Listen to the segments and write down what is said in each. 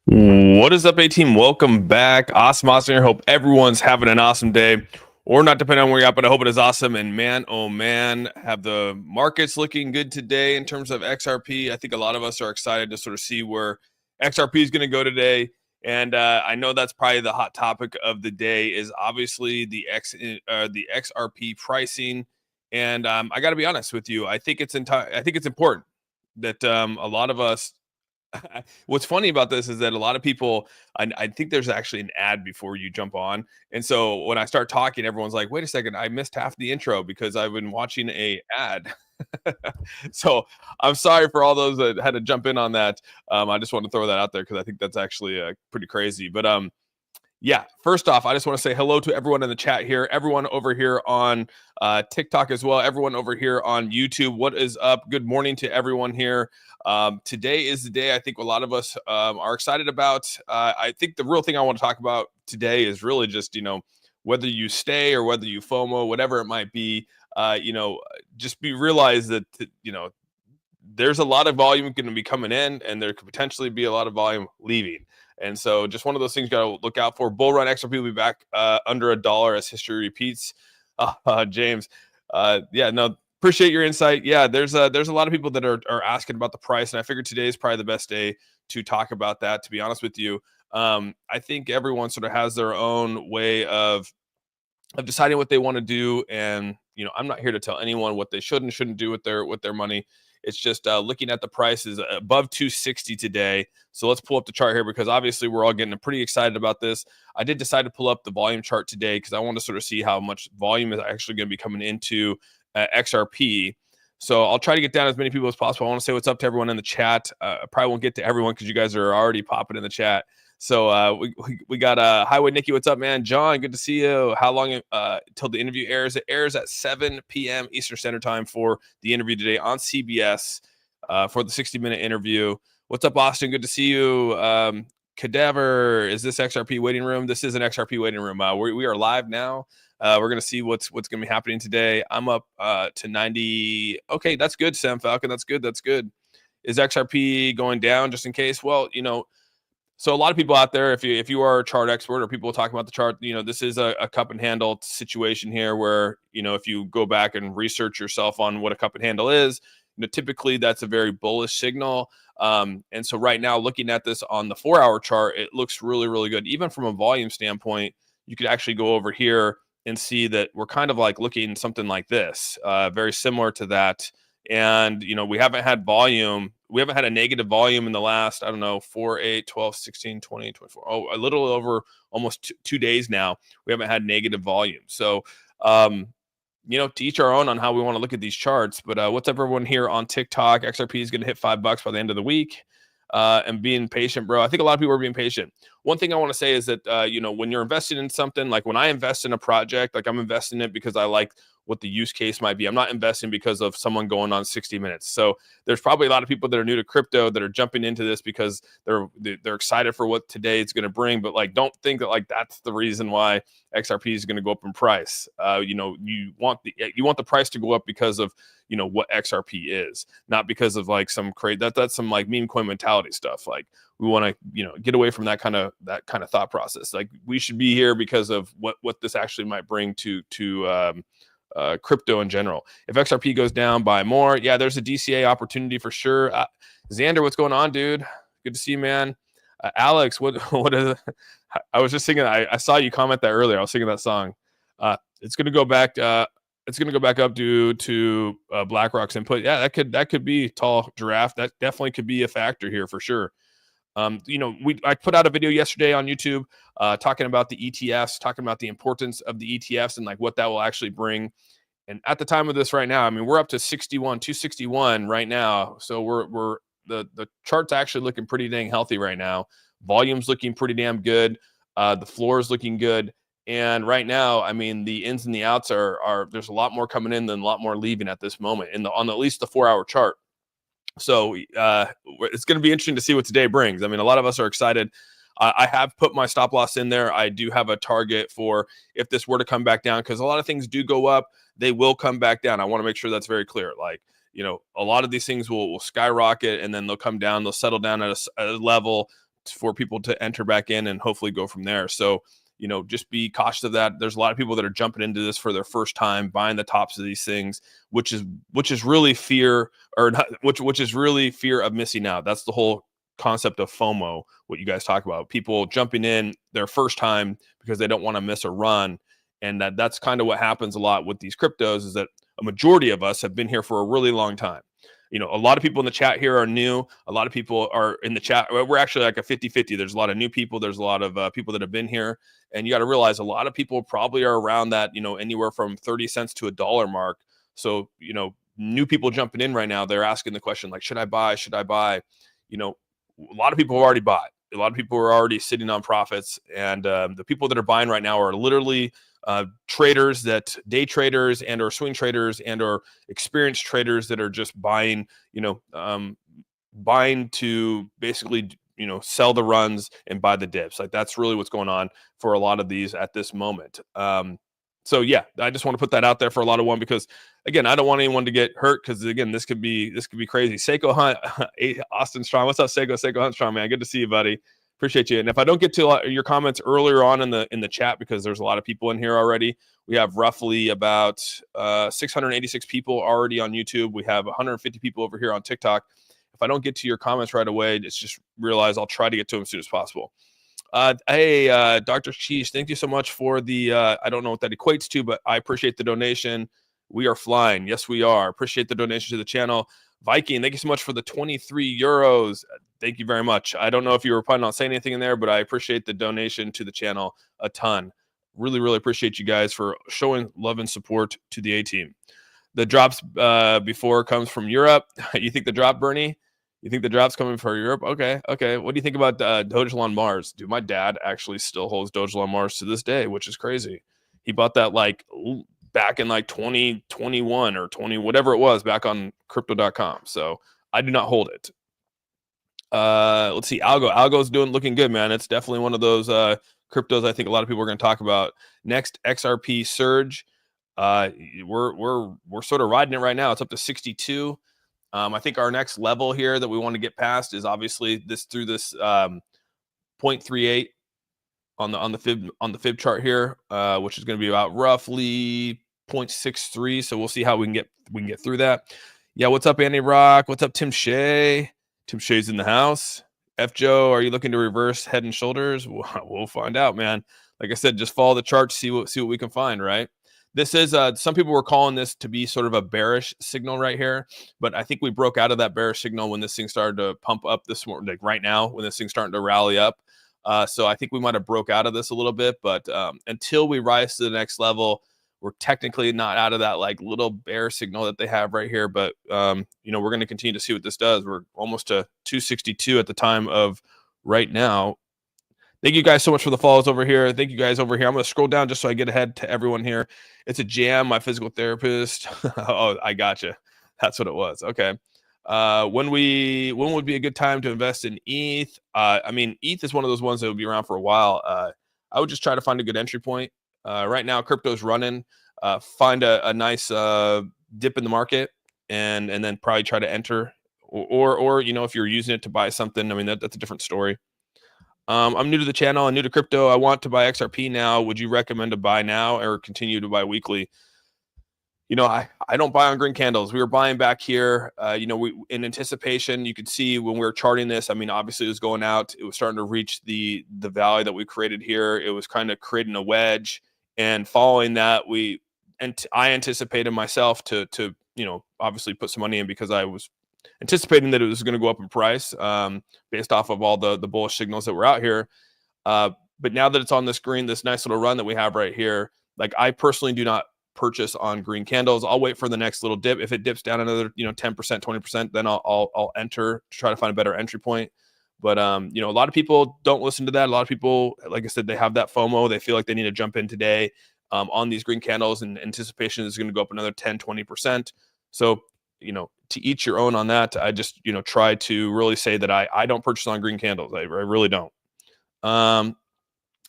What is up, A team? Welcome back. Awesome here. Hope everyone's having an awesome day, or not, depending on where you're at, but I hope it is awesome. And man, oh man, have the markets looking good today in terms of XRP. I think a lot of us are excited to sort of see where XRP is going to go today. And I know that's probably the hot topic of the day is obviously the XRP pricing. And I got to be honest with you, I think it's important that a lot of us. What's funny about this is that a lot of people, I think there's actually an ad before you jump on. And so when I start talking, everyone's like, wait a second, I missed half the intro because I've been watching a ad. So I'm sorry for all those that had to jump in on that. I just want to throw that out there because I think that's actually pretty crazy. But yeah, first off, I just want to say hello to everyone in the chat here, everyone over here on TikTok as well, everyone over here on YouTube. What is up? Good morning to everyone here. Today is the day I think a lot of us are excited about. I think the real thing I want to talk about today is really just, whether you stay or whether you FOMO, whatever it might be, just realize that, there's a lot of volume going to be coming in and there could potentially be a lot of volume leaving. And so just one of those things you got to look out for. Bull run XRP will be back under $1 as history repeats. James, yeah, no, appreciate your insight. Yeah, there's a lot of people that are asking about the price, and I figured today is probably the best day to talk about that, to be honest with you. I think everyone sort of has their own way of deciding what they want to do, and I'm not here to tell anyone what they should and shouldn't do with their money. It's just looking at the prices above 260 today. So let's pull up the chart here because obviously we're all getting pretty excited about this. I did decide to pull up the volume chart today because I want to sort of see how much volume is actually going to be coming into XRP. So I'll try to get down as many people as possible. I want to say what's up to everyone in the chat. I probably won't get to everyone because you guys are already popping in the chat. So we got Highway Nikki. What's up, man? John, good to see you. How long till the interview airs? It airs at 7 p.m. Eastern Standard Time for the interview today on CBS for the 60-minute interview. What's up, Austin? Good to see you. Cadaver, is this XRP waiting room? This is an XRP waiting room. We are live now. We're gonna see what's going to be happening today. I'm up to 90. Okay, that's good, Sam Falcon. That's good. That's good. Is XRP going down just in case? Well, so a lot of people out there, if you are a chart expert or people talking about the chart, this is a cup and handle situation here where, if you go back and research yourself on what a cup and handle is, typically that's a very bullish signal. And so right now, looking at this on the 4-hour chart, it looks really, really good. Even from a volume standpoint, you could actually go over here and see that we're kind of like looking something like this, very similar to that. And, we haven't had volume. We haven't had a negative volume in the last, I don't know, 4, 8, 12, 16, 20, 24. Oh, a little over almost 2 days now. We haven't had negative volume. So, to each our own on how we want to look at these charts. But what's up, everyone here on TikTok? XRP is going to hit $5 by the end of the week. And being patient, bro. I think a lot of people are being patient. One thing I want to say is that, when you're investing in something, like when I invest in a project, like I'm investing in it because I like what the use case might be. I'm not investing because of someone going on 60 minutes. So there's probably a lot of people that are new to crypto that are jumping into this because they're excited for what today it's going to bring. But don't think that that's the reason why XRP is going to go up in price. You want the price to go up because of what XRP is, not because of some that's some meme coin mentality stuff. We want to get away from that kind of thought process. We should be here because of what this actually might bring to crypto in general. If XRP goes down by more, yeah, there's a DCA opportunity for sure. Xander, what's going on, dude? Good to see you, man. Alex, what is it? I was just singing. I saw you comment that earlier. I was singing that song. It's going to go back. It's going to go back up due to BlackRock's input. Yeah, that could be tall giraffe. That definitely could be a factor here for sure. I put out a video yesterday on YouTube talking about the ETFs, talking about the importance of the ETFs and what that will actually bring. And at the time of this right now, I mean, we're up to 261 right now. So we're the chart's actually looking pretty dang healthy right now. Volume's looking pretty damn good. The floor is looking good. And right now, I mean, the ins and the outs are there's a lot more coming in than a lot more leaving at this moment on at least the 4-hour chart. So it's going to be interesting to see what today brings. I mean, a lot of us are excited. I have put my stop loss in there. I do have a target for if this were to come back down, because a lot of things do go up, they will come back down. I want to make sure that's very clear. A lot of these things will skyrocket and then they'll come down, they'll settle down at a level, for people to enter back in and hopefully go from there. So, just be cautious of that. There's a lot of people that are jumping into this for their first time, buying the tops of these things, which is really fear, or not, which is really fear of missing out. That's the whole concept of FOMO, what you guys talk about. People jumping in their first time because they don't want to miss a run. And that's kind of what happens a lot with these cryptos, is that a majority of us have been here for a really long time. A lot of people in the chat here are new. A lot of people are in the chat. We're actually like a 50-50. There's a lot of new people. There's a lot of people that have been here. And you got to realize a lot of people probably are around that, anywhere from 30 cents to $1 mark. So, new people jumping in right now, they're asking the question, like, should I buy? Should I buy? A lot of people have already bought. A lot of people are already sitting on profits. And the people that are buying right now are literally traders, that day traders and or swing traders and or experienced traders that are just buying, buying to basically, sell the runs and buy the dips. Like, that's really what's going on for a lot of these at this moment. So yeah, I just want to put that out there for a lot of one, because again, I don't want anyone to get hurt, because again, this could be crazy. Seiko Hunt, Austin Strong. What's up, Seiko Hunt Strong, man? Good to see you, buddy. Appreciate you. And if I don't get to your comments earlier on in the chat, because there's a lot of people in here already, we have roughly about 686 people already on YouTube. We have 150 people over here on TikTok. If I don't get to your comments right away, it's just realize I'll try to get to them as soon as possible. Hey, Dr. Cheese, thank you so much for the, I don't know what that equates to, but I appreciate the donation. We are flying. Yes, we are. Appreciate the donation to the channel. Viking, thank you so much for the 23 euros. Thank you very much. I don't know if you were planning on saying anything in there, but I appreciate the donation to the channel a ton. Really, really appreciate you guys for showing love and support to the A-team. The drops before comes from Europe. You think the drop, Bernie? You think the drop's coming for Europe? Okay. What do you think about Dogelon Mars? Dude, my dad actually still holds Dogelon Mars to this day, which is crazy. He bought that like back in like 2021 or 20, whatever it was, back on crypto.com. So I do not hold it. Let's see. Algo's looking good, man. It's definitely one of those cryptos I think a lot of people are going to talk about. Next, XRP Surge. We're sort of riding it right now. It's up to 62. I think our next level here that we want to get past is obviously this 0.38 on the fib chart here, which is going to be about roughly 0.63. So we'll see how we can get through that. Yeah, what's up, Andy Rock? What's up, Tim Shea? Tim Shea's in the house. F Joe, are you looking to reverse Head and Shoulders? We'll find out, man. Like I said, just follow the chart, see what we can find, right? This is some people were calling this to be sort of a bearish signal right here, but I think we broke out of that bearish signal when this thing started to pump up this morning, like right now, when this thing's starting to rally up. So I think we might have broke out of this a little bit, but until we rise to the next level, we're technically not out of that like little bear signal that they have right here. But we're going to continue to see what this does. We're almost to 262 at the time of right now. Thank you guys so much for the follows over here. Thank you guys over here. I'm going to scroll down just so I get ahead to everyone here. It's a jam, my physical therapist. Oh, I gotcha. That's what it was. Okay. When would be a good time to invest in ETH? I mean, ETH is one of those ones that will be around for a while. I would just try to find a good entry point. Right now, crypto's running. Find a nice dip in the market and then probably try to enter. Or if you're using it to buy something, I mean, that's a different story. I'm new to the channel. I'm new to crypto. I want to buy XRP now. Would you recommend to buy now or continue to buy weekly? I don't buy on green candles. We were buying back here, we in anticipation. You could see when we were charting this, I mean, obviously it was going out. It was starting to reach the value that we created here. It was kind of creating a wedge. And following that, I anticipated myself to obviously put some money in because I was anticipating that it was going to go up in price based off of all the bullish signals that were out here. But now that it's on the screen, this nice little run that we have right here, like I personally do not purchase on green candles. I'll wait for the next little dip. If it dips down another 10%, 20%, then I'll enter to try to find a better entry point. But a lot of people don't listen to that. A lot of people, like I said, they have that FOMO. They feel like they need to jump in today on these green candles, and anticipation is going to go up another 10, 20%. So to each your own on that. I just try to really say that I don't purchase on green candles. I really don't.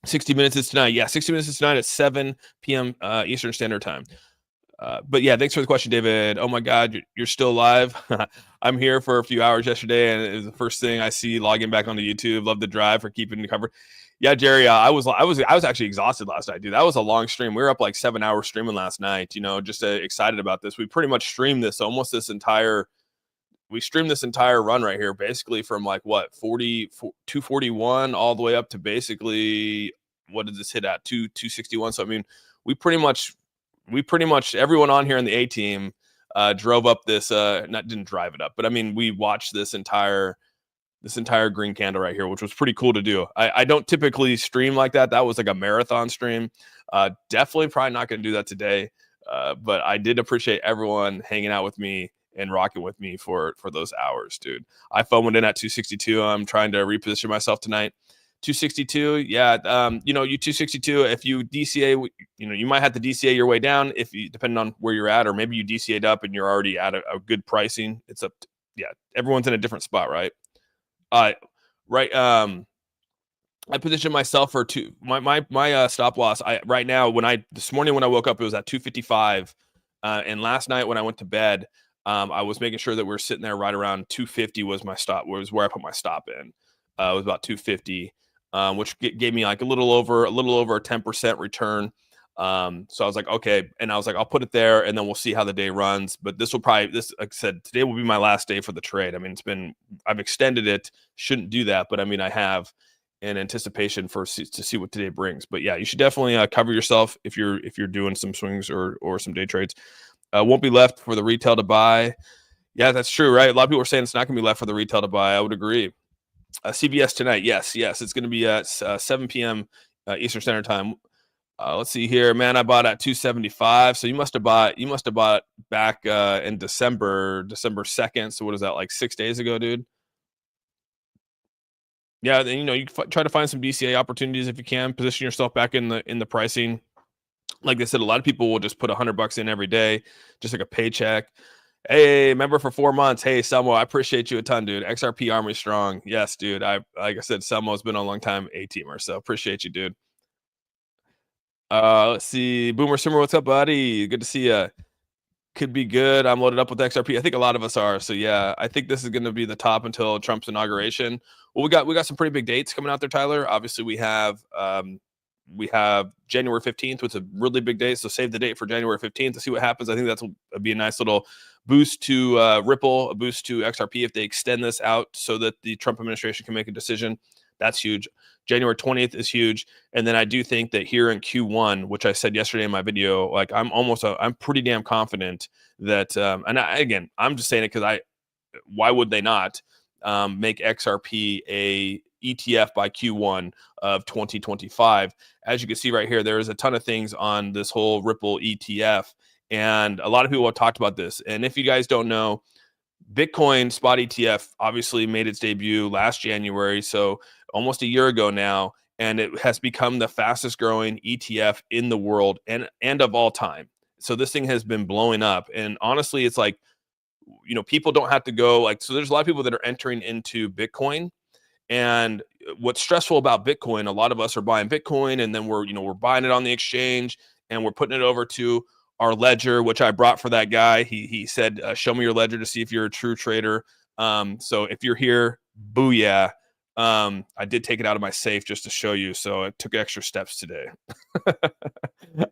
60 minutes is tonight. Yeah, 60 minutes is tonight at 7 p.m. Eastern Standard Time. But yeah, thanks for the question, David. Oh my God, you're still alive. I'm here for a few hours yesterday, and it was the first thing I see logging back onto YouTube. Love the drive for keeping the cover. Yeah, Jerry, I was actually exhausted last night, dude. That was a long stream. We were up like 7 hours streaming last night. Just excited about this. We pretty much streamed this almost this entire. We streamed this entire run right here, basically from like what 241 all the way up to basically what did this hit at 261. So I mean, we pretty much everyone on here in the A team drove up this didn't drive it up, but I mean we watched this entire green candle right here, which was pretty cool to do. I don't typically stream like that. That was like a marathon stream. Definitely probably not going to do that today. But I did appreciate everyone hanging out with me and rocking with me for those hours, dude. I FOMO'd in at 262. I'm trying to reposition myself tonight. 262, yeah. You 262. If you DCA, you might have to DCA your way down if you, depending on where you're at, or maybe you DCA'd up and you're already at a good pricing. It's up. Yeah, everyone's in a different spot, right? Right. I positioned myself for my stop loss. Right now this morning when I woke up, it was at 255, and last night when I went to bed, I was making sure that we were sitting there right around 250 was my stop. Was where I put my stop in. It was about 250, which gave me like a little over a 10% return. So I was like, okay, and I was like, I'll put it there, and then we'll see how the day runs. But like I said, today will be my last day for the trade. I mean, I've extended it. Shouldn't do that, but I mean, I have in anticipation to see what today brings. But yeah, you should definitely cover yourself if you're doing some swings or some day trades. Won't be left for the retail to buy. Yeah, that's true, right? A lot of people are saying it's not going to be left for the retail to buy. I would agree. CBS tonight, yes, it's going to be at 7 p.m. Eastern Standard Time. Let's see here, man. I bought at 275. So you must have bought back in December 2nd. So what is that, like 6 days ago, dude? Yeah, then you try to find some DCA opportunities if you can. Position yourself back in the pricing. Like I said, a lot of people will just put $100 in every day, just like a paycheck. Hey, member for 4 months. Hey, Selmo, I appreciate you a ton, dude. XRP Army Strong. Yes, dude. Like I said, Selmo's been a long time A-teamer, so appreciate you, dude. Let's see. Boomer Simmer, what's up, buddy? Good to see you. Could be good. I'm loaded up with XRP. I think a lot of us are. So yeah, I think this is going to be the top until Trump's inauguration. Well, we got some pretty big dates coming out there, Tyler. Obviously, we have January 15th, which is a really big date. So save the date for January 15th to see what happens. I think that'll be a nice little boost to Ripple, a boost to XRP if they extend this out so that the Trump administration can make a decision. That's huge. January 20th is huge. And then I do think that here in Q1, which I said yesterday in my video, like I'm pretty damn confident that, again, I'm just saying it because why would they not make XRP a ETF by Q1 of 2025? As you can see right here, there is a ton of things on this whole Ripple ETF. And a lot of people have talked about this. And if you guys don't know, Bitcoin spot ETF obviously made its debut last January, so almost a year ago now, and it has become the fastest growing ETF in the world and of all time. So this thing has been blowing up, and honestly, it's like, people don't have to go so there's a lot of people that are entering into Bitcoin, and what's stressful about Bitcoin, a lot of us are buying Bitcoin and then we're buying it on the exchange and we're putting it over to our ledger, which I brought for that guy. He said, show me your ledger to see if you're a true trader. So if you're here, booyah. I did take it out of my safe just to show you. So I took extra steps today.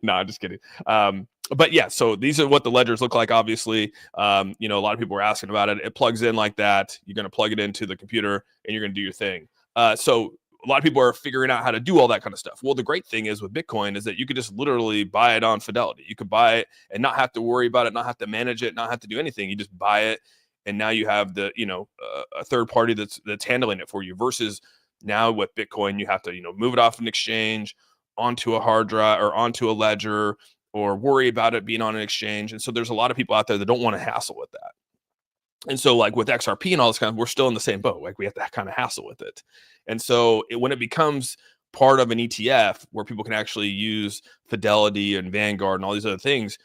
No, I'm just kidding. But yeah, so these are what the ledgers look like. Obviously, a lot of people were asking about it. It plugs in like that. You're going to plug it into the computer and you're going to do your thing. So a lot of people are figuring out how to do all that kind of stuff. Well, the great thing is with Bitcoin is that you could just literally buy it on Fidelity. You could buy it and not have to worry about it, not have to manage it, not have to do anything. You just buy it. And now you have a third party that's handling it for you, versus now with Bitcoin, you have to, move it off an exchange onto a hard drive or onto a ledger, or worry about it being on an exchange. And so there's a lot of people out there that don't want to hassle with that. And so like with XRP and all this we're still in the same boat. Like we have to kind of hassle with it. And so when it becomes part of an ETF where people can actually use Fidelity and Vanguard and all these other things,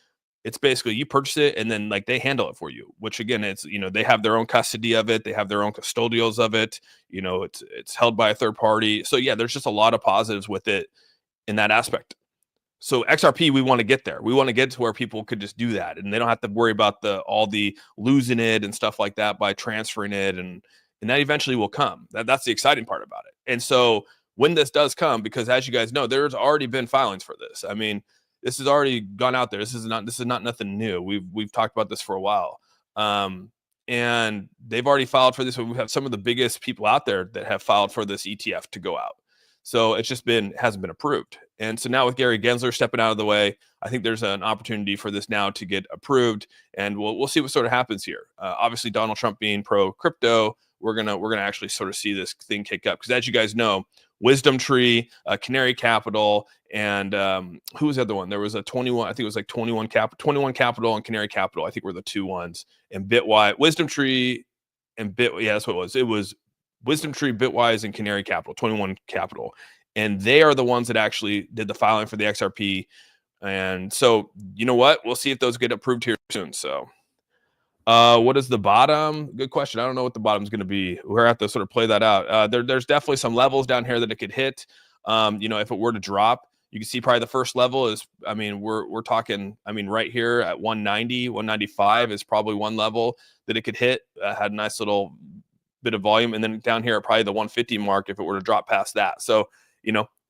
it's basically you purchase it and then like they handle it for you, which again, it's, they have their own custody of it. They have their own custodials of it. It's held by a third party. So yeah, there's just a lot of positives with it in that aspect. So XRP, we want to get there. We want to get to where people could just do that, and they don't have to worry about all the losing it and stuff like that by transferring it, and that eventually will come. That's the exciting part about it. And so when this does come, because as you guys know, there's already been filings for this. I mean, this has already gone out there. This is not nothing new. We've talked about this for a while, and they've already filed for this. We have some of the biggest people out there that have filed for this ETF to go out. So it's just hasn't been approved. And so now with Gary Gensler stepping out of the way, I think there's an opportunity for this now to get approved, and we'll see what sort of happens here. Obviously, Donald Trump being pro crypto, we're gonna actually sort of see this thing kick up, because as you guys know, Wisdom Tree, Canary Capital, and who was the other one? There was a 21. I think it was like 21 Capital and Canary Capital. I think were the two ones. And Bitwise, Wisdom Tree, and yeah, that's what it was. It was Wisdom Tree, Bitwise, and Canary Capital, 21 Capital. And they are the ones that actually did the filing for the XRP. And so, you know what? We'll see if those get approved here soon. So, what is the bottom? Good question. I don't know what the bottom is going to be. We're going to have to sort of play that out. There's definitely some levels down here that it could hit. If it were to drop, you can see probably the first level is, I mean, we're talking, I mean, right here at 190, 195 is probably one level that it could hit. Had a nice little bit of volume, and then down here at probably the 150 mark if it were to drop past that. So,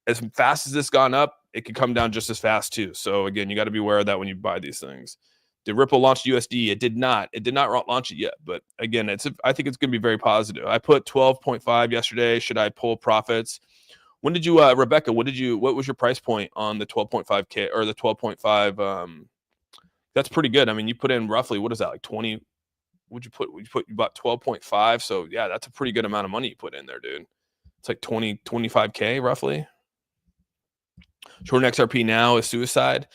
as fast as this gone up, it could come down just as fast too. So again, you got to be aware of that when you buy these things. Did Ripple launch USD? It did not. It did not launch it yet. But again, I think it's going to be very positive. I put 12.5 yesterday. Should I pull profits? When did you, Rebecca? What was your price point on the 12.5K or the 12.5? That's pretty good. I mean, you put in roughly, what is that, like 20? You bought 12.5. So yeah, that's a pretty good amount of money you put in there, dude. It's like 25K roughly. Shorting XRP now is suicide.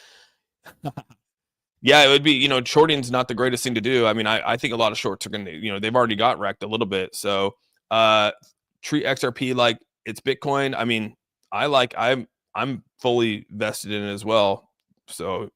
Yeah, it would be, shorting's not the greatest thing to do. I mean, I think a lot of shorts are going to, they've already got wrecked a little bit. So treat XRP like it's Bitcoin. I mean, I'm fully vested in it as well. So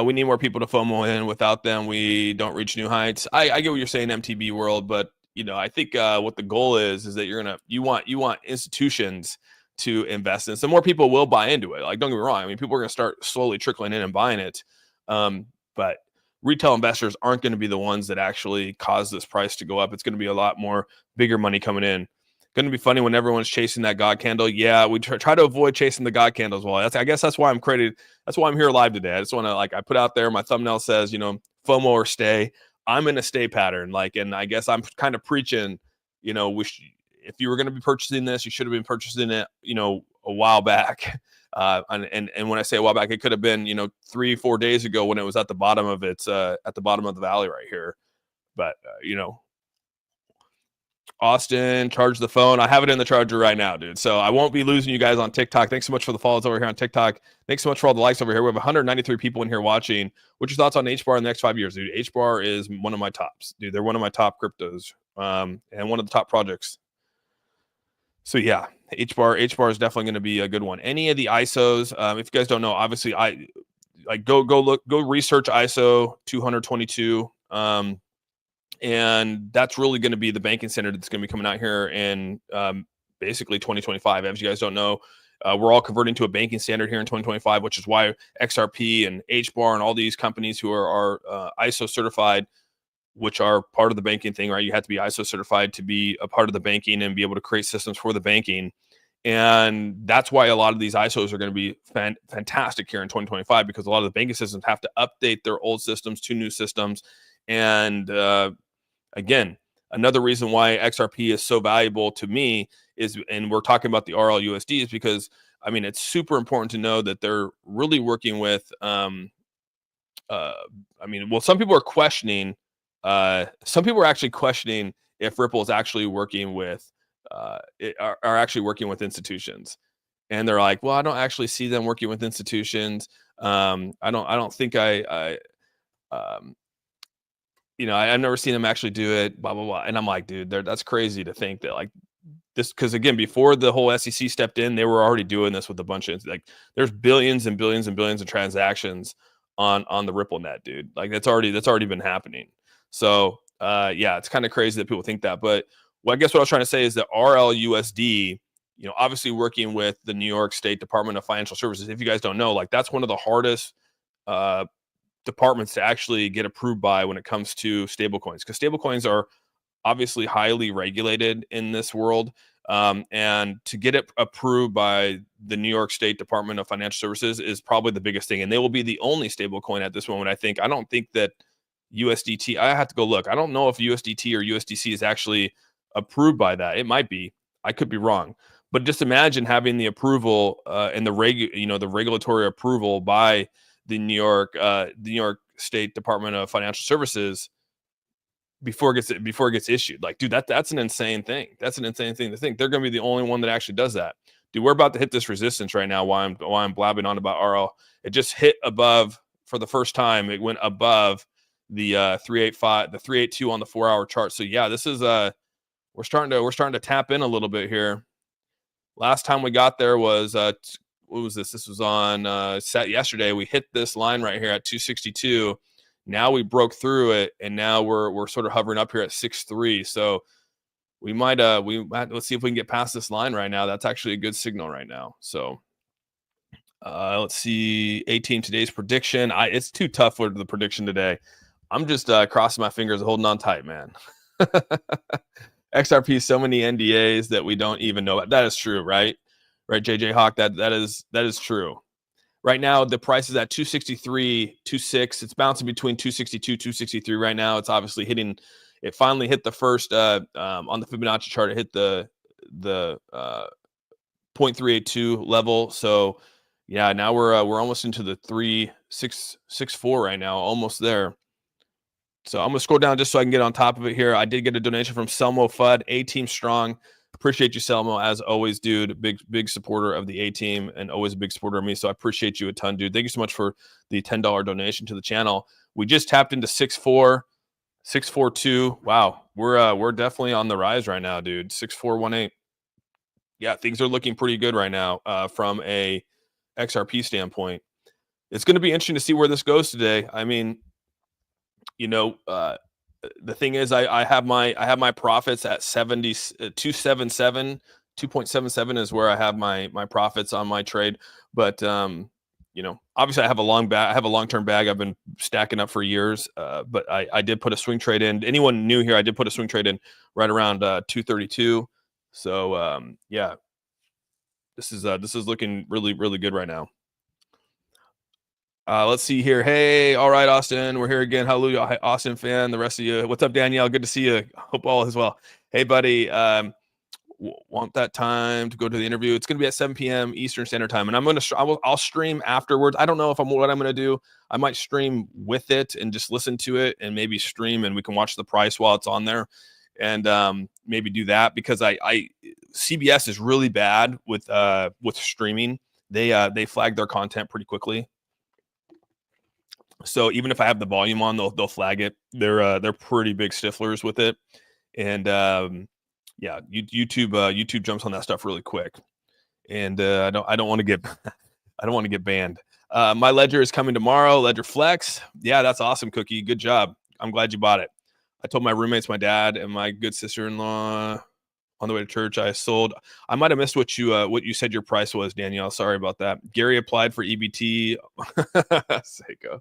we need more people to FOMO in. Without them, we don't reach new heights. I get what you're saying, MTB world, but I think what the goal is that you want institutions to invest in. So more people will buy into it. Like, don't get me wrong. I mean, people are going to start slowly trickling in and buying it. But retail investors aren't going to be the ones that actually cause this price to go up. It's going to be a lot more bigger money coming in. Going to be funny when everyone's chasing that God candle. Yeah, we try to avoid chasing the God candles. Well, I guess that's why I'm created. That's why I'm here live today. I just want to, I put out there, my thumbnail says, FOMO or stay. I'm in a stay pattern. And I guess I'm kind of preaching, if you were going to be purchasing this, you should have been purchasing it, a while back. And when I say a while back, it could have been, 3-4 days ago when it was at the bottom of at the bottom of the valley right here. But, Austin, charge the phone. I have it in the charger right now, dude. So I won't be losing you guys on TikTok. Thanks so much for the follows over here on TikTok. Thanks so much for all the likes over here. We have 193 people in here watching. What's your thoughts on HBAR in the next 5 years, dude? HBAR is one of my tops, dude. They're one of my top cryptos, and one of the top projects. So yeah, HBAR is definitely going to be a good one. Any of the ISOs, if you guys don't know, obviously go research ISO 222. And that's really going to be the banking standard that's going to be coming out here in basically 2025. As you guys don't know, we're all converting to a banking standard here in 2025, which is why XRP and HBAR and all these companies who are ISO certified, which are part of the banking thing, right? You have to be ISO certified to be a part of the banking and be able to create systems for the banking. And that's why a lot of these ISOs are going to be fantastic here in 2025, because a lot of the banking systems have to update their old systems to new systems. And again, another reason why XRP is so valuable to me is, and we're talking about the RLUSD, is because, I mean, it's super important to know that they're really working with, some people are questioning, some people are actually questioning if Ripple is actually working with, are actually working with institutions. And they're like, well, I don't actually see them working with institutions. I don't think I've never seen them actually do it, blah, blah, blah. And I'm like, dude, that's crazy to think that like this, because again, before the whole SEC stepped in, they were already doing this with a bunch of, like, there's billions and billions and billions of transactions on the Ripple net, dude. Like that's already been happening. So yeah, it's kind of crazy that people think that. But I guess what I was trying to say is that RLUSD, obviously working with the New York State Department of Financial Services. If you guys don't know, like that's one of the hardest departments to actually get approved by when it comes to stablecoins, because stablecoins are obviously highly regulated in this world. And to get it approved by the New York State Department of Financial Services is probably the biggest thing. And they will be the only stablecoin at this moment, I think. I don't think that USDT, I have to go look. I don't know if USDT or USDC is actually approved by that. It might be. I could be wrong. But just imagine having the approval and the regulatory approval by the New York State Department of Financial Services before it gets issued. Like, dude, that's an insane thing. That's an insane thing to think. They're going to be the only one that actually does that. Dude, we're about to hit this resistance right now while I'm blabbing on about RL. It just hit above for the first time. It went above the 385, the 382 on the 4-hour chart. So yeah, this is we're starting to tap in a little bit here. Last time we got there was what was this? This was on set yesterday. We hit this line right here at 262. Now we broke through it, and now we're sort of hovering up here at 6.3. So we might let's see if we can get past this line right now. That's actually a good signal right now. So let's see A-Team today's prediction. It's too tough for the prediction today. I'm just crossing my fingers, holding on tight, man. XRP, so many NDAs that we don't even know about. That is true, right? Right, JJ Hawk. That is true. Right now, the price is at 263, 26. It's bouncing between 262, 263 right now. It's obviously hitting. It finally hit the first on the Fibonacci chart. It hit the 0.382 level. So yeah, now we're almost into the 3.664 right now, almost there. So I'm gonna scroll down just so I can get on top of it here. I did get a donation from Selmo Fudd, A-Team Strong. Appreciate you, Selmo, as always, dude. Big supporter of the A-Team and always a big supporter of me. So I appreciate you a ton, dude. Thank you so much for the $10 donation to the channel. We just tapped into 6.4, 6.42. Wow, we're definitely on the rise right now, dude. 6.418. Yeah, things are looking pretty good right now from a XRP standpoint. It's going to be interesting to see where this goes today. I mean, the thing is, I have my profits at 2.77 is where I have my profits on my trade. But obviously I have a long-term bag I've been stacking up for years. But I did put a swing trade in. Anyone new here, I did put a swing trade in right around 232. So yeah, this is looking really, really good right now. Let's see here. Hey, all right, Austin, we're here again. Hallelujah, hi, Austin fan. The rest of you, what's up, Danielle? Good to see you. Hope all is well. Hey, buddy, want that time to go to the interview? It's going to be at 7 p.m. Eastern Standard Time, and I'll stream afterwards. I don't know what I'm going to do. I might stream with it and just listen to it, and maybe stream, and we can watch the price while it's on there, and maybe do that, because CBS is really bad with streaming. They flag their content pretty quickly. So even if I have the volume on, they'll flag it. They're pretty big stiflers with it, and yeah, YouTube jumps on that stuff really quick, and I don't want to get banned. My ledger is coming tomorrow. Ledger Flex, yeah, that's awesome, Cookie. Good job. I'm glad you bought it. I told my roommates, my dad, and my good sister-in-law on the way to church. I sold. I might have missed what you said your price was, Danielle. Sorry about that. Gary applied for EBT. Seiko.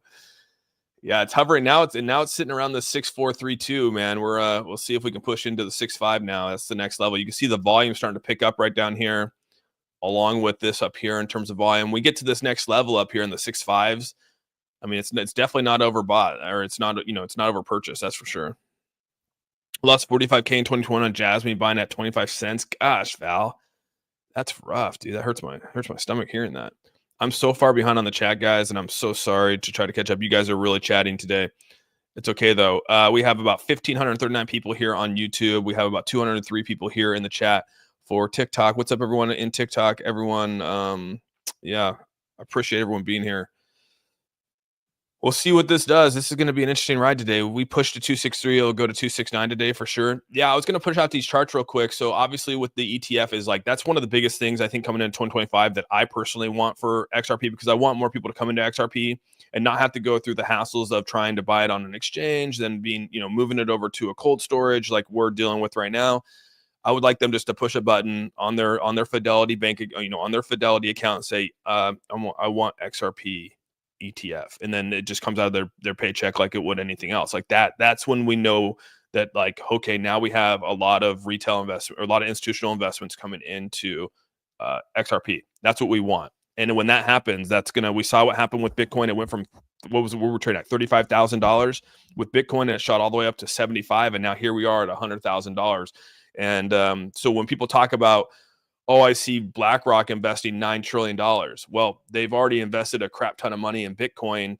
Yeah, it's hovering now. It's sitting around the 6.432. Man, we'll see if we can push into the 6.5 now. That's the next level. You can see the volume starting to pick up right down here, along with this up here in terms of volume. We get to this next level up here in the 6.5s. I mean, it's definitely not overbought, or it's not over purchased. That's for sure. Lost 45K in 2021 on Jasmine, buying at 25 cents. Gosh, Val, that's rough, dude. That hurts my stomach hearing that. I'm so far behind on the chat, guys, and I'm so sorry to try to catch up. You guys are really chatting today. It's okay, though. We have about 1,539 people here on YouTube. We have about 203 people here in the chat for TikTok. What's up, everyone in TikTok? Everyone, yeah, I appreciate everyone being here. We'll see what this does. This is going to be an interesting ride today. We pushed to 263. It'll go to 269 today for sure. Yeah, I was going to push out these charts real quick. So obviously with the ETF is like, that's one of the biggest things I think coming in 2025 that I personally want for XRP, because I want more people to come into XRP and not have to go through the hassles of trying to buy it on an exchange, then moving it over to a cold storage like we're dealing with right now. I would like them just to push a button on their Fidelity bank, on their Fidelity account and say, I want XRP ETF, and then it just comes out of their paycheck like it would anything else. Like that. That's when we know that, like, okay, now we have a lot of retail investment or a lot of institutional investments coming into XRP. That's what we want. And when that happens, we saw what happened with Bitcoin. It went from we were trading at $35,000 with Bitcoin, and it shot all the way up to 75, and now here we are at $100,000. And so when people talk about, oh, I see BlackRock investing $9 trillion. Well, they've already invested a crap ton of money in Bitcoin.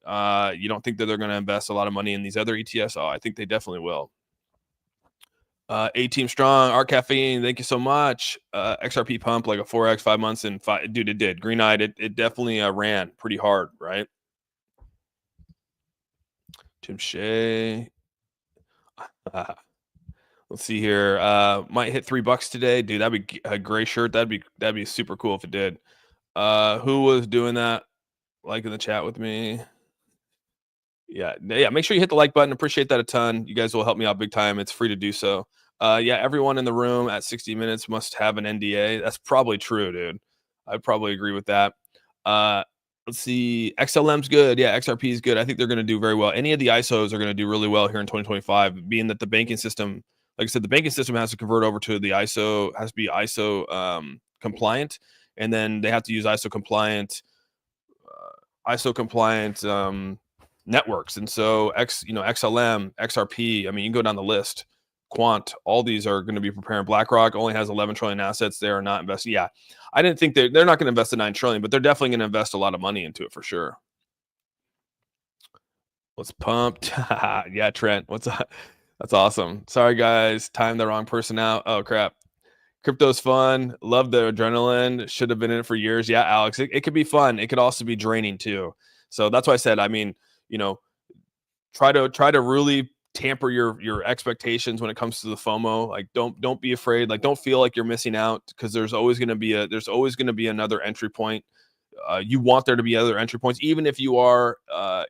You don't think that they're going to invest a lot of money in these other ETFs? Oh, I think they definitely will. A-Team Strong, Art Caffeine, thank you so much. XRP pump like a 4x 5 months, and dude, it did. Green Eyed, it definitely ran pretty hard, right? Tim Shea. Let's see here. Might hit $3 today, dude. That'd be a gray shirt. That'd be super cool if it did. Who was doing that? Like in the chat with me. Yeah. Make sure you hit the like button. Appreciate that a ton. You guys will help me out big time. It's free to do so. Yeah, everyone in the room at 60 minutes must have an NDA. That's probably true, dude. I'd probably agree with that. Let's see. XLM's good. Yeah, XRP is good. I think they're going to do very well. Any of the ISOs are going to do really well here in 2025, being that the banking system, like I said, the banking system has to convert over to the ISO, has to be ISO compliant, and then they have to use ISO compliant networks. And so XLM, XRP, I mean, you can go down the list. Quant, all these are going to be preparing. BlackRock only has 11 trillion assets. They are not investing. Yeah, I didn't think they're not going to invest the 9 trillion, but they're definitely going to invest a lot of money into it for sure. What's pumped? Yeah, Trent, what's up? That's awesome. Sorry guys, timed the wrong person out. Oh crap. Crypto's fun. Love the adrenaline. Should have been in it for years. Yeah, Alex, it could be fun. It could also be draining too. So that's why I said, I mean, try to really tamper your expectations when it comes to the FOMO. Like don't be afraid. Like don't feel like you're missing out, because there's always going to be another entry point. You want there to be other entry points, even if you are an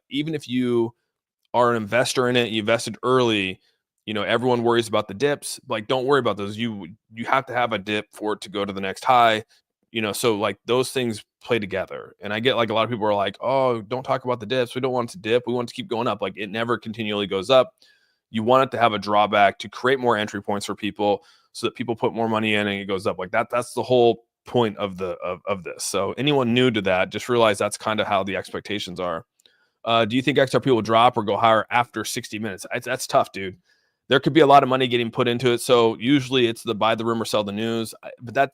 investor in it, you invested early. Everyone worries about the dips. Like, don't worry about those. You have to have a dip for it to go to the next high. So like those things play together. And I get like a lot of people are like, oh, don't talk about the dips. We don't want it to dip. We want it to keep going up. Like it never continually goes up. You want it to have a drawback to create more entry points for people, so that people put more money in and it goes up like that. That's the whole point of this. So anyone new to that, just realize that's kind of how the expectations are. Do you think XRP will drop or go higher after 60 minutes? That's tough, dude. There could be a lot of money getting put into it. So usually it's the buy the rumor, sell the news. But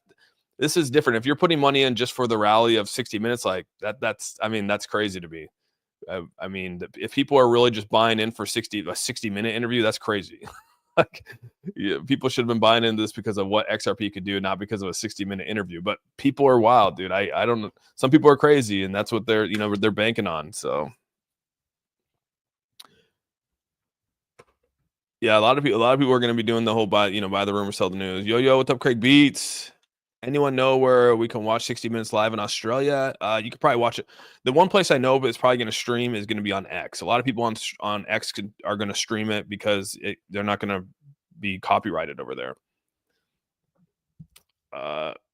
this is different. If you're putting money in just for the rally of 60 minutes, like that's crazy to me. I mean, if people are really just buying in for a 60-minute interview, that's crazy. Like, yeah, people should have been buying into this because of what XRP could do, not because of a 60-minute interview. But people are wild, dude. I don't know. Some people are crazy, and that's what they're banking on. So yeah, a lot of people are going to be doing the whole buy the rumor, sell the news. Yo, what's up, Craig Beats? Anyone know where we can watch 60 Minutes live in Australia? You could probably watch it. The one place I know, but it's probably going to stream, is going to be on X. A lot of people on X are going to stream it because they're not going to be copyrighted over there.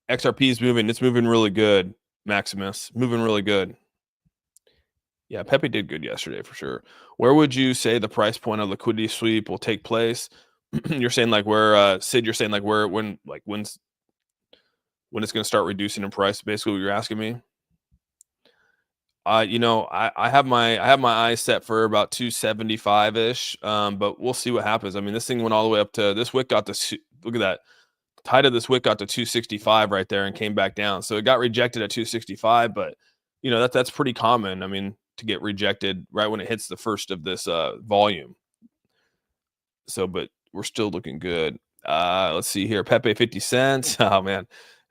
XRP is moving. It's moving really good, Maximus. Moving really good. Yeah, Pepe did good yesterday for sure. Where would you say the price point of liquidity sweep will take place? You're saying like where, Sid, you're saying like when's when it's going to start reducing in price, basically what you're asking me. I have my eyes set for about 275 ish, but we'll see what happens. I mean, this thing went all the way up to this wick got to, look at that, tight of this wick got to 265 right there and came back down. So it got rejected at 265, but that's pretty common. I mean, to get rejected right when it hits the first of this volume. So, but we're still looking good. Let's see here, Pepe 50 cents. Oh man.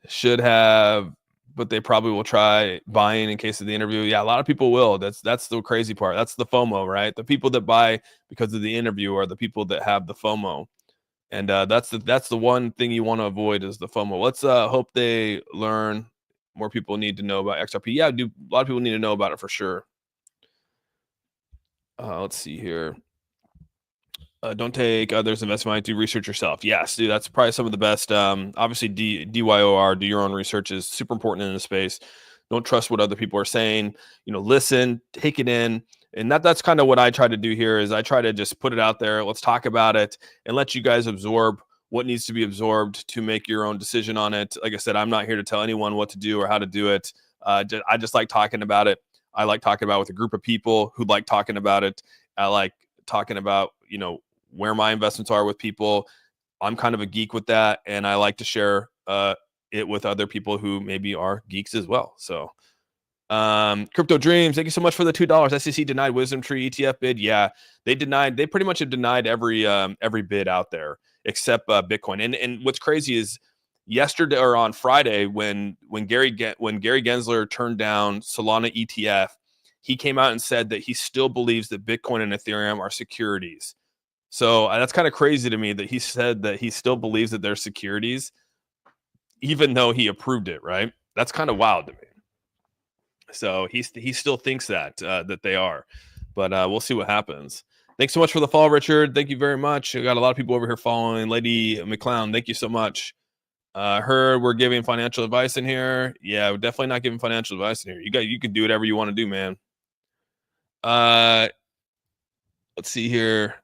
Should have, but they probably will try buying in case of the interview. Yeah, a lot of people will. That's the crazy part. That's the FOMO, right? The people that buy because of the interview are the people that have the FOMO, and that's the one thing you want to avoid is the FOMO. Let's hope they learn. More people need to know about XRP. Yeah, a lot of people need to know about it for sure. Let's see here. Don't take others' investment. Do research yourself. Yes, dude, that's probably some of the best. Obviously, DYOR, do your own research, is super important in the space. Don't trust what other people are saying. Listen, take it in, and that's kind of what I try to do here. Is I try to just put it out there. Let's talk about it and let you guys absorb what needs to be absorbed to make your own decision on it. Like I said, I'm not here to tell anyone what to do or how to do it. I just like talking about it. I like talking about it with a group of people who like talking about it. I like talking about where my investments are with people. I'm kind of a geek with that, and I like to share it with other people who maybe are geeks as well. So Crypto Dreams, thank you so much for the $2. SEC denied Wisdom Tree ETF bid. Yeah, they pretty much have denied every bid out there except Bitcoin. And what's crazy is yesterday or on Friday when Gary Gensler turned down Solana ETF, he came out and said that he still believes that Bitcoin and Ethereum are securities. So that's kind of crazy to me that he said that he still believes that they're securities, even though he approved it, right? That's kind of wild to me. So he still thinks that they are, but we'll see what happens. Thanks so much for the follow, Richard. Thank you very much. We got a lot of people over here following. Lady McClown, thank you so much. Heard we're giving financial advice in here. Yeah, we're definitely not giving financial advice in here. You can do whatever you want to do, man. Let's see here.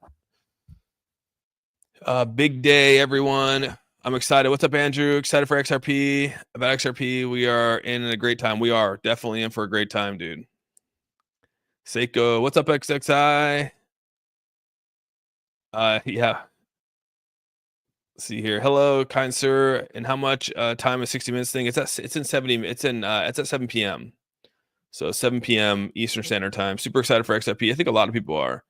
Big day, everyone. I'm excited. What's up, Andrew? Excited for XRP. About XRP, we are in a great time. We are definitely in for a great time, dude. Seiko, what's up, XXI? Yeah. Let's see here. Hello, kind sir. And how much time is 60 minutes thing? It's at 7 p.m. So 7 p.m. Eastern Standard Time. Super excited for XRP. I think a lot of people are.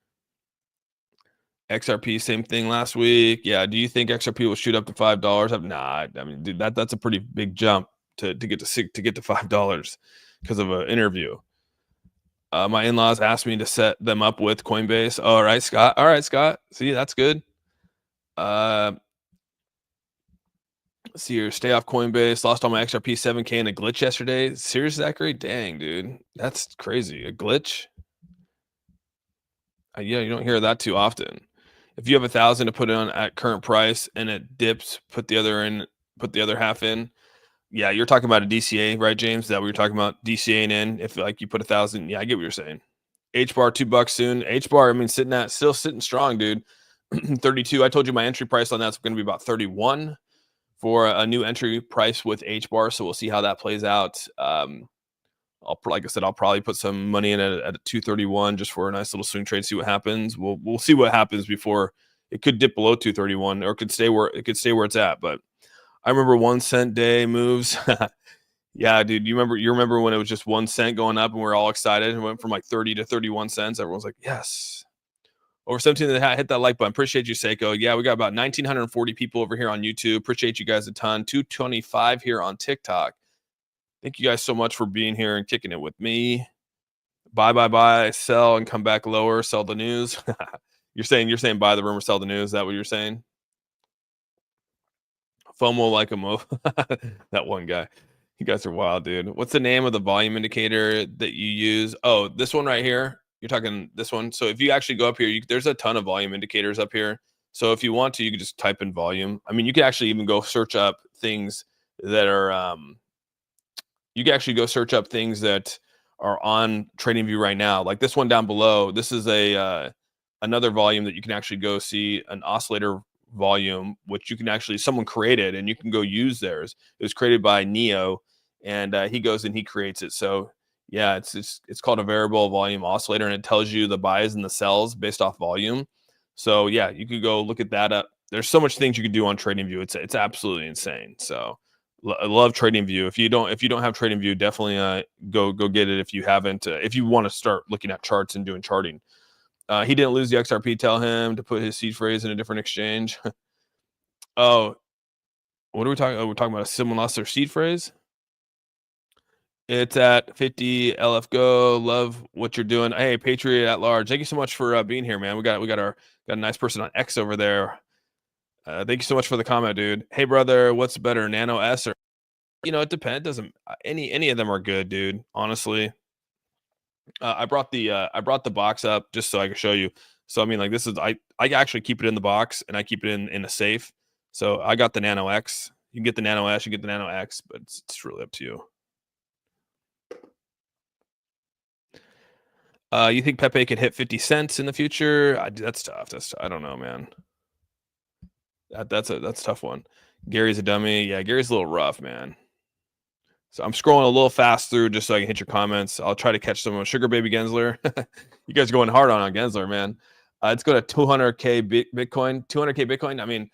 XRP, same thing last week. Yeah. Do you think XRP will shoot up to $5? Nah. I mean, dude, that's a pretty big jump to get to $5 because of an interview. My in-laws asked me to set them up with Coinbase. All right, Scott. See, that's good. Let's see here. Stay off Coinbase. Lost all my XRP 7K in a glitch yesterday. Serious, Zachary? Dang, dude. That's crazy. A glitch? Yeah, you don't hear that too often. If you have 1,000 to put it on at current price and it dips, put the other half in. Yeah, you're talking about a DCA, right, James? Is that what you're talking about? DCAing in if like you put 1,000. Yeah, I get what you're saying. H bar $2 soon. H bar, I mean, still sitting strong, dude. 32. I told you my entry price on that's going to be about 31 for a new entry price with H bar. So we'll see how that plays out. Like I said, I'll probably put some money in at 231 just for a nice little swing trade. See what happens. We'll see what happens before it could dip below 231 or it could stay where it's at. But I remember 1 cent day moves. Yeah, dude. You remember when it was just 1 cent going up and we we're all excited? It went from like 30 to 31 cents. Everyone's like, yes. Over 17 hit that like button. Appreciate you, Seiko. Yeah, we got about 1,940 people over here on YouTube. Appreciate you guys a ton. 225 here on TikTok. Thank you guys so much for being here and kicking it with me. Buy, sell, and come back lower. Sell the news. You're saying buy the rumor, sell the news. Is that what you're saying? Fomo like a mo. That one guy. You guys are wild, dude. What's the name of the volume indicator that you use? Oh, this one right here. You're talking this one. So if you actually go up here, there's a ton of volume indicators up here. So if you want to, you can just type in volume. I mean, you can actually even go search up things that are you can actually go search up things that are on TradingView right now. Like this one down below. This is another volume that you can actually go see, an oscillator volume, which you can actually, someone created and you can go use theirs. It was created by Neo, and he goes and he creates it. So yeah, it's called a variable volume oscillator, and it tells you the buys and the sells based off volume. So yeah, you could go look at that up. There's so much things you could do on TradingView. It's absolutely insane. So I love TradingView. If you don't have TradingView, definitely go get it if you haven't. If you want to start looking at charts and doing charting. He didn't lose the XRP. Tell him to put his seed phrase in a different exchange. Oh, what are we talking? Oh, we're talking about someone lost their seed phrase. It's at 50 LF Go. Love what you're doing. Hey, Patriot at large. Thank you so much for being here, man. We got a nice person on X over there. Thank you so much for the comment, dude. Hey, brother, what's better, Nano S or? It depends. Doesn't any of them are good, dude. Honestly, I brought the box up just so I can show you. So I mean, like, this is I actually keep it in the box, and I keep it in a safe. So I got the Nano X. You can get the Nano S, you get the Nano X, but it's really up to you. You think Pepe could hit 50 cents in the future? That's tough. I don't know, man. That's a tough one. Gary's a dummy. Yeah, Gary's a little rough, man. So I'm scrolling a little fast through just so I can hit your comments. I'll try to catch some of Sugar Baby Gensler. You guys are going hard on Gensler, man. Let's go to 200K Bitcoin. 200K Bitcoin. I mean,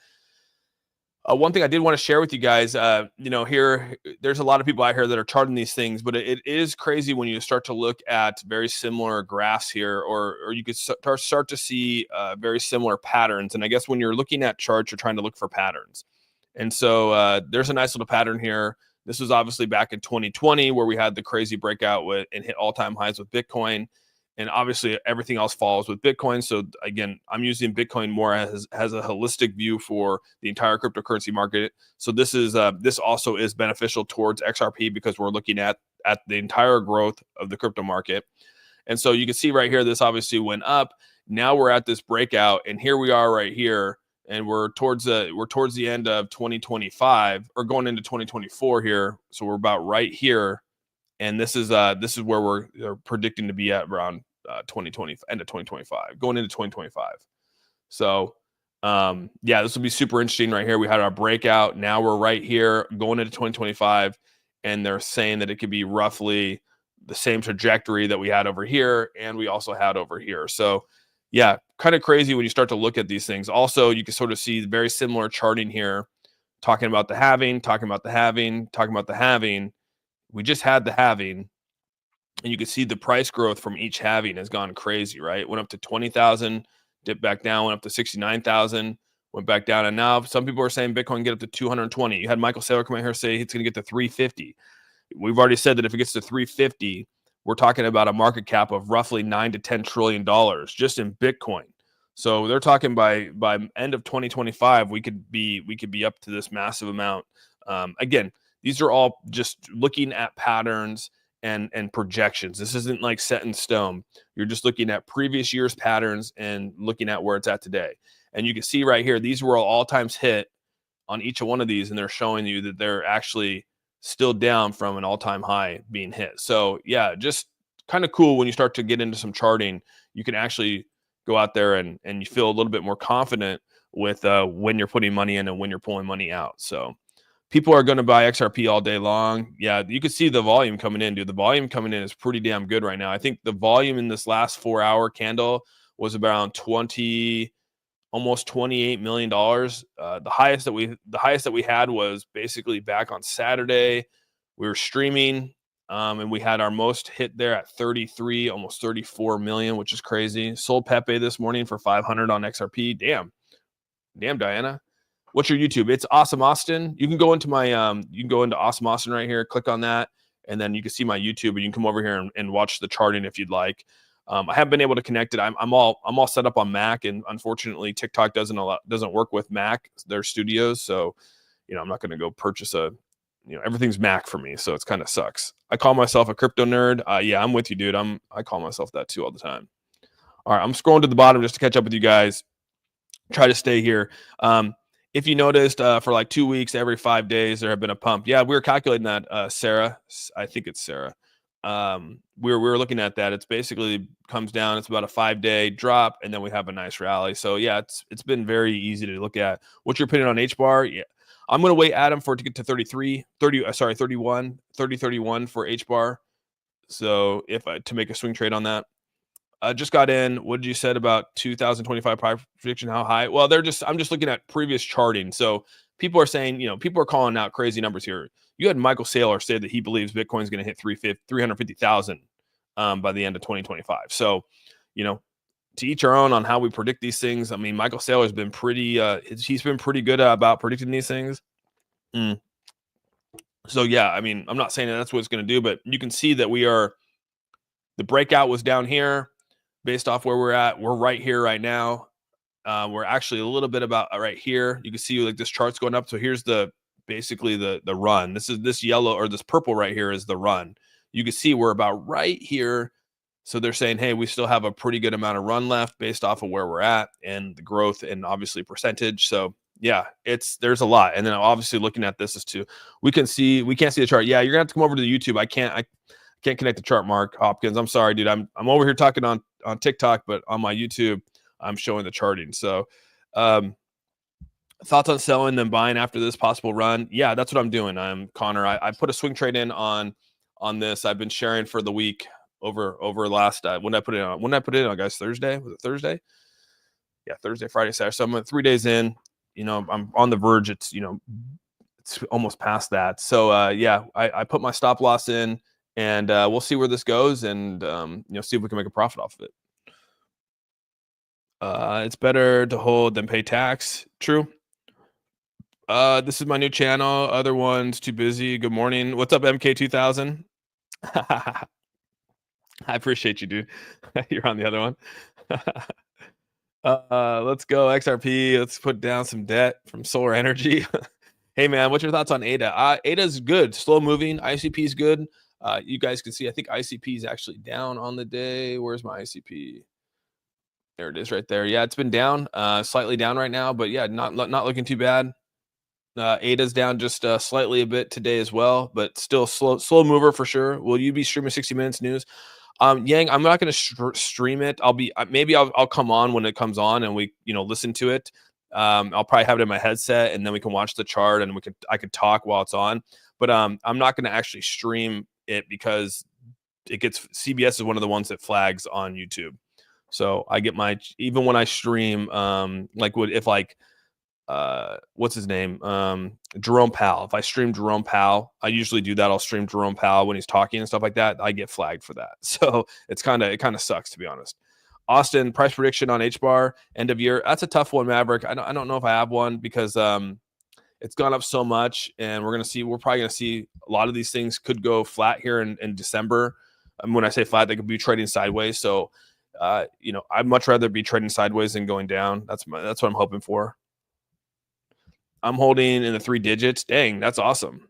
one thing I did want to share with you guys, here, there's a lot of people out here that are charting these things, but it is crazy when you start to look at very similar graphs here, or you could start to see very similar patterns. And I guess when you're looking at charts, you're trying to look for patterns. And so there's a nice little pattern here. This was obviously back in 2020 where we had the crazy breakout and hit all-time highs with Bitcoin. And obviously everything else follows with Bitcoin. So again, I'm using Bitcoin more as a holistic view for the entire cryptocurrency market. So this also is beneficial towards XRP because we're looking at the entire growth of the crypto market. And so you can see right here, this obviously went up. Now we're at this breakout, and here we are right here, and we're towards the end of 2025 or going into 2024 here. So we're about right here. And this is where we're predicting to be at around 2020, end of 2025, going into 2025. So yeah, this will be super interesting right here. We had our breakout. Now we're right here going into 2025, and they're saying that it could be roughly the same trajectory that we had over here, and we also had over here. So yeah, kind of crazy when you start to look at these things. Also, you can sort of see very similar charting here, talking about the halving, talking about the halving, talking about the halving. We just had the halving, and you can see the price growth from each halving has gone crazy, right? It went up to 20,000, dipped back down, went up to 69,000, went back down. And now some people are saying Bitcoin get up to 220. You had Michael Saylor come in here say it's going to get to 350. We've already said that if it gets to 350, we're talking about a market cap of roughly $9 to $10 trillion just in Bitcoin. So they're talking by end of 2025, we could be up to this massive amount. Again, these are all just looking at patterns and projections. This isn't like set in stone. You're just looking at previous year's patterns and looking at where it's at today. And you can see right here, these were all times hit on each one of these, and they're showing you that they're actually still down from an all-time high being hit. So yeah, just kind of cool when you start to get into some charting. You can actually go out there and you feel a little bit more confident with when you're putting money in and when you're pulling money out. So people are going to buy XRP all day long. Yeah, you can see the volume coming in, dude. The volume coming in is pretty damn good right now. I think the volume in this last 4-hour candle was around almost $28 million. The highest that we had was basically back on Saturday. We were streaming, and we had our most hit there at 33, almost 34 million, which is crazy. Sold Pepe this morning for 500 on XRP. Damn, Diana. What's your YouTube? It's Awesome Austin. You can go into my you can go into Awesome Austin right here, click on that, and then you can see my YouTube, and you can come over here and watch the charting if you'd like. I haven't been able to connect it. I'm all set up on Mac, and unfortunately TikTok doesn't work with Mac, their studios. So, I'm not going to go purchase everything's Mac for me, so it's kind of sucks. I call myself a crypto nerd. Yeah, I'm with you, dude. I call myself that too all the time. All right, I'm scrolling to the bottom just to catch up with you guys. Try to stay here. If you noticed, for like 2 weeks, every 5 days, there have been a pump. Yeah, we were calculating that, Sarah. I think it's Sarah. We were looking at that. It's basically comes down. It's about a 5-day drop, and then we have a nice rally. So yeah, it's been very easy to look at. What's your opinion on H bar? Yeah, I'm gonna wait, Adam, for it to get to 31 for H bar. So to make a swing trade on that. Just got in. What did you said about 2025 prediction? How high? Well, I'm just looking at previous charting. So people are saying, people are calling out crazy numbers here. You had Michael Saylor say that he believes Bitcoin is going to hit 350,000 by the end of 2025. So, to each our own on how we predict these things. I mean, Michael Saylor has been he's been pretty good about predicting these things. So yeah, I mean, I'm not saying that's what it's going to do, but you can see that the breakout was down here. Based off where we're at, we're right here right now. We're actually a little bit about right here. You can see like this chart's going up. So here's basically the run. This yellow or this purple right here is the run. You can see we're about right here, So they're saying, hey, we still have a pretty good amount of run left based off of where we're at and the growth and obviously percentage. So yeah, there's a lot. And then obviously looking at this is too, we can't see the chart. Yeah, you're gonna have to come over to the YouTube. I can't connect the chart, Mark Hopkins. I'm sorry, dude. I'm over here talking on TikTok, but on my YouTube, I'm showing the charting. So thoughts on selling then buying after this possible run? Yeah, that's what I'm doing. I'm Connor. I put a swing trade in on this. I've been sharing for the week over last when I put it on, guys? Thursday? Was it Thursday? Yeah, Thursday, Friday, Saturday. So I'm 3 days in. I'm on the verge. It's it's almost past that. So yeah, I put my stop loss in, and we'll see where this goes, and see if we can make a profit off of it. It's better to hold than pay tax. True. This is my new channel. Other ones too busy. Good morning. What's up, MK2000? I appreciate you, dude. You're on the other one. Let's go XRP. Let's put down some debt from solar energy. Hey man, what's your thoughts on ADA? ADA is good, slow moving. ICP is good. You guys can see, I think ICP is actually down on the day. Where's my ICP? There it is right there. Yeah, it's been down, slightly down right now, but yeah, not looking too bad. ADA's down just slightly a bit today as well, but still slow mover for sure. Will you be streaming 60 Minutes News? Yang, I'm not going to stream it. I'll come on when it comes on and we listen to it. I'll probably have it in my headset and then we can watch the chart and I could talk while it's on. But I'm not going to actually stream it because CBS is one of the ones that flags on YouTube. So I get even when I stream, what's his name? Jerome Powell. If I stream Jerome Powell, I usually do that. I'll stream Jerome Powell when he's talking and stuff like that. I get flagged for that. So it kind of sucks, to be honest. Austin, price prediction on HBAR end of year. That's a tough one, Maverick. I don't know if I have one because it's gone up so much, and we're probably gonna see a lot of these things could go flat here in December. When I say flat, they could be trading sideways. So I'd much rather be trading sideways than going down. That's what I'm hoping for. I'm holding in the 3 digits. Dang, that's awesome.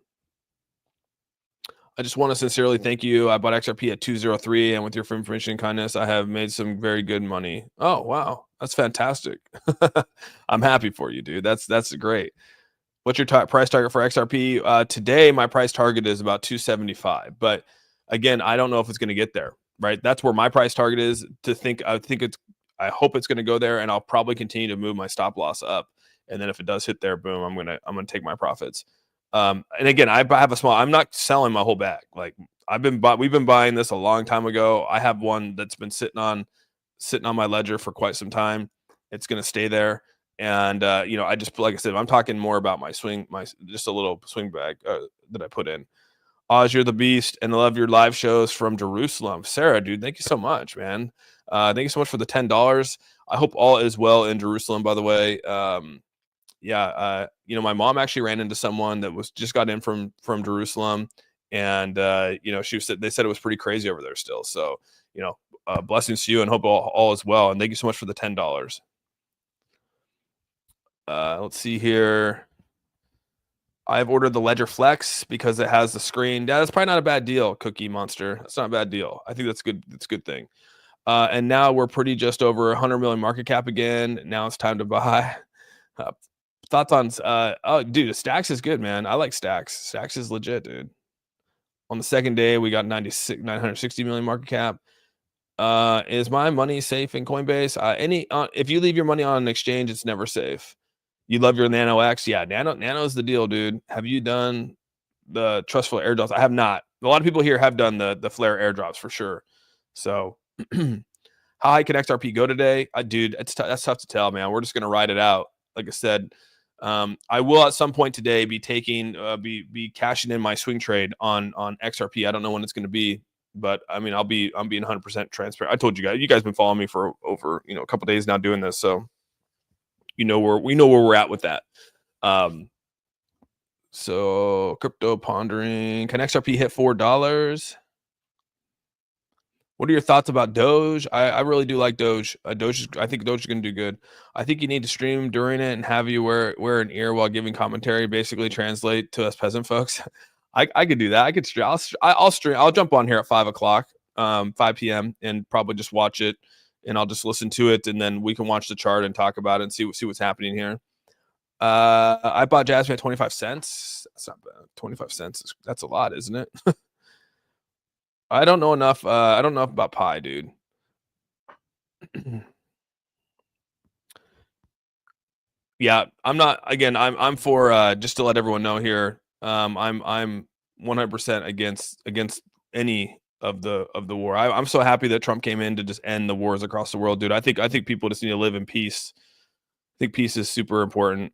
I just want to sincerely thank you. I bought XRP at 203, and with your information and kindness, I have made some very good money. Oh, wow. That's fantastic. I'm happy for you, dude. That's great. What's your price target for XRP? Today, my price target is about 275. But again, I don't know if it's going to get there, right? That's where my price target is I hope it's going to go there, and I'll probably continue to move my stop loss up. And then if it does hit there, boom, I'm gonna take my profits. And again, I have I'm not selling my whole bag. Like we've been buying this a long time ago. I have one that's been sitting on my ledger for quite some time. It's gonna stay there. And I just, like I said, I'm talking more about my just a little swing bag that I put in. Oz, you're the beast, and I love your live shows from Jerusalem. Sarah, dude, thank you so much, man. Thank you so much for the $10. I hope all is well in Jerusalem, by the way. My mom actually ran into someone that just got in from Jerusalem, and they said it was pretty crazy over there still. So blessings to you, and hope all is well. And thank you so much for the $10. Let's see here. I've ordered the Ledger Flex because it has the screen. Yeah, that's probably not a bad deal, Cookie Monster. That's not a bad deal. I think that's good. That's a good thing. And now we're pretty just over 100 million market cap again. Now it's time to buy. Thoughts on dude, Stacks is good, man. I like Stacks. Stacks is legit, dude. On the second day, we got 960 million market cap. Is my money safe in Coinbase? If you leave your money on an exchange, it's never safe. You love your Nano X? Yeah, Nano is the deal, dude. Have you done the trustful airdrops? I have not. A lot of people here have done the Flare airdrops for sure. So how high can XRP go today? Dude, that's tough to tell, man. We're just gonna ride it out. Like I said, I will at some point today be cashing in my swing trade on XRP. I don't know when it's going to be, but I mean, I'm being 100% transparent. I told you guys been following me for over a couple days now doing this, so we know where we're at with that. So crypto pondering. Can XRP hit $4? What are your thoughts about Doge? I really do like Doge. I think Doge is going to do good. I think you need to stream during it and have you wear an ear while giving commentary, basically translate to us peasant folks. I could do that. I could stream. I'll stream. I'll jump on here at 5 o'clock. 5 p.m. and probably just watch it, and I'll just listen to it, and then we can watch the chart and talk about it and see what's happening here. I bought Jasmine at 25 cents. That's not bad. 25 cents. That's a lot, isn't it? I don't know enough. I don't know enough about Pi, dude. Yeah, I'm not. Again, I'm for just to let everyone know here. I'm 100% against any of the war. I'm so happy that Trump came in to just end the wars across the world, dude. I think people just need to live in peace. I think peace is super important.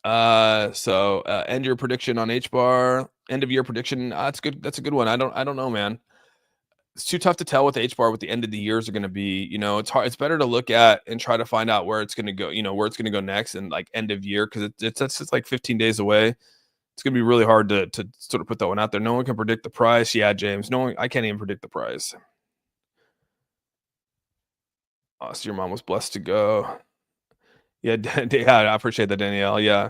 So end your prediction on H bar. End of year prediction. That's good. That's a good one. I don't know, man. It's too tough to tell with H bar what the end of the years are going to be. You know, it's hard. It's better to look at and try to find out where it's going to go. You know, where it's going to go next and like end of year, because it's like 15 days away. It's going to be really hard to sort of put that one out there. No one can predict the price. Yeah, James. No one. I can't even predict the price. Oh, so your mom was blessed to go. Yeah, yeah. I appreciate that, Danielle. Yeah.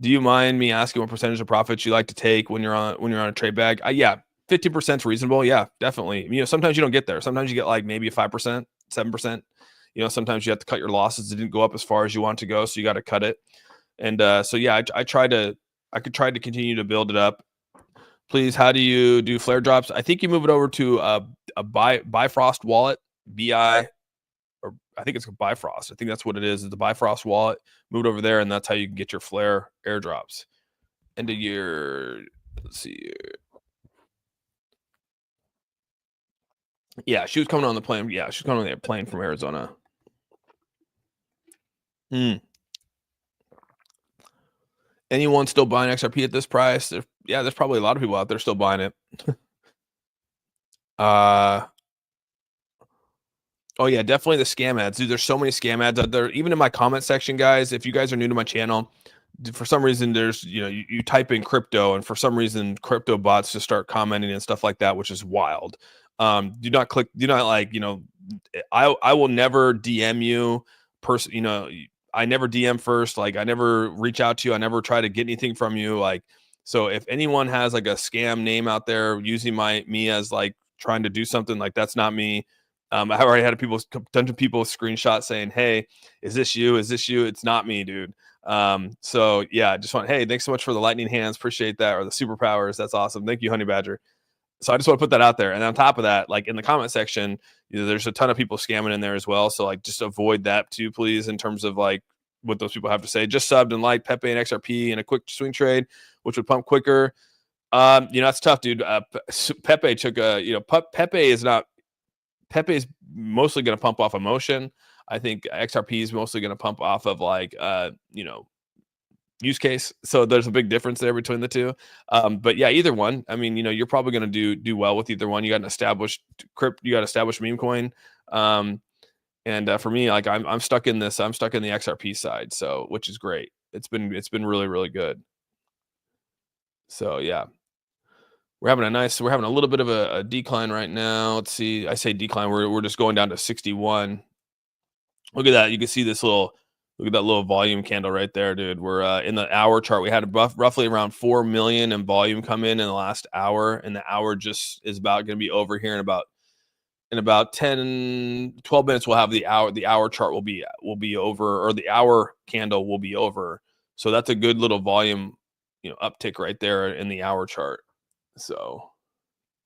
Do you mind me asking what percentage of profits you like to take when you're on a trade bag? Yeah, 50% is reasonable. Yeah, definitely. You know, sometimes you don't get there. Sometimes you get like maybe 5%, 7%. You know, sometimes you have to cut your losses. It didn't go up as far as you want to go, so you got to cut it. And so yeah, I could try to continue to build it up. Please, how do you do flare drops? I think you move it over to a Bifrost wallet, BI, or I think it's a Bifrost. I think that's what it is. It's the Bifrost wallet. Move it over there, and that's how you can get your flare airdrops. End of year. Let's see here. Yeah, she was coming on the plane. Yeah, she was coming on the plane from Arizona. Anyone still buying XRP at this price? There's probably a lot of people out there still buying it. Oh yeah, definitely the scam ads. Dude, there's so many scam ads out there. Even in my comment section, guys, if you guys are new to my channel, for some reason there's, you know, you type in crypto, and for some reason crypto bots just start commenting and stuff like that, which is wild. Do not like, you know, I will never DM you you know, I never DM first. Like, I never reach out to you. I never try to get anything from you. Like, so if anyone has like a scam name out there using me as like trying to do something, like, that's not me. I've already had tons of people screenshot saying, "Hey, is this you? Is this you?" It's not me, dude. So yeah, just hey, thanks so much for the lightning hands. Appreciate that. Or the superpowers. That's awesome. Thank you, Honey Badger. So I just want to put that out there. And on top of that, like in the comment section, you know, there's a ton of people scamming in there as well. So like, just avoid that too, please, in terms of like what those people have to say. Just subbed and liked Pepe and XRP in a quick swing trade, which would pump quicker. You know, that's tough, dude. Pepe took Pepe is mostly going to pump off emotion. I think XRP is mostly going to pump off of like, you know, use case. So there's a big difference there between the two. But yeah, either one. I mean, you know, you're probably going to do well with either one. You got an established meme coin. And for me, like I'm stuck in this. I'm stuck in the XRP side. So, which is great. It's been really, really good. So yeah. We're having a little bit of a decline right now. Let's see. I say decline. We're just going down to 61. Look at that. You can see look at that little volume candle right there, dude. We're in the hour chart. We had roughly around 4 million in volume come in the last hour, and the hour just is about going to be over here in about 10, 12 minutes. We'll have the hour chart will be over, or the hour candle will be over. So that's a good little volume, you know, uptick right there in the hour chart. So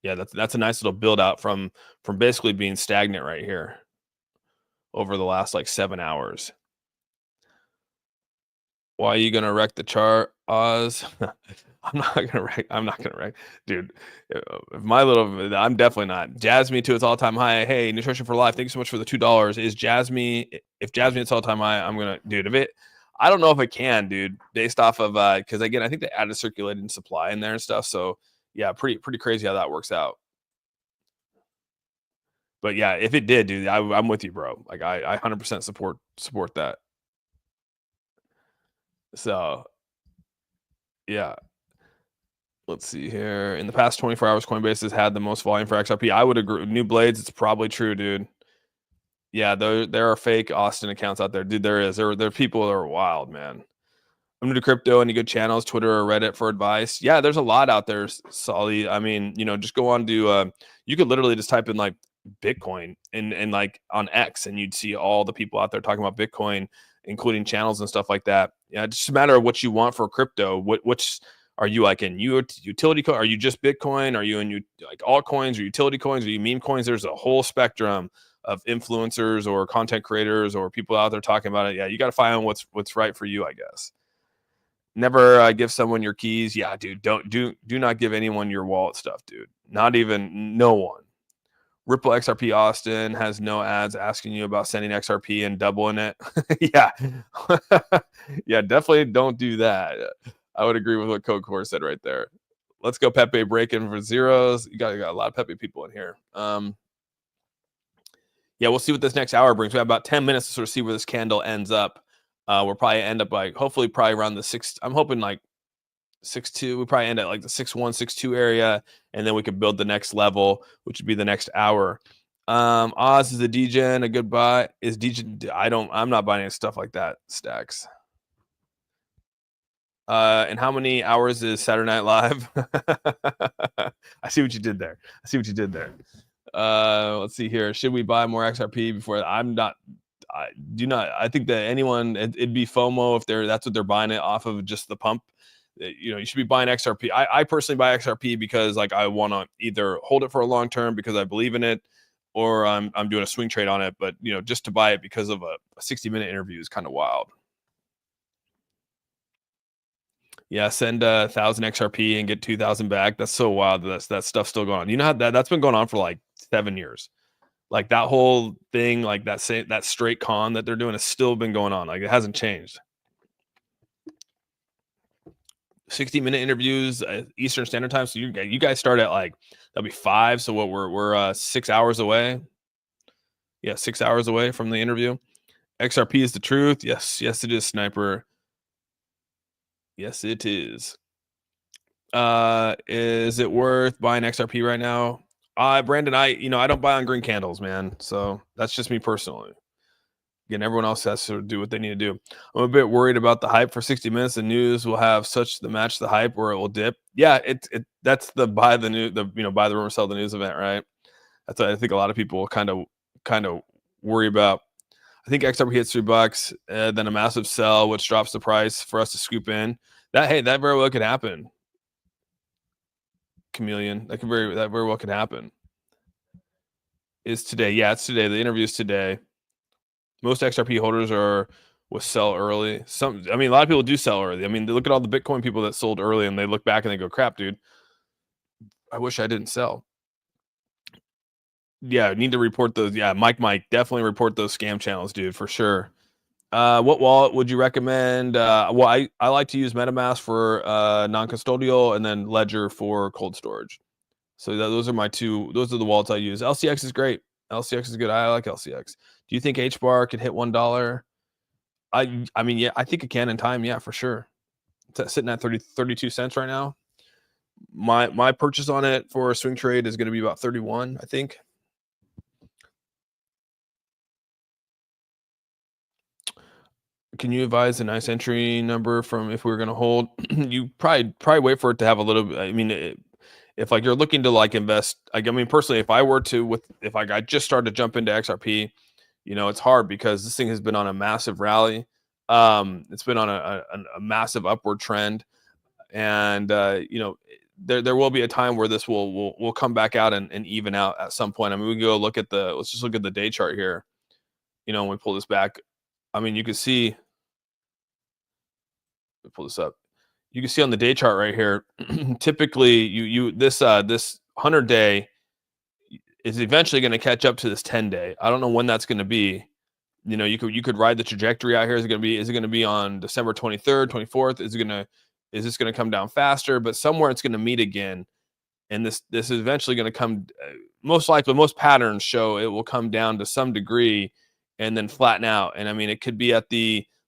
yeah, that's a nice little build out from basically being stagnant right here over the last like 7 hours. Why are you gonna wreck the chart, Oz? I'm not gonna wreck, dude. I'm definitely not. Jasmine to its all-time high. Hey, Nutrition for Life, thank you so much for the $2. Is Jasmine? If Jasmine its all-time high, I'm gonna, dude. I don't know if it can, dude, based off of because again, I think they added circulating supply in there and stuff. So yeah, pretty crazy how that works out. But yeah, if it did, dude, I'm with you, bro. Like I 100% support that. So yeah. Let's see here. In the past 24 hours, Coinbase has had the most volume for XRP. I would agree. New Blades, it's probably true, dude. Yeah, there are fake Austin accounts out there, dude. There are people that are wild, man. I'm into crypto. Any good channels, Twitter or Reddit for advice? Yeah, there's a lot out there, Solly. I mean, just go on to you could literally just type in like Bitcoin and like on X, and you'd see all the people out there talking about Bitcoin, including channels and stuff like that. Yeah, it's just a matter of what you want for crypto. Which are you like in utility coin? Are you just Bitcoin? Are you in like altcoins or utility coins? Are you meme coins? There's a whole spectrum of influencers or content creators or people out there talking about it. Yeah, you got to find what's right for you, I guess. Never give someone your keys. Yeah, dude, do not give anyone your wallet stuff, dude. Not even no one. Ripple XRP Austin has no ads asking you about sending XRP and doubling it. Yeah. Yeah, definitely don't do that. I would agree with what Code Core said right there. Let's go Pepe breaking for zeros. You got a lot of Pepe people in here. Yeah, we'll see what this next hour brings. We have about 10 minutes to sort of see where this candle ends up. We'll probably end up like hopefully probably around the 6. I'm hoping like 6.2. We probably end at like the 6.1, 6.2 area, and then we could build the next level, which would be the next hour. Oz is a DGen, a good buy. Is DGen? I'm not buying any stuff like that. Stacks. And how many hours is Saturday Night Live? I see what you did there. Let's see here. Should we buy more XRP before? I do not. I think that anyone, it'd be FOMO if that's what they're buying it off of, just the pump. You should be buying XRP. I personally buy XRP because like I want to either hold it for a long term because I believe in it, or I'm doing a swing trade on it. But just to buy it because of a 60-minute interview is kind of wild. Yeah, send 1,000 XRP and get 2,000 back. That's so wild. That stuff's still going on. You know how that's been going on for like 7 years. Like that whole thing, like that straight con that they're doing has still been going on. Like it hasn't changed. 60-minute interviews Eastern Standard Time. So you guys start at like that'll be 5. So what we're 6 hours away. Yeah, 6 hours away from the interview. XRP is the truth. Yes, it is, Sniper. Yes, it is. Is it worth buying XRP right now? Brandon, I don't buy on green candles, man. So that's just me personally. Again, everyone else has to do what they need to do. I'm a bit worried about the hype for 60 minutes. The news will have such the match the hype, or it will dip. Yeah, that's the buy the new buy the rumor, sell the news event, right? That's what I think a lot of people kind of worry about. I think XRP hits $3, then a massive sell, which drops the price for us to scoop in. That very well could happen. Chameleon, that very well could happen. Is today? Yeah, it's today. The interview is today. Most XRP holders will sell early. A lot of people do sell early. I mean, look at all the Bitcoin people that sold early, and they look back and they go, "Crap, dude, I wish I didn't sell." Yeah, need to report those. Yeah, Mike, definitely report those scam channels, dude, for sure. What wallet would you recommend? Well, I like to use MetaMask for non-custodial, and then Ledger for cold storage. So those are my two. Those are the wallets I use. LCX is great. LCX is good. I like LCX. Do you think HBAR could hit $1? I mean, yeah, I think it can in time. Yeah, for sure. It's sitting at 32 cents right now. My purchase on it for a swing trade is going to be about 31, I think. Can you advise a nice entry number from if we were going to hold? You probably wait for it to have a little. I mean, if like you're looking to like invest, like I mean, personally, if I were to if I just started to jump into XRP, it's hard because this thing has been on a massive rally. It's been on a massive upward trend, and there will be a time where this will come back out and even out at some point. I mean, we can go look at let's just look at the day chart here. When we pull this back, I mean, you can see. Let me pull this up. You can see on the day chart right here. Typically, this 100-day is eventually going to catch up to this 10-day. I don't know when that's going to be. You could ride the trajectory out here. Is it going to be on December 23rd, 24th? Is this going to come down faster? But somewhere it's going to meet again, and this is eventually going to come. Most likely, most patterns show it will come down to some degree, and then flatten out. And I mean, it could be at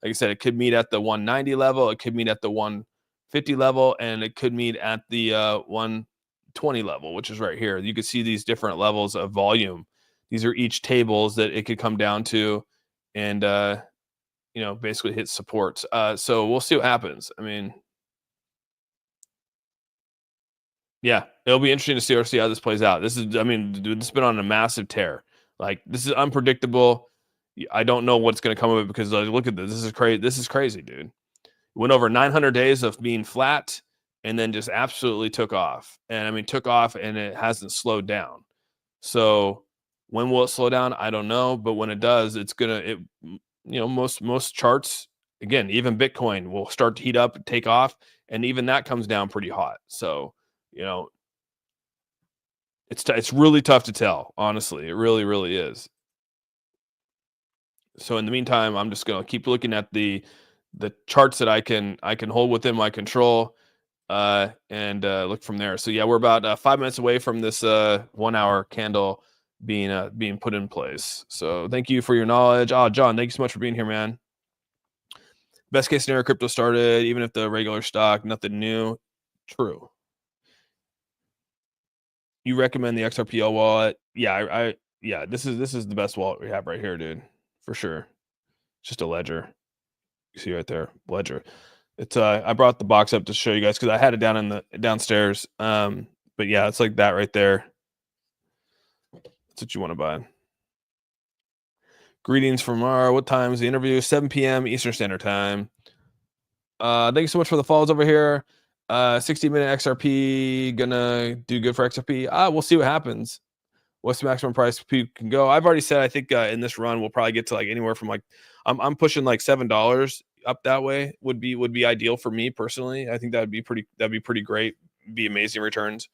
like I said, it could meet at the 190 level. It could meet at the 150 level, and it could meet at the 120 level, which is right here. You can see these different levels of volume. These are each tables that it could come down to, and basically hit support. So we'll see what happens. I mean, yeah, it'll be interesting to see how this plays out. I mean, dude, this has been on a massive tear. Like, this is unpredictable. I don't know what's going to come of it because, like, look at this. This is crazy. This is crazy, dude. Went over 900 days of being flat and then just absolutely took off. And I mean, took off and it hasn't slowed down. So when will it slow down? I don't know. But when it does, it's gonna. Most charts, again, even Bitcoin will start to heat up, take off, and even that comes down pretty hot. So you know, it's really tough to tell, honestly. It really, really is. So in the meantime, I'm just gonna keep looking at the charts that I can hold within my control, and look from there. So yeah, we're about 5 minutes away from this 1 hour candle being put in place. So thank you for your knowledge. Oh, John, thank you so much for being here, man. Best case scenario, crypto started, even if the regular stock, nothing new. True. You recommend the XRPO wallet? Yeah, yeah, this is the best wallet we have right here, dude, for sure. Just a ledger. You see right there, ledger. It's I brought the box up to show you guys because I had it down in the downstairs. But yeah, it's like that right there. That's what you want to buy. Greetings from Mara. What time is the interview? 7 p.m. Eastern Standard Time. Thank you so much for the follows over here. 60-minute XRP gonna do good for XRP. We'll see what happens. What's the maximum price people can go? I've already said I think in this run we'll probably get to like anywhere from like I'm pushing like $7 up that way would be ideal for me personally. I think that'd be pretty great. Be amazing returns.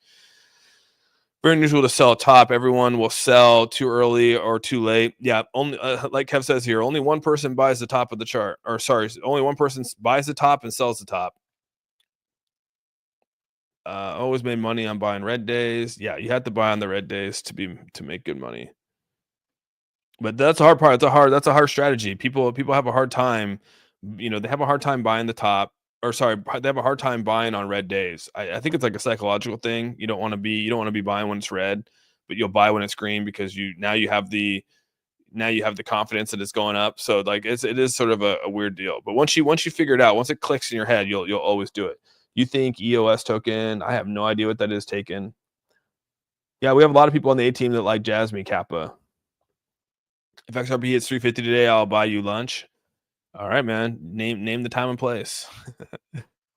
Very unusual to sell a top. Everyone will sell too early or too late. Yeah, only like Kev says here, only one person buys the top of the chart. Or sorry, only one person buys the top and sells the top. Always made money on buying red days. Yeah, you have to buy on the red days to make good money. But that's the hard part. That's a hard strategy. People have a hard time. They have a hard time buying the top. Or sorry, they have a hard time buying on red days. I think it's like a psychological thing. You don't want to be buying when it's red, but you'll buy when it's green because you have the confidence that it's going up. So like it is sort of a weird deal. But once you figure it out, once it clicks in your head, you'll always do it. You think EOS token? I have no idea what that is taken. Yeah, we have a lot of people on the A team that like Jasmine Kappa. If XRP hits 350 today, I'll buy you lunch. All right, man. Name the time and place.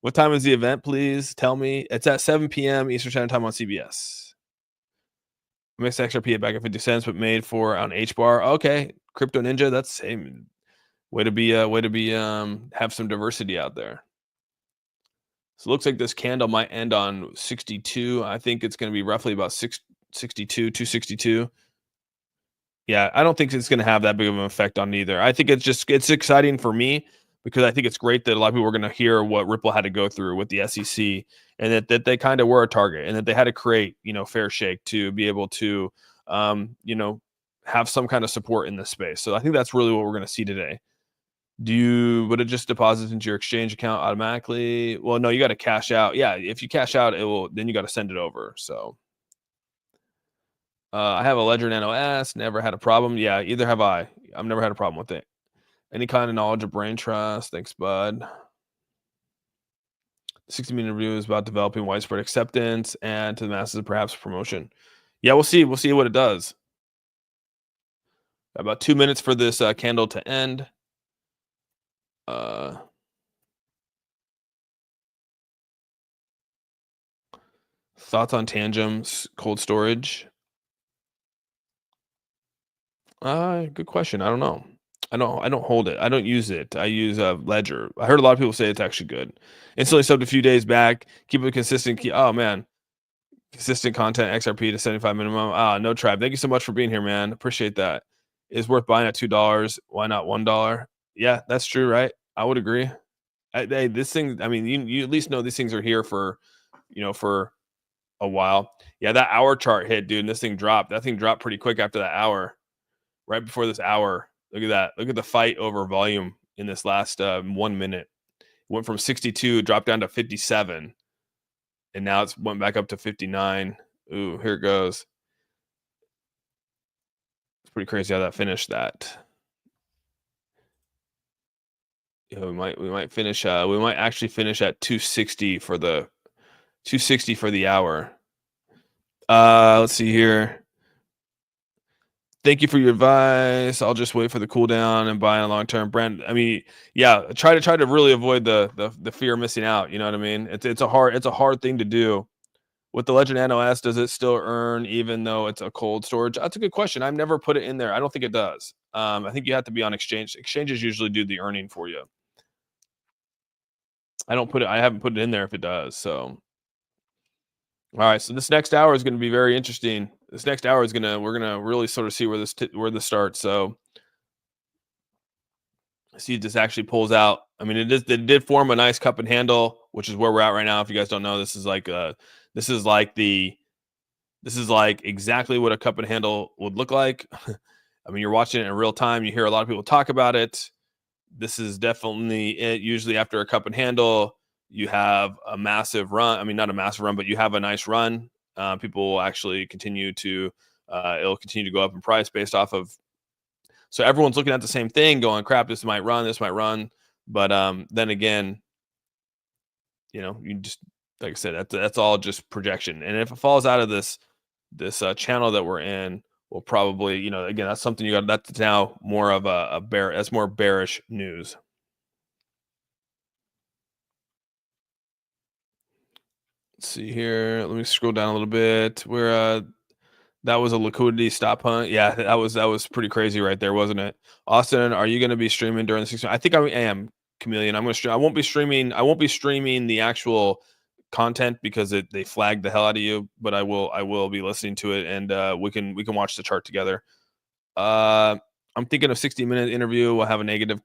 What time is the event, please? Tell me. It's at 7 p.m. Eastern Standard Time on CBS. Mixed XRP at back at 50 cents, but made for on H bar. Okay, Crypto Ninja. That's same way to be. Have some diversity out there. So it looks like this candle might end on 62. I think it's going to be roughly about 662, 262. Yeah, I don't think it's going to have that big of an effect on either. I think it's exciting for me because I think it's great that a lot of people are going to hear what Ripple had to go through with the SEC and that they kind of were a target and that they had to create, Fairshake to be able to, have some kind of support in this space. So I think that's really what we're going to see today. Would it just deposit into your exchange account automatically? Well, no, you got to cash out. Yeah, if you cash out, then you got to send it over. So I have a Ledger Nano S, never had a problem. Yeah, either have I. I've never had a problem with it. Any kind of knowledge of brain trust. Thanks, bud. 60-minute review is about developing widespread acceptance and to the masses, perhaps promotion. Yeah, we'll see. We'll see what it does. About 2 minutes for this candle to end. Thoughts on Tangent's cold storage? Good question. I don't know. I don't hold it. I don't use it. I use Ledger. I heard a lot of people say it's actually good. Instantly subbed a few days back. Keep it consistent. Oh man, consistent content. XRP to 75 minimum. No tribe. Thank you so much for being here, man. Appreciate that. It's worth buying at $2. Why not $1? Yeah, that's true, right? I would agree. This thing. I mean, you at least know these things are here for a while. Yeah, that hour chart hit, dude. And this thing dropped. That thing dropped pretty quick after that hour. Right before this hour. Look at that. Look at the fight over volume in this last 1 minute. Went from 62, dropped down to 57. And now it's went back up to 59. Ooh, here it goes. It's pretty crazy how that finished that. Yeah, we might finish. We might actually finish at 260 for the hour. Let's see here. Thank you for your advice. I'll just wait for the cooldown and buy in long term. Brand. I mean, yeah, try to really avoid the fear of missing out. You know what I mean? It's a hard thing to do. With the Legend NOS, does it still earn even though it's a cold storage? That's a good question. I've never put it in there. I don't think it does. I think you have to be on exchange. Exchanges usually do the earning for you. I haven't put it in there if it does. So, all right. So this next hour is going to be very interesting. This next hour is we're gonna really sort of see where this starts. So, see if this actually pulls out. I mean, it did form a nice cup and handle, which is where we're at right now. If you guys don't know, this is like exactly what a cup and handle would look like. I mean, you're watching it in real time. You hear a lot of people talk about it. This is definitely it. Usually after a cup and handle, you have a massive run. I mean, not a massive run, but you have a nice run. People will actually continue to, it'll continue to go up in price based off of. So everyone's looking at the same thing going, crap, this might run. But then again, you just, like I said, that's all just projection. And if it falls out of this channel that we're in, we'll probably, again, that's something that's now more of a bear. That's more bearish news. Let's see here. Let me scroll down a little bit. Where that was a liquidity stop hunt. Yeah, that was pretty crazy right there, wasn't it? Austin, are you going to be streaming during the 6? I think I am, Chameleon. I'm going to stream. I won't be streaming the actual content because they flagged the hell out of you, but I will be listening to it, and we can watch the chart together. I'm thinking of 60-minute interview will have a negative.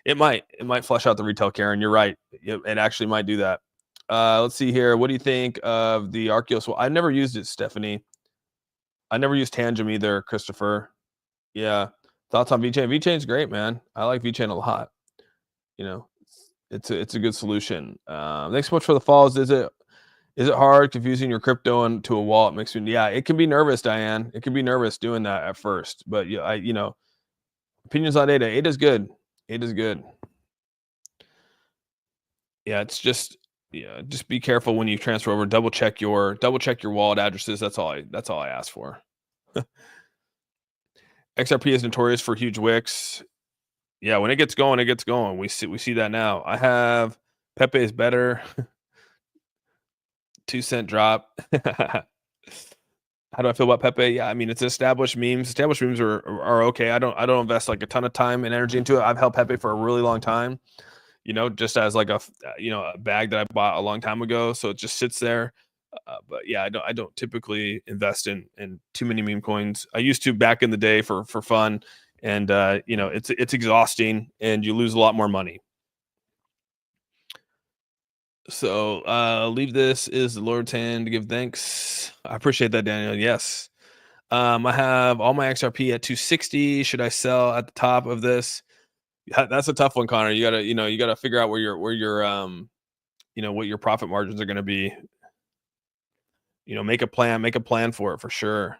It might flush out the retail, Karen. You're right. It actually might do that. Let's see here. What do you think of the Arceus? Well, I never used it, Stephanie. I never used Tangem either, Christopher. Yeah. Thoughts on VeChain? VeChain's great, man. I like VeChain a lot. It's a good solution. Thanks so much for the follows. Is it hard confusing your crypto into a wallet? Makes me, yeah, it can be nervous, Diane. It can be nervous doing that at first, but yeah, opinions on data. It is good. It is good. Yeah, it's just be careful when you transfer over. Double check your wallet addresses. That's all I ask for. XRP is notorious for huge wicks. Yeah, when it gets going, it gets going. We see that now. I have Pepe is better. 2-cent drop. How do I feel about Pepe? Yeah, I mean, it's established memes. Established memes are okay. I don't invest like a ton of time and energy into it. I've held Pepe for a really long time. Just as like a bag that I bought a long time ago. So it just sits there. But yeah, I don't typically invest in too many meme coins. I used to back in the day for fun, and it's exhausting, and you lose a lot more money. So leave this is the Lord's hand to give thanks. I appreciate that, Daniel. Yes. I have all my XRP at 260. Should I sell at the top of this? Yeah, that's a tough one, Connor. You gotta figure out where your what your profit margins are gonna be. Make a plan for it for sure.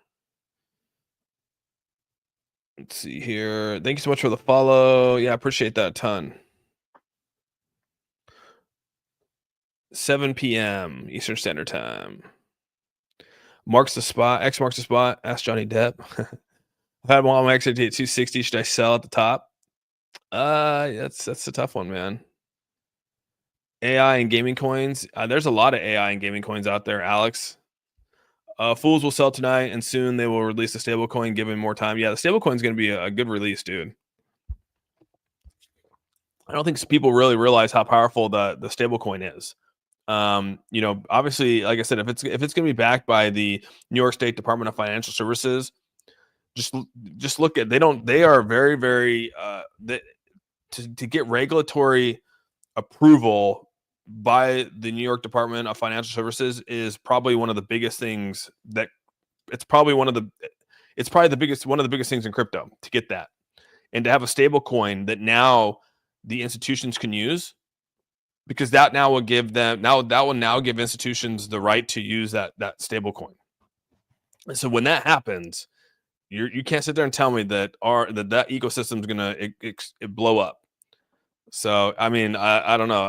Let's see here. Thank you so much for the follow. Yeah, I appreciate that a ton. 7 p.m. Eastern Standard Time. Marks the spot. X marks the spot. Ask Johnny Depp. I've had one on my XRP at 260. Should I sell at the top? That's a tough one, man. AI and gaming coins. There's a lot of AI and gaming coins out there, Alex. Fools will sell tonight, and soon they will release a stable coin given more time. Yeah, the stable coin is going to be a good release, dude. I don't think people really realize how powerful the stable coin is. Obviously, like I said, if it's going to be backed by the New York State Department of Financial Services, just look at they are very, very to get regulatory approval by the New York Department of Financial Services is probably one of the biggest things it's probably one of the biggest things in crypto to get that, and to have a stable coin that now the institutions can use, because that will now give institutions the right to use that stable coin. So when that happens, you can't sit there and tell me that that ecosystem is going to blow up. So I mean, I don't know.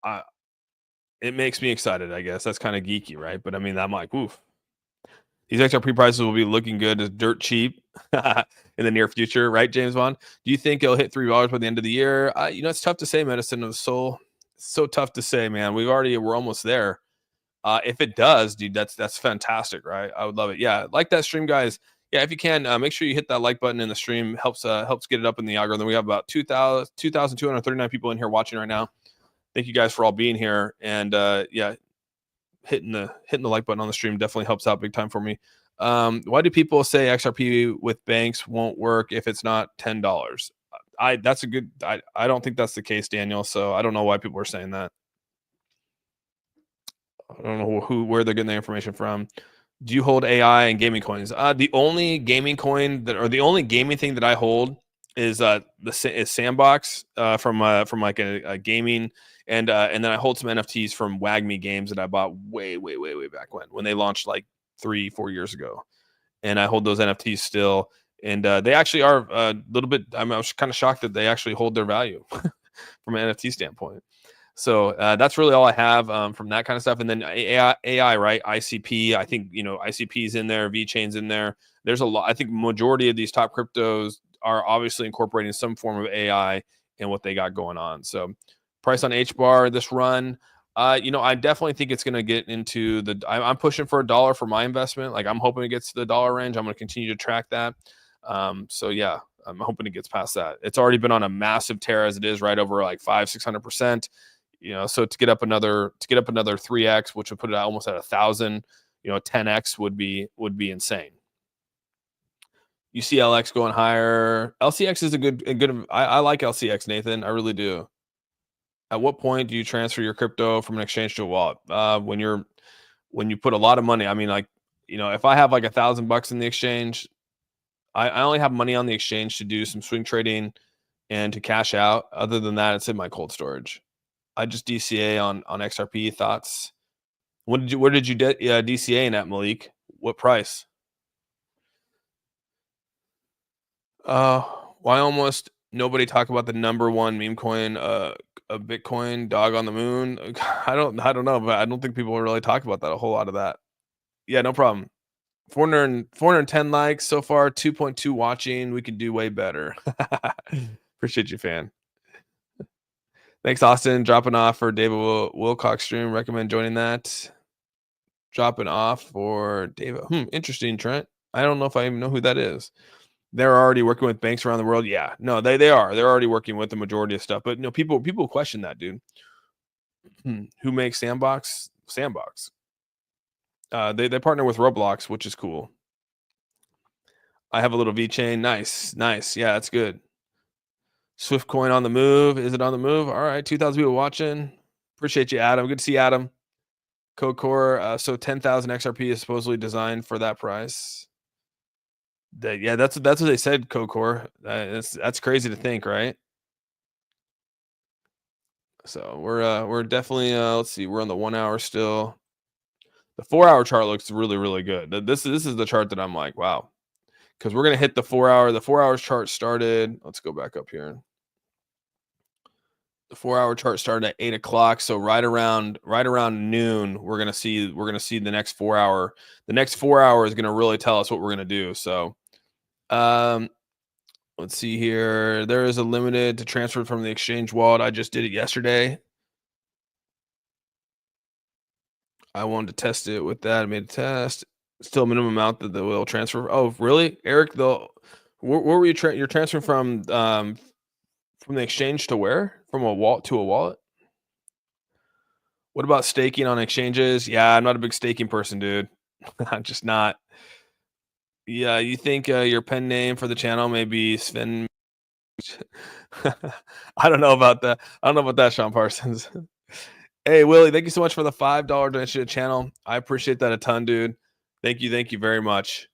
I it makes me excited. I guess that's kind of geeky, right? But I mean, I'm like, oof. These XRP prices will be looking good as dirt cheap in the near future, right, James Bond? Do you think it'll hit $3 by the end of the year? It's tough to say, medicine of the soul. It's so tough to say, man. We're almost there. If it does, dude, that's fantastic, right? I would love it. Yeah, like that stream, guys. Yeah, if you can, make sure you hit that like button in the stream. Helps get it up in the algorithm. We have about 2,239 people in here watching right now. Thank you guys for all being here. And yeah, hitting the like button on the stream definitely helps out big time for me. Why do people say XRP with banks won't work if it's not $10? I don't think that's the case, Daniel. So I don't know why people are saying that. I don't know where they're getting the information from. Do you hold AI and gaming coins? The only gaming coin the only gaming thing that I hold is is Sandbox from like a gaming, and then I hold some NFTs from WagMe Games that I bought way back when they launched like 3-4 years ago, and I hold those NFTs still, and they actually are a little bit. I was kind of shocked that they actually hold their value from an NFT standpoint. So that's really all I have from that kind of stuff. And then AI, right? ICP. I think ICP's in there, VeChain's in there. There's a lot. I think majority of these top cryptos are obviously incorporating some form of AI in what they got going on. So price on HBAR this run. I definitely think it's going to get into the. I'm pushing for $1 for my investment. Like I'm hoping it gets to the dollar range. I'm going to continue to track that. So yeah, I'm hoping it gets past that. It's already been on a massive tear as it is, right over like 500-600%. So to get up another 3x, which would put it almost at 1,000, 10x would be insane. You see LX going higher. LCX is a good. I like LCX, Nathan. I really do. At what point do you transfer your crypto from an exchange to a wallet? When you put a lot of money. I mean, like, if I have like $1,000 in the exchange, I only have money on the exchange to do some swing trading and to cash out. Other than that, it's in my cold storage. I just DCA on XRP. Thoughts? Where did you DCA in at, Malik? What price? Why almost nobody talk about the number one meme coin, a Bitcoin dog on the moon? I don't know, but I don't think people really talk about that, a whole lot of that. Yeah, no problem. 410 likes so far, 2.2 watching. We could do way better. Appreciate you, fan. Thanks, Austin. Dropping off for David Wilcox stream. Recommend joining that. Dropping off for David. Interesting, Trent. I don't know if I even know who that is. They're already working with banks around the world. Yeah, no, they are. They're already working with the majority of stuff. But people question that, dude. Who makes Sandbox? Sandbox. They partner with Roblox, which is cool. I have a little VeChain. Nice. Yeah, that's good. Swift coin on the move. Is it on the move? All right, 2,000 people watching. Appreciate you, Adam. Good to see Adam. Cocore. So 10,000 XRP is supposedly designed for that price. Yeah, that's what they said, Cocore. That's crazy to think, right? So we're definitely let's see, we're on the 1 hour still. The 4 hour chart looks really good. This is the chart that I'm like, wow. Because we're gonna hit the 4 hour. The 4 hours chart started. Let's go back up here. The 4 hour chart started at 8 o'clock. So right around noon, we're gonna see the next 4 hour. The next 4 hours is gonna really tell us what we're gonna do. So let's see here. There is a limited to transfer from the exchange wallet. I just did it yesterday. I wanted to test it with that. I made a test. Still a minimum amount that will transfer. Oh, really, Eric? Where were you? You're transferring from the exchange to where? From a wallet to a wallet? What about staking on exchanges? Yeah, I'm not a big staking person, dude. I'm just not. Yeah, you think your pen name for the channel may be Sven? I don't know about that. I don't know about that, Sean Parsons. Hey, Willie, thank you so much for the $5 donation to the channel. I appreciate that a ton, dude. Thank you very much.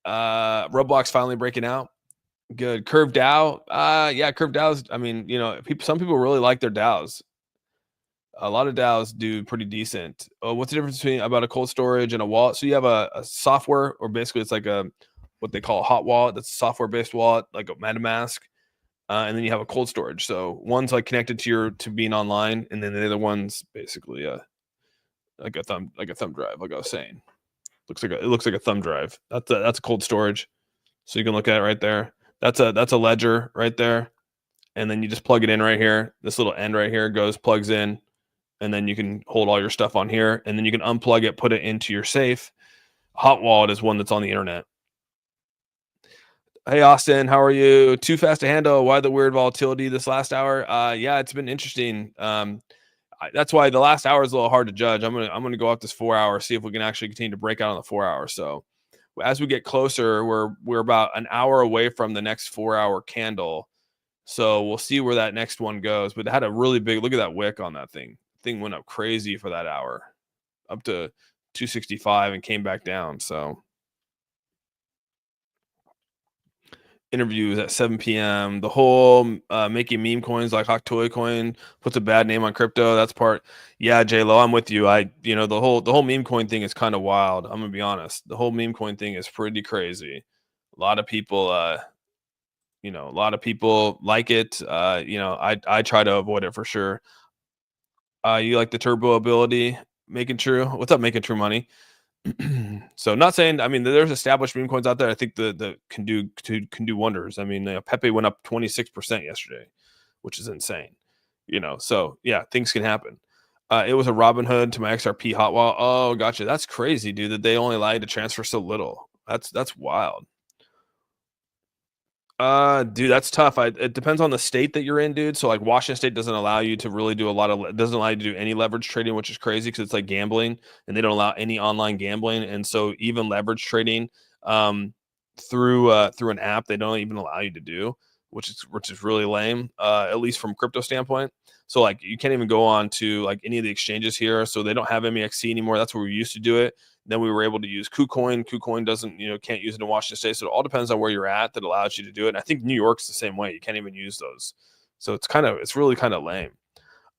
Roblox finally breaking out. Good. Curve DAO. Yeah, Curve DAOs. I mean, some people really like their DAOs. A lot of DAOs do pretty decent. What's the difference between about a cold storage and a wallet? So you have a software, or basically it's like what they call a hot wallet. That's a software-based wallet, like a MetaMask. and then you have a cold storage. So one's like connected to being online, and then the other one's basically like a thumb drive, like I was saying. It looks like a thumb drive. That's a cold storage. So you can look at it right there. That's a ledger right there. And then you just plug it in right here. This little end right here plugs in, and then you can hold all your stuff on here, and then you can unplug it, put it into your safe. Hot wallet is one that's on the internet. Hey Austin, how are you? Too fast to handle. Why the weird volatility this last hour? Yeah, it's been interesting. That's why the last hour is a little hard to judge. I'm gonna go up this 4 hour, see if we can actually continue to break out on the 4 hour. So as we get closer, we're about an hour away from the next 4 hour candle. So we'll see where that next one goes. But it had a really big look at that wick on that thing. Thing went up crazy for that hour, up to 265 and came back down. So interviews at 7 p.m. The whole making meme coins like Hawk Toy Coin puts a bad name on crypto. That's part. Yeah, J Lo, I'm with you. The whole meme coin thing is kind of wild. I'm gonna be honest. The whole meme coin thing is pretty crazy. A lot of people, a lot of people like it. I try to avoid it for sure. You like the turbo ability, making true. What's up, making true money? So not saying, I mean, there's established meme coins out there. I think the can do wonders. I mean, Pepe went up 26% yesterday, which is insane. So yeah, things can happen. It was a Robinhood to my XRP hot wallet. Oh, gotcha. That's crazy, dude. That they only allow you to transfer so little. That's wild. Dude, that's tough. It depends on the state that you're in, dude. So like Washington State doesn't allow you to really do doesn't allow you to do any leverage trading, which is crazy because it's like gambling, and they don't allow any online gambling. And so even leverage trading, through an app, they don't even allow you to do, which is really lame. At least from crypto standpoint. So like you can't even go on to like any of the exchanges here. So they don't have MEXC anymore. That's where we used to do it. Then we were able to use KuCoin. KuCoin doesn't, can't use it in Washington State. So it all depends on where you're at that allows you to do it. And I think New York's the same way. You can't even use those. So it's really kind of lame.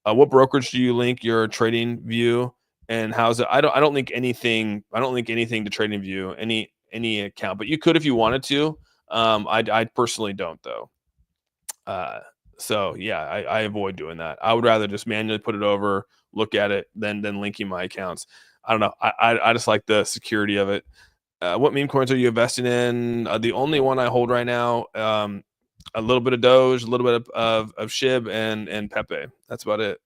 What brokerage do you link your trading view, and how's it? I don't link anything. I don't link anything to trading view, any account, but you could if you wanted to. I personally don't though. So yeah, I avoid doing that. I would rather just manually put it over, look at it, than linking my accounts. I don't know. I just like the security of it. What meme coins are you investing in? The only one I hold right now, a little bit of Doge, a little bit of SHIB and Pepe. That's about it.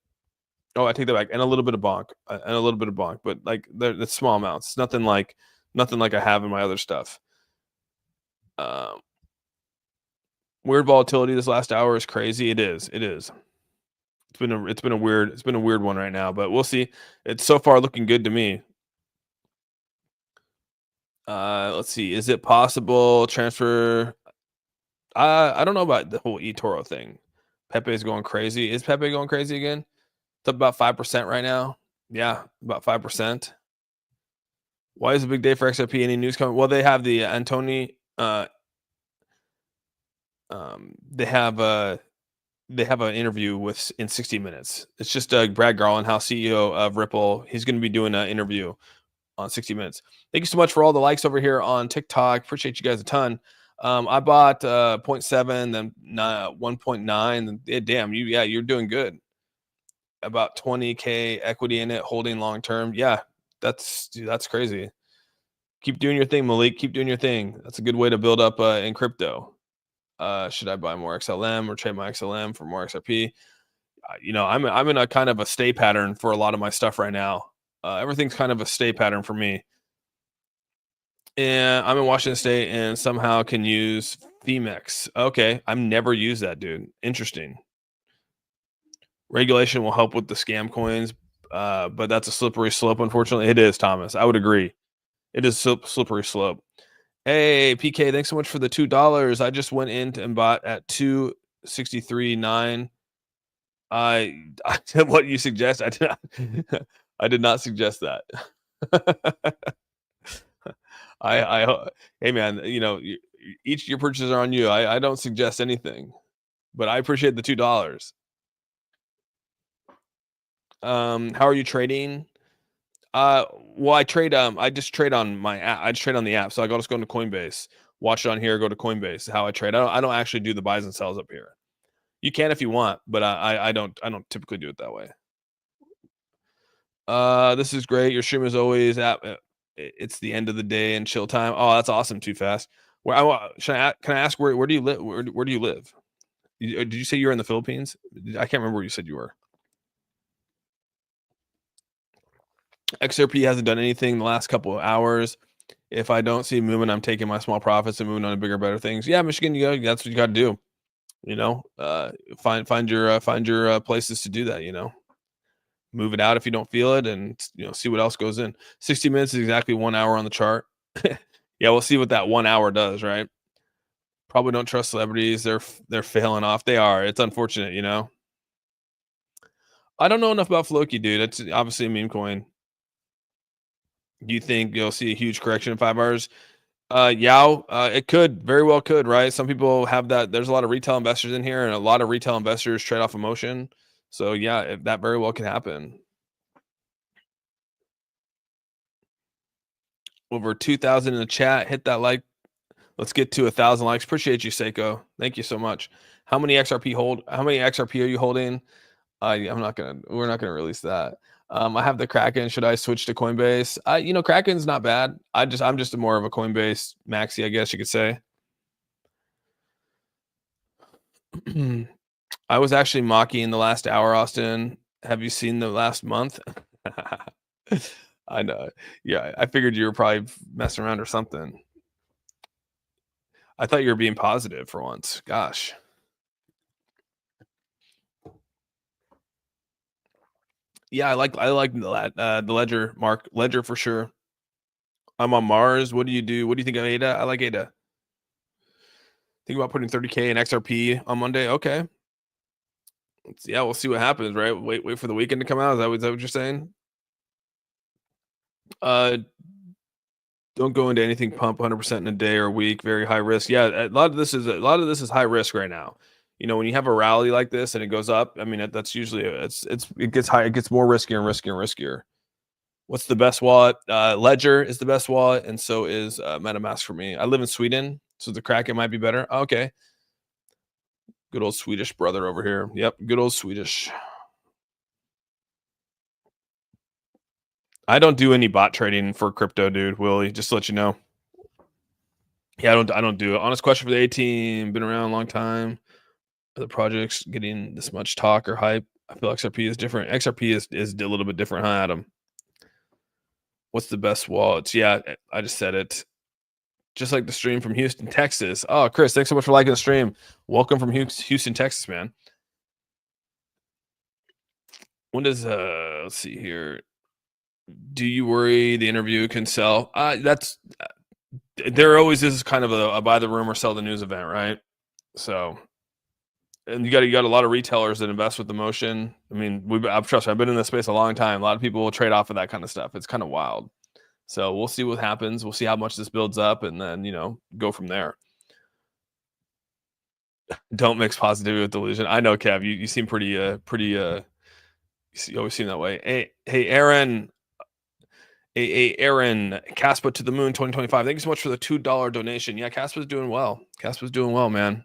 Oh, I take that back. And a little bit of Bonk, but like that's small amounts. Nothing like I have in my other stuff. Weird volatility this last hour is crazy. It is. It's been a weird one right now, but we'll see. It's so far looking good to me. Let's see. Is it possible transfer? I don't know about the whole eToro thing. Pepe is going crazy. Is Pepe going crazy again? It's up about 5% right now. Yeah, about 5%. Why is it a big day for XRP? Any news coming? Well, they have the Antoni. They have an interview in 60 minutes. It's just Brad Garlinghouse, CEO of Ripple. He's going to be doing an interview on 60 minutes. Thank you so much for all the likes over here on TikTok. Appreciate you guys a ton. I bought 0.7, then 1.9. Yeah, damn, you're doing good. About 20K equity in it, holding long term. Yeah, that's crazy. Keep doing your thing, Malik. Keep doing your thing. That's a good way to build up in crypto. Should I buy more XLM or trade my XLM for more XRP? I'm in a kind of a stay pattern for a lot of my stuff right now. Everything's kind of a stay pattern for me. And I'm in Washington State and somehow can use Femex. Okay, I've never used that, dude. Interesting. Regulation will help with the scam coins, but that's a slippery slope, unfortunately. It is, Thomas. I would agree. It is a slippery slope. Hey, PK, thanks so much for the $2. I just went in and bought at 263.9. I did what you suggest. I did not suggest that. Hey man, each of your purchases are on you. I don't suggest anything, but I appreciate the $2. How are you trading? Well, I trade. I just trade on my app. I just trade on the app. So I just go into Coinbase, watch it on here, go to Coinbase. How I trade. I don't actually do the buys and sells up here. You can if you want, but I don't typically do it that way. This is great. Your stream is always at it's the end of the day and chill time. Oh, that's awesome. Too fast. Where can I ask where do you live? Where do you live? Did you say you were in the Philippines? I can't remember where you said you were. XRP hasn't done anything in the last couple of hours. If I don't see movement, I'm taking my small profits and moving on to bigger, better things. Yeah, Michigan, that's what you got to do. Find your places to do that. Move it out if you don't feel it, and see what else goes in. 60 minutes is exactly 1 hour on the chart. Yeah, we'll see what that 1 hour does, right? Probably don't trust celebrities. They're failing off. They are. It's unfortunate, I don't know enough about Floki, dude. It's obviously a meme coin. Do you think you'll see a huge correction in 5 hours? It could very well could, right? Some people have that. There's a lot of retail investors in here, and a lot of retail investors trade off emotion. So yeah, that very well can happen. Over 2,000 in the chat. Hit that like. Let's get to 1,000 likes. Appreciate you, Seiko. Thank you so much. How many XRP are you holding? We're not gonna release that. I have the Kraken. Should I switch to Coinbase? Kraken's not bad. I'm just more of a Coinbase maxi, I guess you could say. I was actually mocking in the last hour, Austin. Have you seen the last month? I know. Yeah, I figured you were probably messing around or something. I thought you were being positive for once. Gosh. Yeah, I like the Ledger for sure. I'm on Mars. What do you do? What do you think of ADA? I like ADA. Think about putting 30K in XRP on Monday. Okay. We'll see what happens, right? Wait for the weekend to come out. Is that what you're saying? Don't go into anything pump 100% in a day or a week. Very high risk. Yeah, a lot of this is high risk right now. When you have a rally like this and it goes up, I mean, that's usually it gets high. It gets more riskier and riskier and riskier. What's the best wallet? Ledger is the best wallet, and so is MetaMask for me. I live in Sweden, so the Kraken might be better. Okay. Good old Swedish brother over here. Yep, good old Swedish. I don't do any bot trading for crypto, dude. Willie, just to let you know. Yeah, I don't do it. Honest question for the A team. Been around a long time. Are the projects getting this much talk or hype? I feel XRP is different. XRP is a little bit different, huh, Adam? What's the best wallets? Yeah, I just said it. Just like the stream from Houston, Texas. Oh, Chris, thanks so much for liking the stream. Welcome from Houston, Texas, man. When does let's see here. Do you worry the interview can sell? There always is kind of a buy the rumor, sell the news event, right? So, and you got a lot of retailers that invest with emotion. I mean, trust me, I've been in this space a long time. A lot of people will trade off of that kind of stuff. It's kind of wild. So we'll see what happens. We'll see how much this builds up, and then go from there. Don't mix positivity with delusion. I know, Kev. You seem pretty. You always seem that way. Hey, Aaron. Aaron, Caspa to the moon 2025. Thank you so much for the $2 donation. Yeah, Caspa's doing well. Caspa's doing well, man.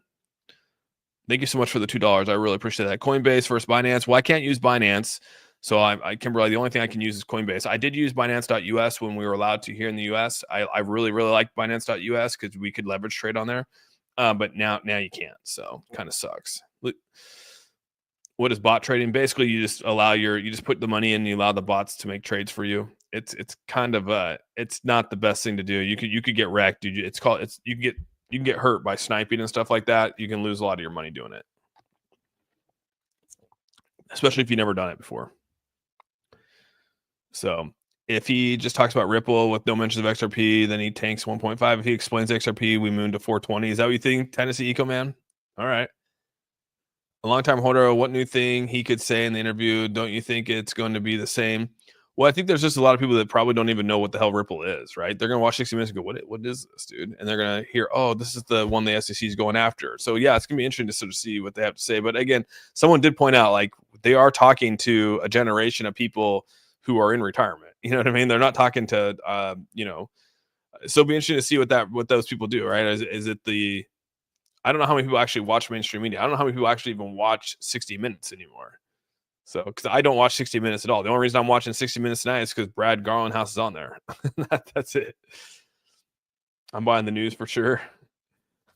Thank you so much for the $2. I really appreciate that. Coinbase versus Binance. Well, I can't use Binance. So Kimberly, the only thing I can use is Coinbase. I did use Binance.us when we were allowed to here in the US. I really, really like Binance.us because we could leverage trade on there. But now you can't. So kind of sucks. What is bot trading? Basically, you just put the money in and you allow the bots to make trades for you. It's kind of it's not the best thing to do. You could get wrecked, dude. You can get hurt by sniping and stuff like that. You can lose a lot of your money doing it, especially if you've never done it before. So if he just talks about Ripple with no mentions of XRP, then he tanks 1.5. If he explains XRP, we moon to 420. Is that what you think, Tennessee Eco Man? All right. A long-time holder, what new thing he could say in the interview? Don't you think it's going to be the same? Well, I think there's just a lot of people that probably don't even know what the hell Ripple is, right? They're going to watch 60 Minutes and go, what is this, dude? And they're going to hear, oh, this is the one the SEC is going after. So, yeah, it's going to be interesting to sort of see what they have to say. But, again, someone did point out, like, they are talking to a generation of people who are in retirement. You know what I mean? They're not talking to, so it'll be interesting to see what those people do, right? Is it the I don't know how many people actually watch mainstream media. I don't know how many people actually even watch 60 Minutes anymore. So, because I don't watch 60 Minutes at all. The only reason I'm watching 60 Minutes tonight is because Brad Garlinghouse is on there. That's it. I'm buying the news for sure.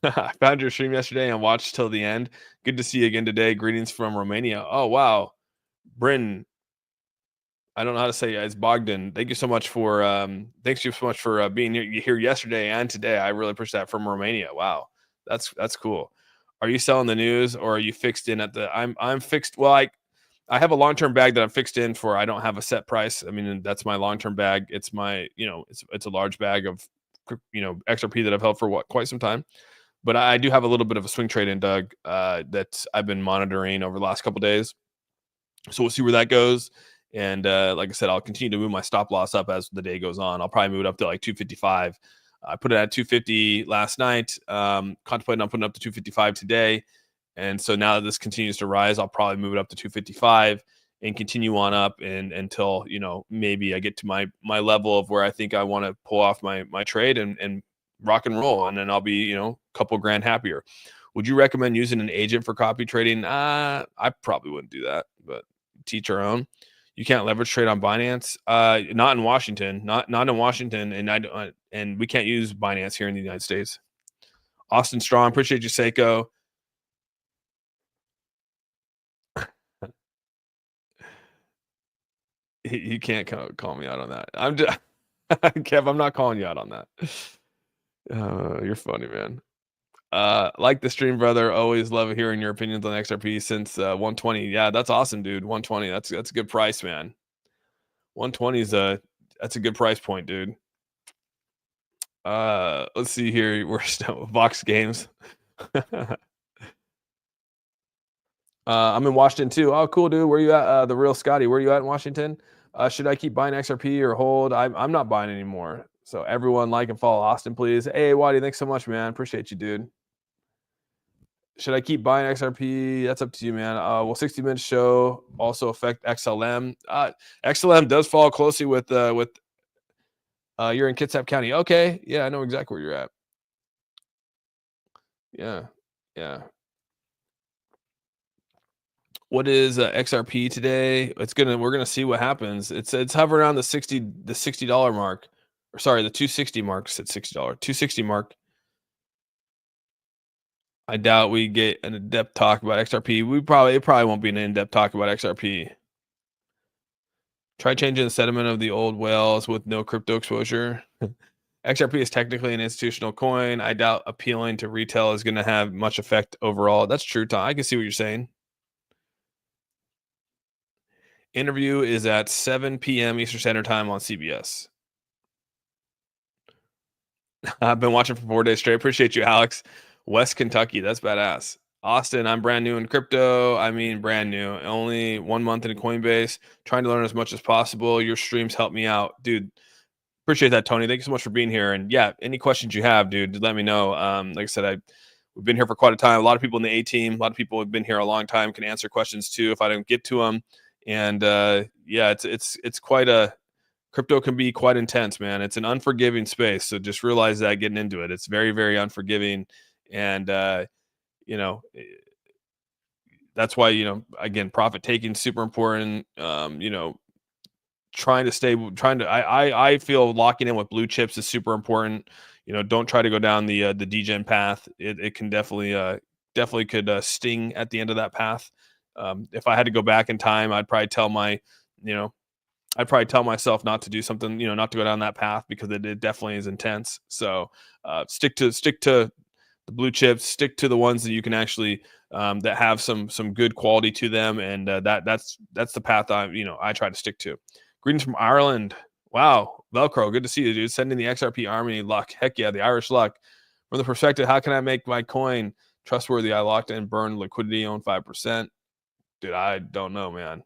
I found your stream yesterday and watched till the end. Good to see you again today. Greetings from Romania. Oh, wow. Bryn, I don't know how to say it. It's Bogdan. Thank you so much for being here yesterday and today. I really appreciate that from Romania. Wow. That's cool. Are you selling the news or are you fixed in at the I'm fixed? Well, I have a long-term bag that I'm fixed in for. I don't have a set price. I mean, that's my long-term bag. It's my, it's a large bag of XRP that I've held for quite some time. But I do have a little bit of a swing trade in, Doug, that I've been monitoring over the last couple of days. So we'll see where that goes. And like I said, I'll continue to move my stop loss up as the day goes on. I'll probably move it up to like 255. I put it at 250 last night. Contemplating on putting it up to 255 today. And so now that this continues to rise, I'll probably move it up to 255 and continue on up until, maybe I get to my level of where I think I want to pull off my trade and rock and roll. And then I'll be, a couple grand happier. Would you recommend using an agent for copy trading? I probably wouldn't do that, but teach our own. You can't leverage trade on Binance. Not in Washington, not in Washington. And we can't use Binance here in the United States. Austin Strong, appreciate you, Seiko. You can't call me out on that. I'm just Kev, I'm not calling you out on that. You're funny, man. Like the stream, brother. Always love hearing your opinions on XRP since 120. Yeah, that's awesome, dude. 120. That's a good price, man. 120 is that's a good price point, dude. Let's see here. We're still Vox Games. I'm in Washington too. Oh, cool, dude. Where you at? The real Scotty. Where you at in Washington? Should I keep buying XRP or hold? I'm not buying anymore. So everyone like and follow Austin, please. Hey, Waddy, thanks so much, man. Appreciate you, dude. Should I keep buying XRP? That's up to you, man. Will 60 Minutes show also affect XLM? XLM does follow closely with you're in Kitsap County. Okay, yeah, I know exactly where you're at. Yeah. What is XRP today? We're gonna see what happens. It's hovering around the $60 mark, or sorry, the 260 mark. It's at $60, 260 mark. I doubt we get an in-depth talk about XRP. It probably won't be an in-depth talk about XRP. Try changing the sentiment of the old whales with no crypto exposure. XRP is technically an institutional coin. I doubt appealing to retail is going to have much effect overall. That's true, Tom. I can see what you're saying. Interview is at 7 p.m. Eastern Standard Time on CBS. I've been watching for 4 days straight. Appreciate you, Alex. West Kentucky. That's badass. Austin, I'm brand new in crypto. I mean, brand new. Only 1 month in Coinbase. Trying to learn as much as possible. Your streams help me out. Dude, appreciate that, Tony. Thank you so much for being here. And yeah, any questions you have, dude, let me know. Like I said, we've been here for quite a time. A lot of people in the A team, a lot of people have been here a long time, can answer questions too if I don't get to them. And yeah, it's quite crypto can be quite intense, man. It's an unforgiving space. So just realize that getting into it. It's very, very unforgiving. And that's why, again, profit taking is super important. I feel locking in with blue chips is super important. Don't try to go down the degen path. It can definitely could sting at the end of that path. If I had to go back in time, I'd probably tell myself not to do something, not to go down that path, because it definitely is intense. So stick to the blue chips, stick to the ones that you can actually that have some good quality to them, and that's the path I try to stick to. Greetings from Ireland. Wow, Velcro, good to see you, dude. Sending the XRP army luck. Heck yeah, the Irish luck. From the perspective, how can I make my coin trustworthy? I locked in, burned liquidity, own 5%. Dude, I don't know, man.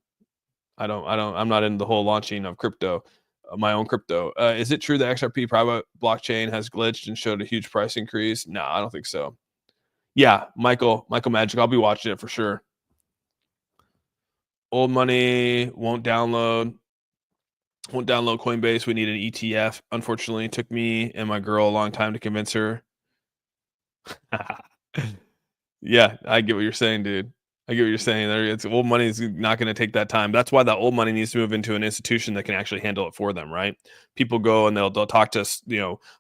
I'm not in the whole launching of crypto, my own crypto. Is it true that XRP private blockchain has glitched and showed a huge price increase? No, I don't think so. Yeah, Michael Magic, I'll be watching it for sure. Old money won't download Coinbase. We need an ETF. Unfortunately, it took me and my girl a long time to convince her. Yeah, I get what you're saying, dude. I get what you're saying. There, it's old money is not going to take that time. That's why that old money needs to move into an institution that can actually handle it for them, right? People go and they'll talk to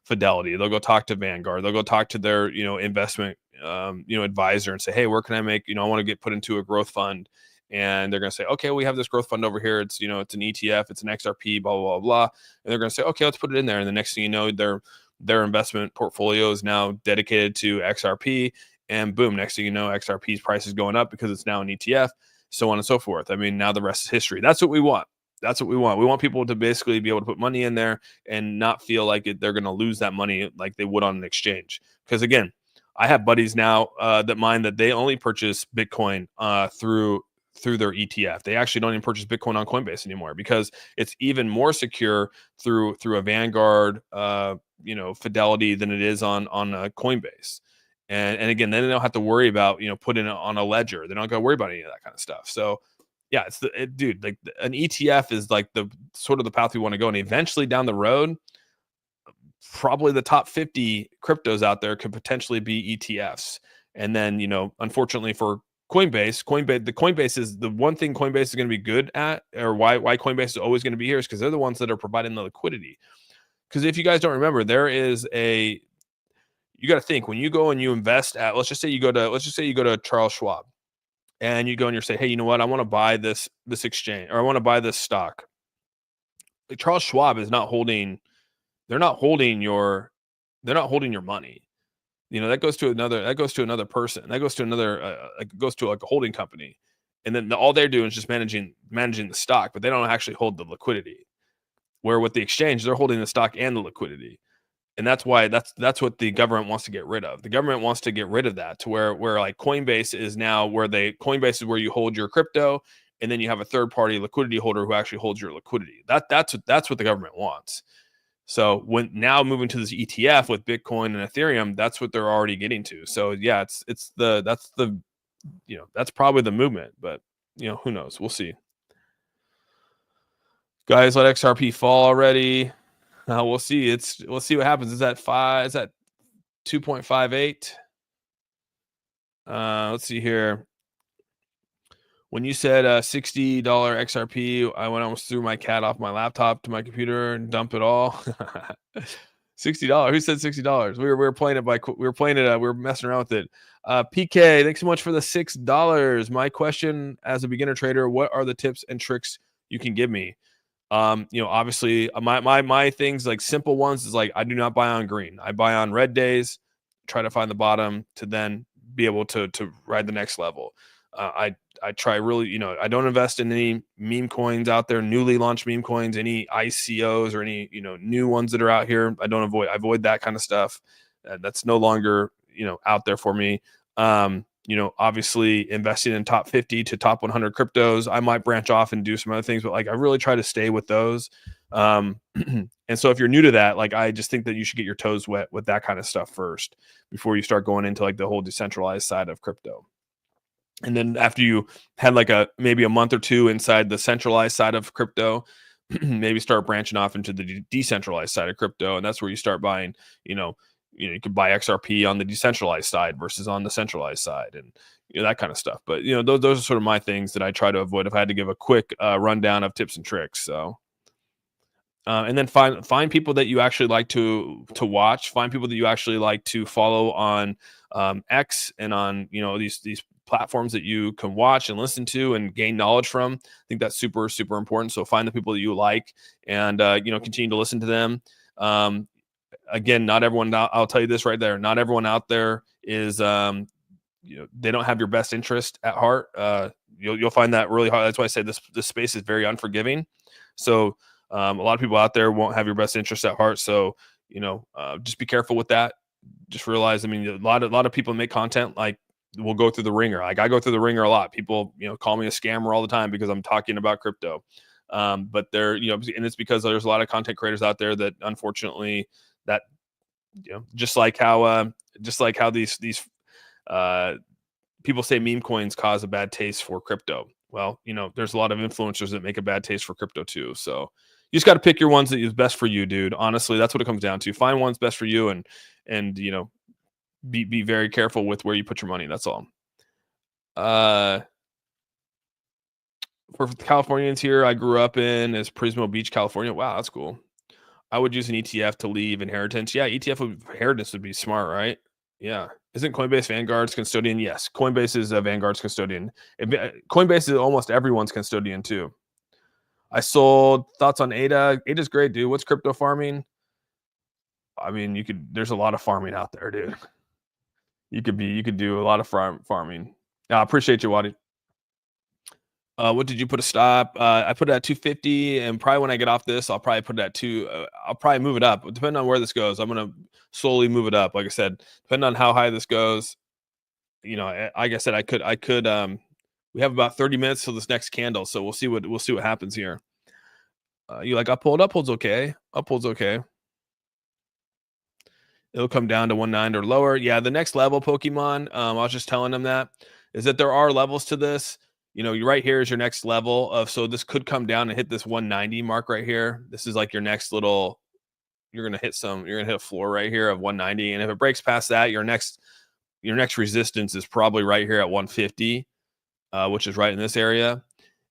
Fidelity. They'll go talk to Vanguard. They'll go talk to their investment advisor and say, hey, where can I make I want to get put into a growth fund, and they're going to say, okay, we have this growth fund over here. It's it's an ETF, it's an XRP, blah blah blah blah, and they're going to say, okay, let's put it in there, and the next thing you know, their investment portfolio is now dedicated to XRP. And boom, next thing you know, XRP's price is going up because it's now an ETF, so on and so forth. I mean, now the rest is history. That's what we want. That's what we want. We want people to basically be able to put money in there and not feel like they're going to lose that money like they would on an exchange. Because again, I have buddies now that mine that they only purchase Bitcoin through their ETF. They actually don't even purchase Bitcoin on Coinbase anymore because it's even more secure through a Vanguard, Fidelity than it is on Coinbase. And again, then they don't have to worry about putting it on a ledger. They don't got to worry about any of that kind of stuff. So yeah, dude, like an ETF is like the sort of the path we want to go. And eventually down the road, probably the top 50 cryptos out there could potentially be ETFs. And then unfortunately for Coinbase, the Coinbase is the one thing Coinbase is going to be good at, or why Coinbase is always going to be here is because they're the ones that are providing the liquidity. Because if you guys don't remember, you got to think when you go and you invest at, let's just say you go to Charles Schwab and you go and you say, hey, you know what? I want to buy this exchange, or I want to buy this stock. Like Charles Schwab is not holding, they're not holding your money. That goes to another person. That goes to another, goes to like a holding company. And then all they're doing is just managing the stock, but they don't actually hold the liquidity. Where with the exchange, they're holding the stock and the liquidity. And that's why that's what the government wants to get rid of. The government wants to get rid of that to where like Coinbase is now Coinbase is where you hold your crypto, and then you have a third party liquidity holder who actually holds your liquidity. That's what the government wants. So when now moving to this ETF with Bitcoin and Ethereum, that's what they're already getting to. So yeah, that's probably the movement, but who knows? We'll see. Guys, let XRP fall already. We'll see. We'll see what happens. Is that 2.58? Let's see here. When you said $60 XRP, I went almost threw my cat off my laptop to my computer and dump it all. $60. Who said $60? We were playing it we were messing around with it. PK, thanks so much for the $6. My question as a beginner trader, what are the tips and tricks you can give me? Obviously my things, like simple ones, is like I do not buy on green. I buy on red days, try to find the bottom to then be able to ride the next level. I try really, I don't invest in any meme coins out there, newly launched meme coins, any ICOs or any, new ones that are out here. I avoid that kind of stuff. That's no longer, out there for me. Obviously investing in top 50 to top 100 cryptos. I might branch off and do some other things, but like I really try to stay with those. And so if you're new to that, like I just think that you should get your toes wet with that kind of stuff first before you start going into like the whole decentralized side of crypto. And then after you had like maybe a month or two inside the centralized side of crypto, maybe start branching off into the decentralized side of crypto. And that's where you start buying, you could buy XRP on the decentralized side versus on the centralized side, and that kind of stuff. But those are sort of my things that I try to avoid if I had to give a quick rundown of tips and tricks. So, and then find people that you actually like to watch. Find people that you actually like to follow on X and on these platforms that you can watch and listen to and gain knowledge from. I think that's super, super important. So find the people that you like and continue to listen to them. Again, not everyone, I'll tell you this right there, not everyone out there is, they don't have your best interest at heart. You'll find that really hard. That's why I say this space is very unforgiving. So a lot of people out there won't have your best interest at heart. So, just be careful with that. Just realize, a lot of people make content like will go through the ringer. Like I go through the ringer a lot. People, call me a scammer all the time because I'm talking about crypto. But they're, and it's because there's a lot of content creators out there that unfortunately that, just like how these people say meme coins cause a bad taste for crypto. Well, there's a lot of influencers that make a bad taste for crypto too. So you just got to pick your ones that is best for you, dude. Honestly, that's what it comes down to. Find one's best for you and be very careful with where you put your money. That's all. For Californians here, I grew up in is Prismo Beach, California. Wow, that's cool. I would use an ETF to leave inheritance. Yeah, ETF of inheritance would be smart, right? Yeah. Isn't Coinbase Vanguard's custodian? Yes. Coinbase is a Vanguard's custodian. Coinbase is almost everyone's custodian too. I sold. Thoughts on ADA? ADA's great, dude. What's crypto farming? I mean, there's a lot of farming out there, dude. You could do a lot of farming. I appreciate you, Wadi. What did you put a stop? I put it at 250, and probably when I get off this, I'll probably put it at I'll probably move it up, depending on where this goes. I'm gonna slowly move it up. Like I said, depending on how high this goes. Like I said, I could. We have about 30 minutes till this next candle, so we'll see what happens here. You like uphold? Uphold's okay. Uphold's okay. It'll come down to 1.9 or lower. Yeah, the next level, Pokemon. I was just telling them that there are levels to this. You're right here is your next level of, so this could come down and hit this 190 mark right here. This is like your next little, you're gonna hit a floor right here of 190, and if it breaks past that, your next resistance is probably right here at 150, which is right in this area.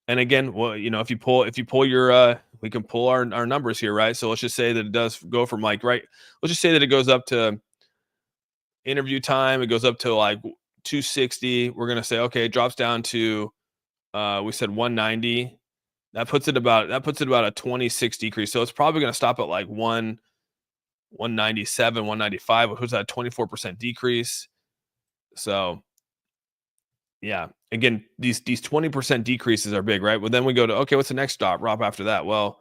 And again, well, if you pull your we can pull our numbers here, right? So let's just say that it does go from like let's just say that it goes up to interview time, it goes up to like 260. We're gonna say, okay, it drops down to we said 190. That puts it about a 26 decrease. So it's probably going to stop at like 197, 195, which was that 24% decrease. So yeah, again, these 20% decreases are big, right? Well, then we go to, okay, what's the next stop drop after that? Well,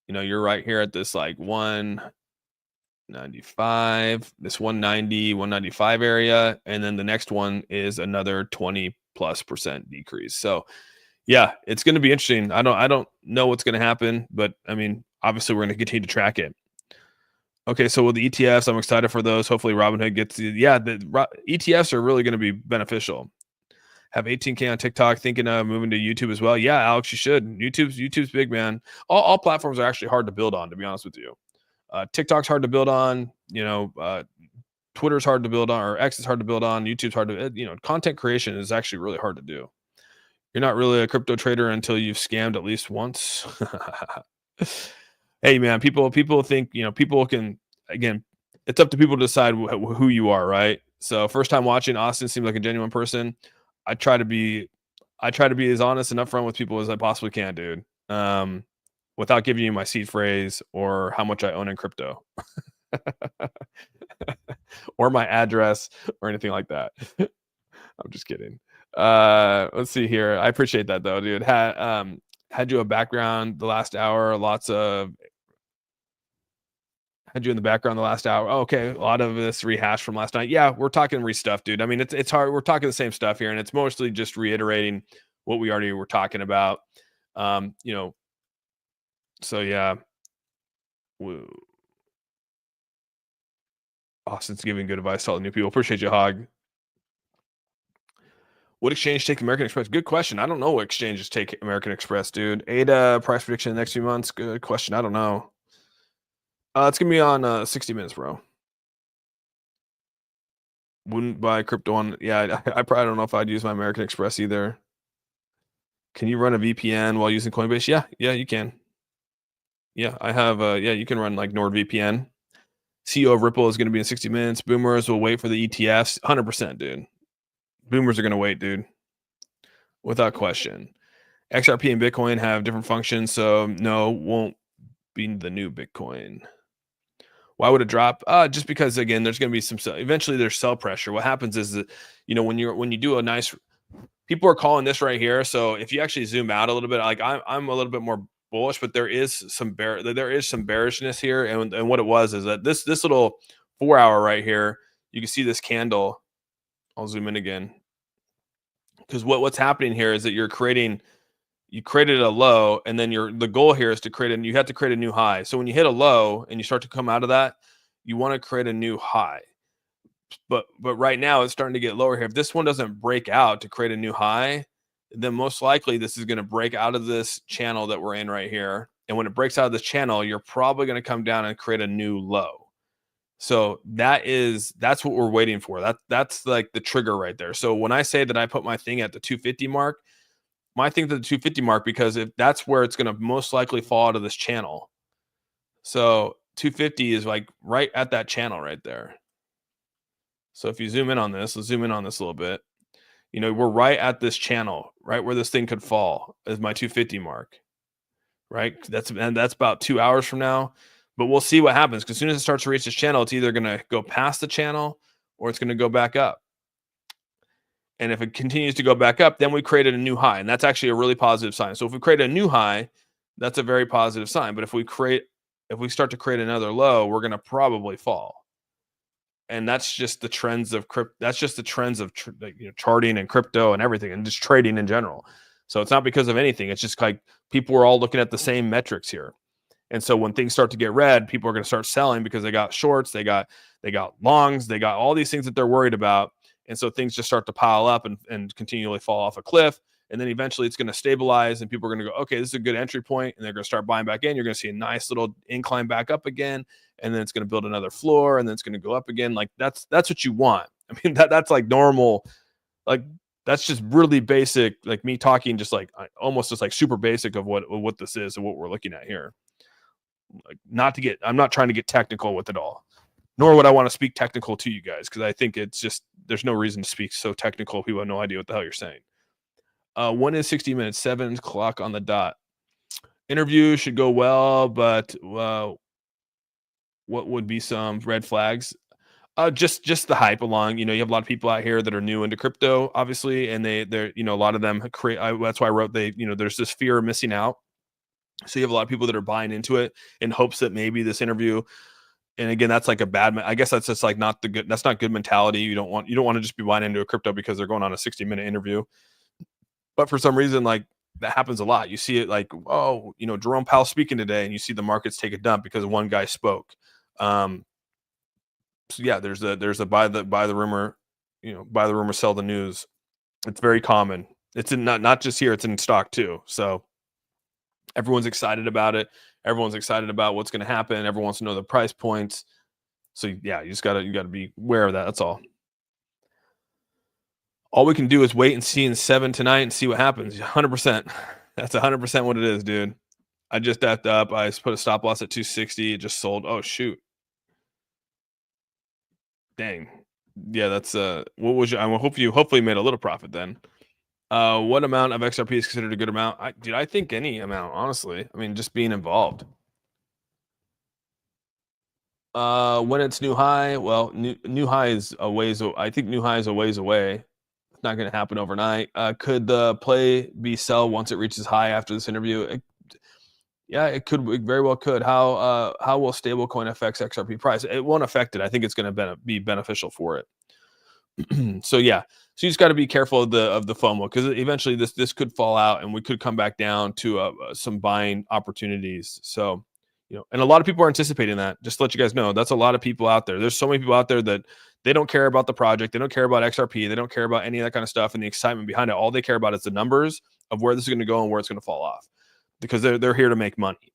you're right here at this like 195, this 190, 195 area, and then the next one is another 20+% decrease. So yeah, it's going to be interesting. I don't know what's going to happen, but I mean, obviously we're going to continue to track it. Okay, so with the ETFs, I'm excited for those. Hopefully Robinhood gets the ETFs are really going to be beneficial. Have 18K on TikTok, thinking of moving to YouTube as well. Yeah, Alex, you should. YouTube's big, man. All platforms are actually hard to build on, to be honest with you. TikTok's hard to build on. Twitter's hard to build on, or X is hard to build on. YouTube's hard to. Content creation is actually really hard to do. You're not really a crypto trader until you've scammed at least once. Hey, man, people think, people can, again, it's up to people to decide who you are, right? So first time watching, Austin seems like a genuine person. I try to be as honest and upfront with people as I possibly can, dude. Without giving you my seed phrase or how much I own in crypto. Or my address or anything like that. I'm just kidding. Let's see here. I appreciate that though, dude. Had you a background the last hour, had you in the background the last hour. Oh, okay, a lot of this rehash from last night. Yeah, we're talking stuff, dude. I mean, it's hard. We're talking the same stuff here, and it's mostly just reiterating what we already were talking about. So yeah. Woo. Austin's giving good advice to all the new people. Appreciate you, Hog. Would exchange take American Express? Good question. I don't know what exchanges take American Express, dude. ADA price prediction in the next few months. Good question. I don't know. It's gonna be on 60 minutes, bro. Wouldn't buy crypto on. Yeah, I probably don't know if I'd use my American Express either. Can you run a VPN while using Coinbase? Yeah, you can. Yeah, I have. You can run like NordVPN. CEO of Ripple is going to be in 60 minutes. Boomers will wait for the ETFs. 100%, dude. Boomers are going to wait, dude. Without question. XRP and Bitcoin have different functions, so no, won't be the new Bitcoin. Why would it drop? Just because, again, there's going to be eventually there's sell pressure. What happens is that, when you do a nice, people are calling this right here. So if you actually zoom out a little bit, like I'm a little bit more bullish, but there is some bearishness here. And what it was is that this little 4 hour right here, you can see this candle. I'll zoom in again. Because what's happening here is that you created a low, and then the goal here is you have to create a new high. So when you hit a low and you start to come out of that, you want to create a new high. But right now it's starting to get lower here. If this one doesn't break out to create a new high, then most likely this is going to break out of this channel that we're in right here. And when it breaks out of this channel, you're probably going to come down and create a new low. So that's what we're waiting for. That's like the trigger right there. So when I say that I put my thing at the 250 mark, my thing at the 250 mark, because if that's where it's going to most likely fall out of this channel. So 250 is like right at that channel right there. So if you zoom in on this, let's zoom in on this a little bit. We're right at this channel, right where this thing could fall is my 250 mark, right? That's about 2 hours from now. But we'll see what happens, because as soon as it starts to reach this channel, it's either going to go past the channel or it's going to go back up. And if it continues to go back up, then we created a new high. And that's actually a really positive sign. So if we create a new high, that's a very positive sign. But if we start to create another low, we're going to probably fall. And that's just the trends of charting and crypto and everything, and just trading in general. So it's not because of anything. It's just like people are all looking at the same metrics here. And so when things start to get red, people are going to start selling because they got shorts, they got longs, they got all these things that they're worried about. And so things just start to pile up and continually fall off a cliff. And then eventually it's going to stabilize, and people are going to go, okay, this is a good entry point, and they're going to start buying back in. You're going to see a nice little incline back up again, and then it's going to build another floor, and then it's going to go up again. Like that's what you want. I mean, that's like normal. Like that's just really basic, like me talking just like almost just like super basic of what this is and what we're looking at here. Like I'm not trying to get technical with it all, nor would I want to speak technical to you guys, because I think it's just, there's no reason to speak so technical. People have no idea what the hell you're saying. 1 is 60 minutes, 7 o'clock on the dot. Interview should go well, but what would be some red flags? Just the hype along. You have a lot of people out here that are new into crypto, obviously, and they're a lot of them create. That's why I wrote there's this fear of missing out. So you have a lot of people that are buying into it in hopes that maybe this interview. And again, that's like I guess that's just like that's not good mentality. You don't want to just be buying into a crypto because they're going on a 60-minute interview. But for some reason, like that happens a lot. You see it like, oh, Jerome Powell speaking today, and you see the markets take a dump because one guy spoke. So yeah, there's a buy the rumor, buy the rumor, sell the news. It's very common. It's in not just here, it's in stock too. So everyone's excited about it. Everyone's excited about what's going to happen. Everyone wants to know the price points. So yeah, you got to be aware of that. That's all. All we can do is wait and see in 7 tonight and see what happens. 100%. That's 100% what it is, dude. I just dapped up. I put a stop loss at 260. It just sold. Oh shoot. Dang. Yeah, that's what was your, I hope you hopefully made a little profit then. What amount of XRP is considered a good amount? I think any amount, honestly. I mean, just being involved. When it's new high, well, new high is a ways. I think new high is a ways away. It's not going to happen overnight. Could the play be sell once it reaches high after this interview? Yeah, it could. It very well could. How will stablecoin affect XRP price? It won't affect it. I think it's going to be beneficial for it. So yeah, so you just got to be careful of the FOMO, because eventually this could fall out and we could come back down to some buying opportunities. So and a lot of people are anticipating that. Just to let you guys know, that's a lot of people out there. There's so many people out there that they don't care about the project, they don't care about XRP, they don't care about any of that kind of stuff and the excitement behind it. All they care about is the numbers of where this is going to go and where it's going to fall off, because they're here to make money.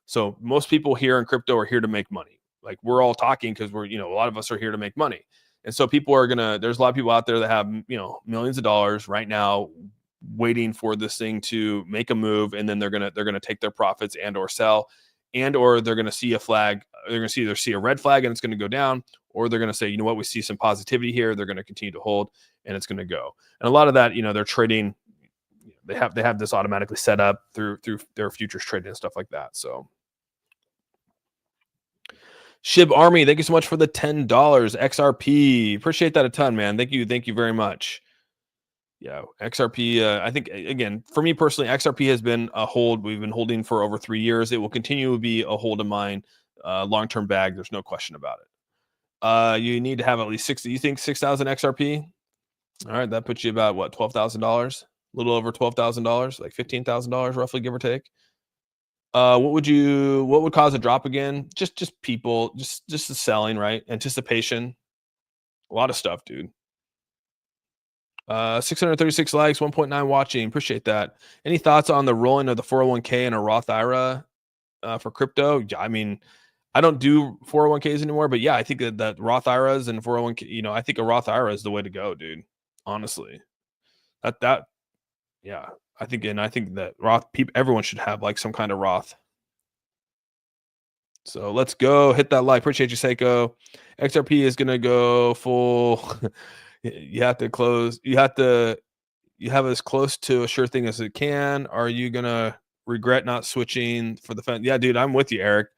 So most people here in crypto are here to make money. Like we're all talking because we're a lot of us are here to make money. And so people are there's a lot of people out there that have, millions of dollars right now waiting for this thing to make a move. And then they're going to take their profits and or sell, and or they're going to see a flag. They're going to either see a red flag and it's going to go down, or they're going to say, you know what, we see some positivity here. They're going to continue to hold and it's going to go. And a lot of that, they're trading. They have this automatically set up through their futures trading and stuff like that. So Shib Army, thank you so much for the $10. XRP, appreciate that a ton, man. Thank you very much. Yeah, XRP. I think again, for me personally, XRP has been a hold. We've been holding for over 3 years. It will continue to be a hold of mine, long-term bag. There's no question about it. You need to have at least 60. You think 6,000 XRP? All right, that puts you about what, $12,000? A little over $12,000, like $15,000 roughly, give or take. What would cause a drop again? Just people, just the selling, right? Anticipation, a lot of stuff, dude. 636 likes, 1.9 watching. Appreciate that. Any thoughts on the rolling of the 401k and a Roth IRA for crypto? I mean, I don't do 401ks anymore, but yeah, I think that Roth IRAs and 401k, I think a Roth IRA is the way to go, dude. Honestly, that yeah, I think that Roth people, everyone should have like some kind of Roth. So let's go. Hit that like. Appreciate you, Seiko. XRP is gonna go full. You have to close. You have as close to a sure thing as it can. Are you gonna regret not switching for the fence? Yeah, dude, I'm with you, Eric.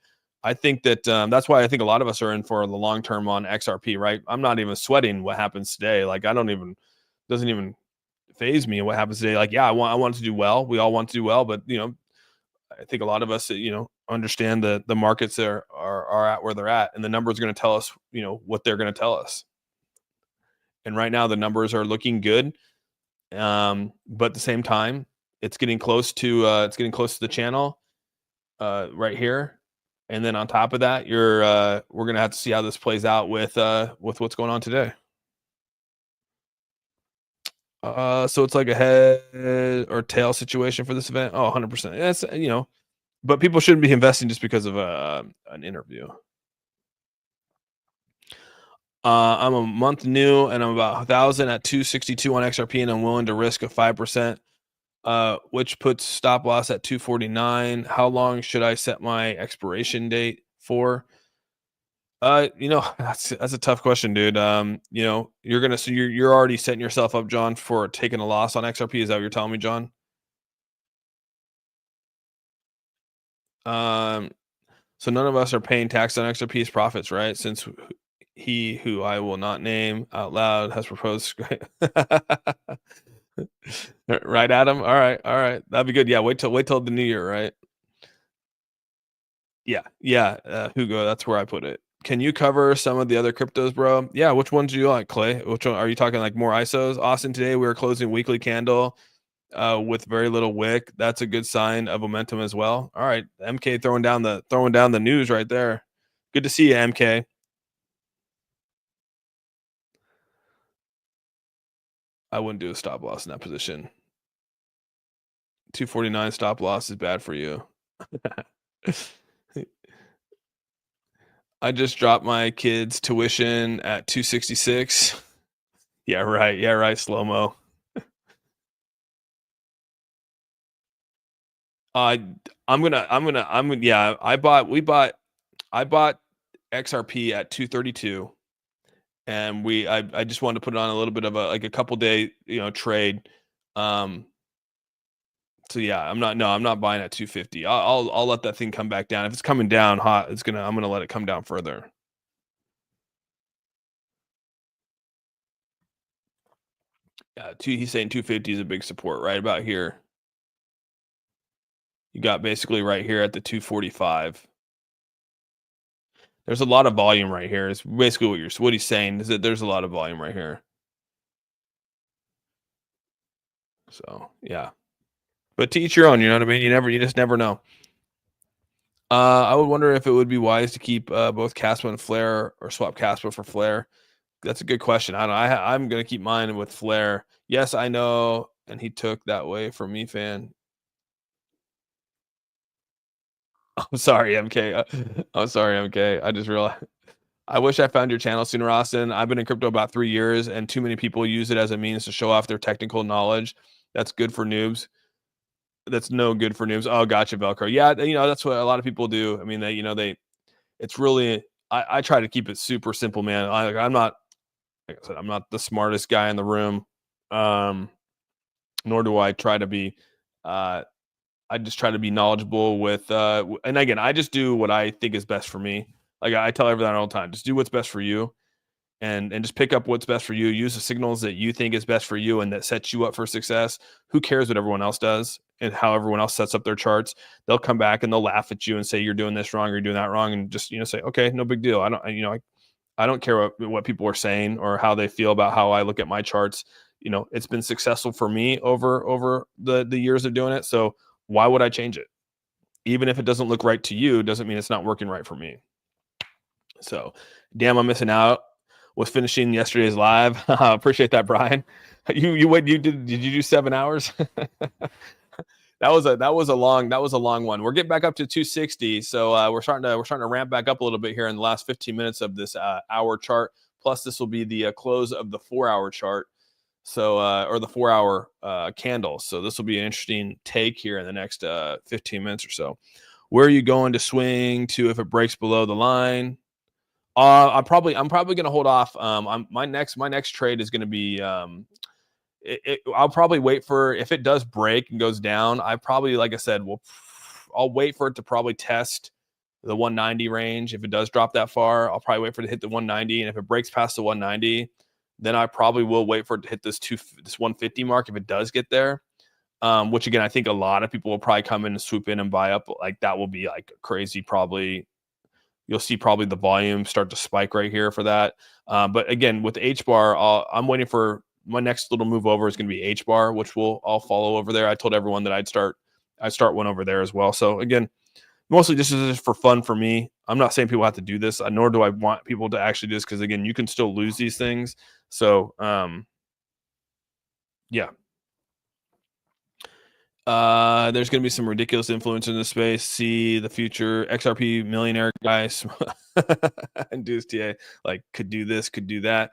I think that that's why I think a lot of us are in for the long term on XRP, right? I'm not even sweating what happens today. Like I don't even doesn't even phase me what happens today. Like, yeah, I want to do well. We all want to do well, but I think a lot of us, understand the markets are at where they're at, and the numbers are going to tell us, what they're going to tell us. And right now, the numbers are looking good, but at the same time, it's getting close to the channel right here, and then on top of that, we're going to have to see how this plays out with what's going on today. So it's like a head or tail situation for this event. Oh, 100%. That's but people shouldn't be investing just because of an interview. I'm a month new and I'm about 1,000 at 262 on XRP, and I'm willing to risk a 5%, which puts stop loss at 249. How long should I set my expiration date for? That's a tough question, dude. You're already setting yourself up, John, for taking a loss on XRP. Is that what you're telling me, John? So none of us are paying tax on XRP's profits, right? Since he who I will not name out loud has proposed. Right, Adam? All right. That'd be good. Yeah, wait till the new year, right? Yeah. Hugo, that's where I put it. Can you cover some of the other cryptos, bro? Yeah, which ones do you like, Clay? Which one are you talking, like more ISOs? Austin, today we were closing weekly candle with very little wick. That's a good sign of momentum as well. All right, MK throwing down the news right there. Good to see you, MK. I wouldn't do a stop loss in that position. 249 stop loss is bad for you. I just dropped my kids' tuition at 266. Yeah, right, slow mo. Yeah. I bought XRP at 232, and I just wanted to put it on a little bit of a couple day trade. So yeah, I'm not buying at 250. I'll let that thing come back down. If it's coming down hot, I'm gonna let it come down further. Yeah, he's saying 250 is a big support right about here. You got basically right here at the 245. There's a lot of volume right here. It's basically what he's saying is that there's a lot of volume right here. So yeah, but to each your own. You know what I mean? You just never know. I would wonder if it would be wise to keep both Caspa and Flare, or swap Caspa for Flare. That's a good question. I'm gonna keep mine with Flare. Yes, I know, and he took that way from me, fan. I'm sorry, MK. I'm sorry, MK. I just realized. I wish I found your channel sooner, Austin. I've been in crypto about 3 years, and too many people use it as a means to show off their technical knowledge. That's good for noobs. That's no good for noobs. Oh, gotcha, Velcro. Yeah, that's what a lot of people do. I mean, it's really. I try to keep it super simple, man. I'm not. Like I said, I'm not the smartest guy in the room. Nor do I try to be. I just try to be knowledgeable with. And again, I just do what I think is best for me. Like I tell everyone all the time, just do what's best for you, and just pick up what's best for you. Use the signals that you think is best for you and that sets you up for success. Who cares what everyone else does and how everyone else sets up their charts? They'll come back and they'll laugh at you and say you're doing this wrong or you're doing that wrong, and just say, okay, no big deal. I don't care what people are saying or how they feel about how I look at my charts. It's been successful for me over the years of doing it. So why would I change it? Even if it doesn't look right to you, doesn't mean it's not working right for me. So, damn, I'm missing out. Was finishing yesterday's live. Appreciate that, Brian. Did you do 7 hours? that was a long one. We're getting back up to 260, so we're starting to ramp back up a little bit here in the last 15 minutes of this hour chart. Plus, this will be the close of the 4-hour chart, so or the 4-hour candle. So this will be an interesting take here in the next 15 minutes or so. Where are you going to swing to if it breaks below the line? I'm probably going to hold off. My next trade is going to be. I'll probably wait for, if it does break and goes down, I probably, like I said, I'll wait for it to probably test the 190 range. If it does drop that far, I'll probably wait for it to hit the 190. And if it breaks past the 190, then I probably will wait for it to hit this 150 mark if it does get there. Which again, I think a lot of people will probably come in and swoop in and buy up. Like that will be like crazy. Probably you'll see probably the volume start to spike right here for that. But again, with the H bar, I'm waiting for my next little move over is going to be H bar, which I'll follow over there. I told everyone that I'd start one over there as well. So again, mostly this is just for fun for me. I'm not saying people have to do this, nor do I want people to actually do this, because again, you can still lose these things. So yeah. There's going to be some ridiculous influence in this space. See the future XRP millionaire guys induced TA like could do this, could do that.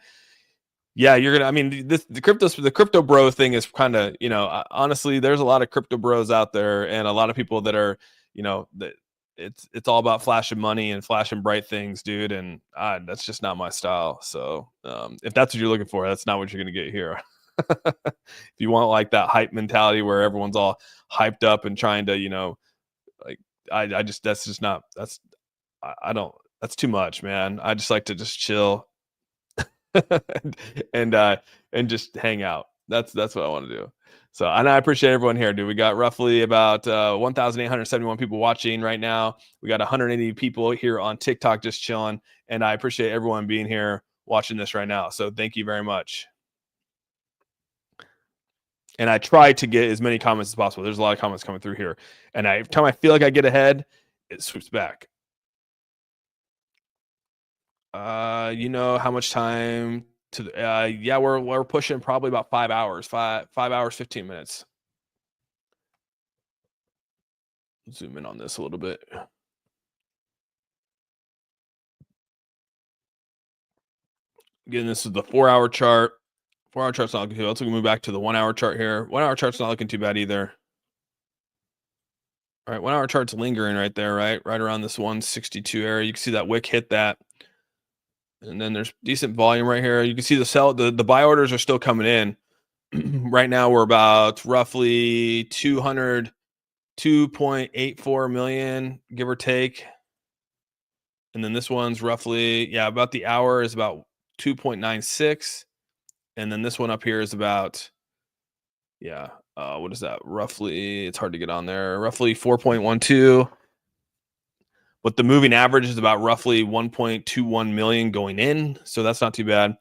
Yeah, you're gonna. I mean, the crypto bro thing is kind of, honestly, there's a lot of crypto bros out there, and a lot of people that are, that it's all about flashing money and flashing bright things, dude. And that's just not my style. So if that's what you're looking for, that's not what you're gonna get here. If you want like that hype mentality where everyone's all hyped up and trying to, like that's too much, man. I just like to just chill. and just hang out. That's what I want to do. So, and I appreciate everyone here, dude. We got roughly about 1,871 people watching right now. We got 180 people here on TikTok just chilling, and I appreciate everyone being here watching this right now. So, thank you very much. And I try to get as many comments as possible. There's a lot of comments coming through here, and every time I feel like I get ahead, it swoops back. How much time to yeah, we're pushing probably about 5 hours, 5 hours 15 minutes. Zoom in on this a little bit. Again, this is the 4-hour chart. 4-hour chart's not looking too bad. Let's move back to the 1-hour chart here. 1-hour chart's not looking too bad either. All right, 1-hour chart's lingering right there, right around this 162 area. You can see that wick hit that. And then there's decent volume right here. You can see the buy orders are still coming in. Right now we're about roughly 2.84 million, give or take. And then this one's roughly, about the hour is about 2.96. And then this one up here is about, what is that? Roughly, it's hard to get on there. Roughly 4.12. But the moving average is about roughly 1.21 million going in. So that's not too bad.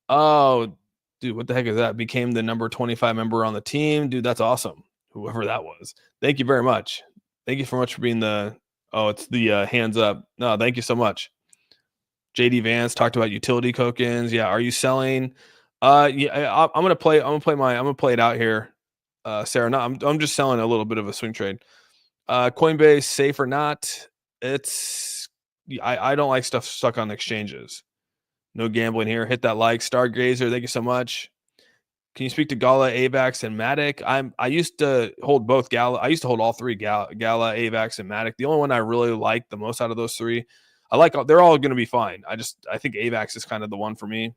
Oh, dude, what the heck is that? Became the number 25 member on the team. Dude, that's awesome. Whoever that was. Thank you very much. Thank you so much for being it's the hands up. No, thank you so much. JD Vance talked about utility tokens. Yeah. Are you selling? I'm going to play it out here. Sarah, no, I'm just selling a little bit of a swing trade. Coinbase, safe or not? I don't like stuff stuck on exchanges. No gambling here. Hit that like. Stargazer, thank you so much. Can you speak to Gala, AVAX, and Matic? I used to hold both Gala. I used to hold all three, Gala, AVAX, and Matic. The only one I really like the most out of those three, they're all going to be fine. I think AVAX is kind of the one for me.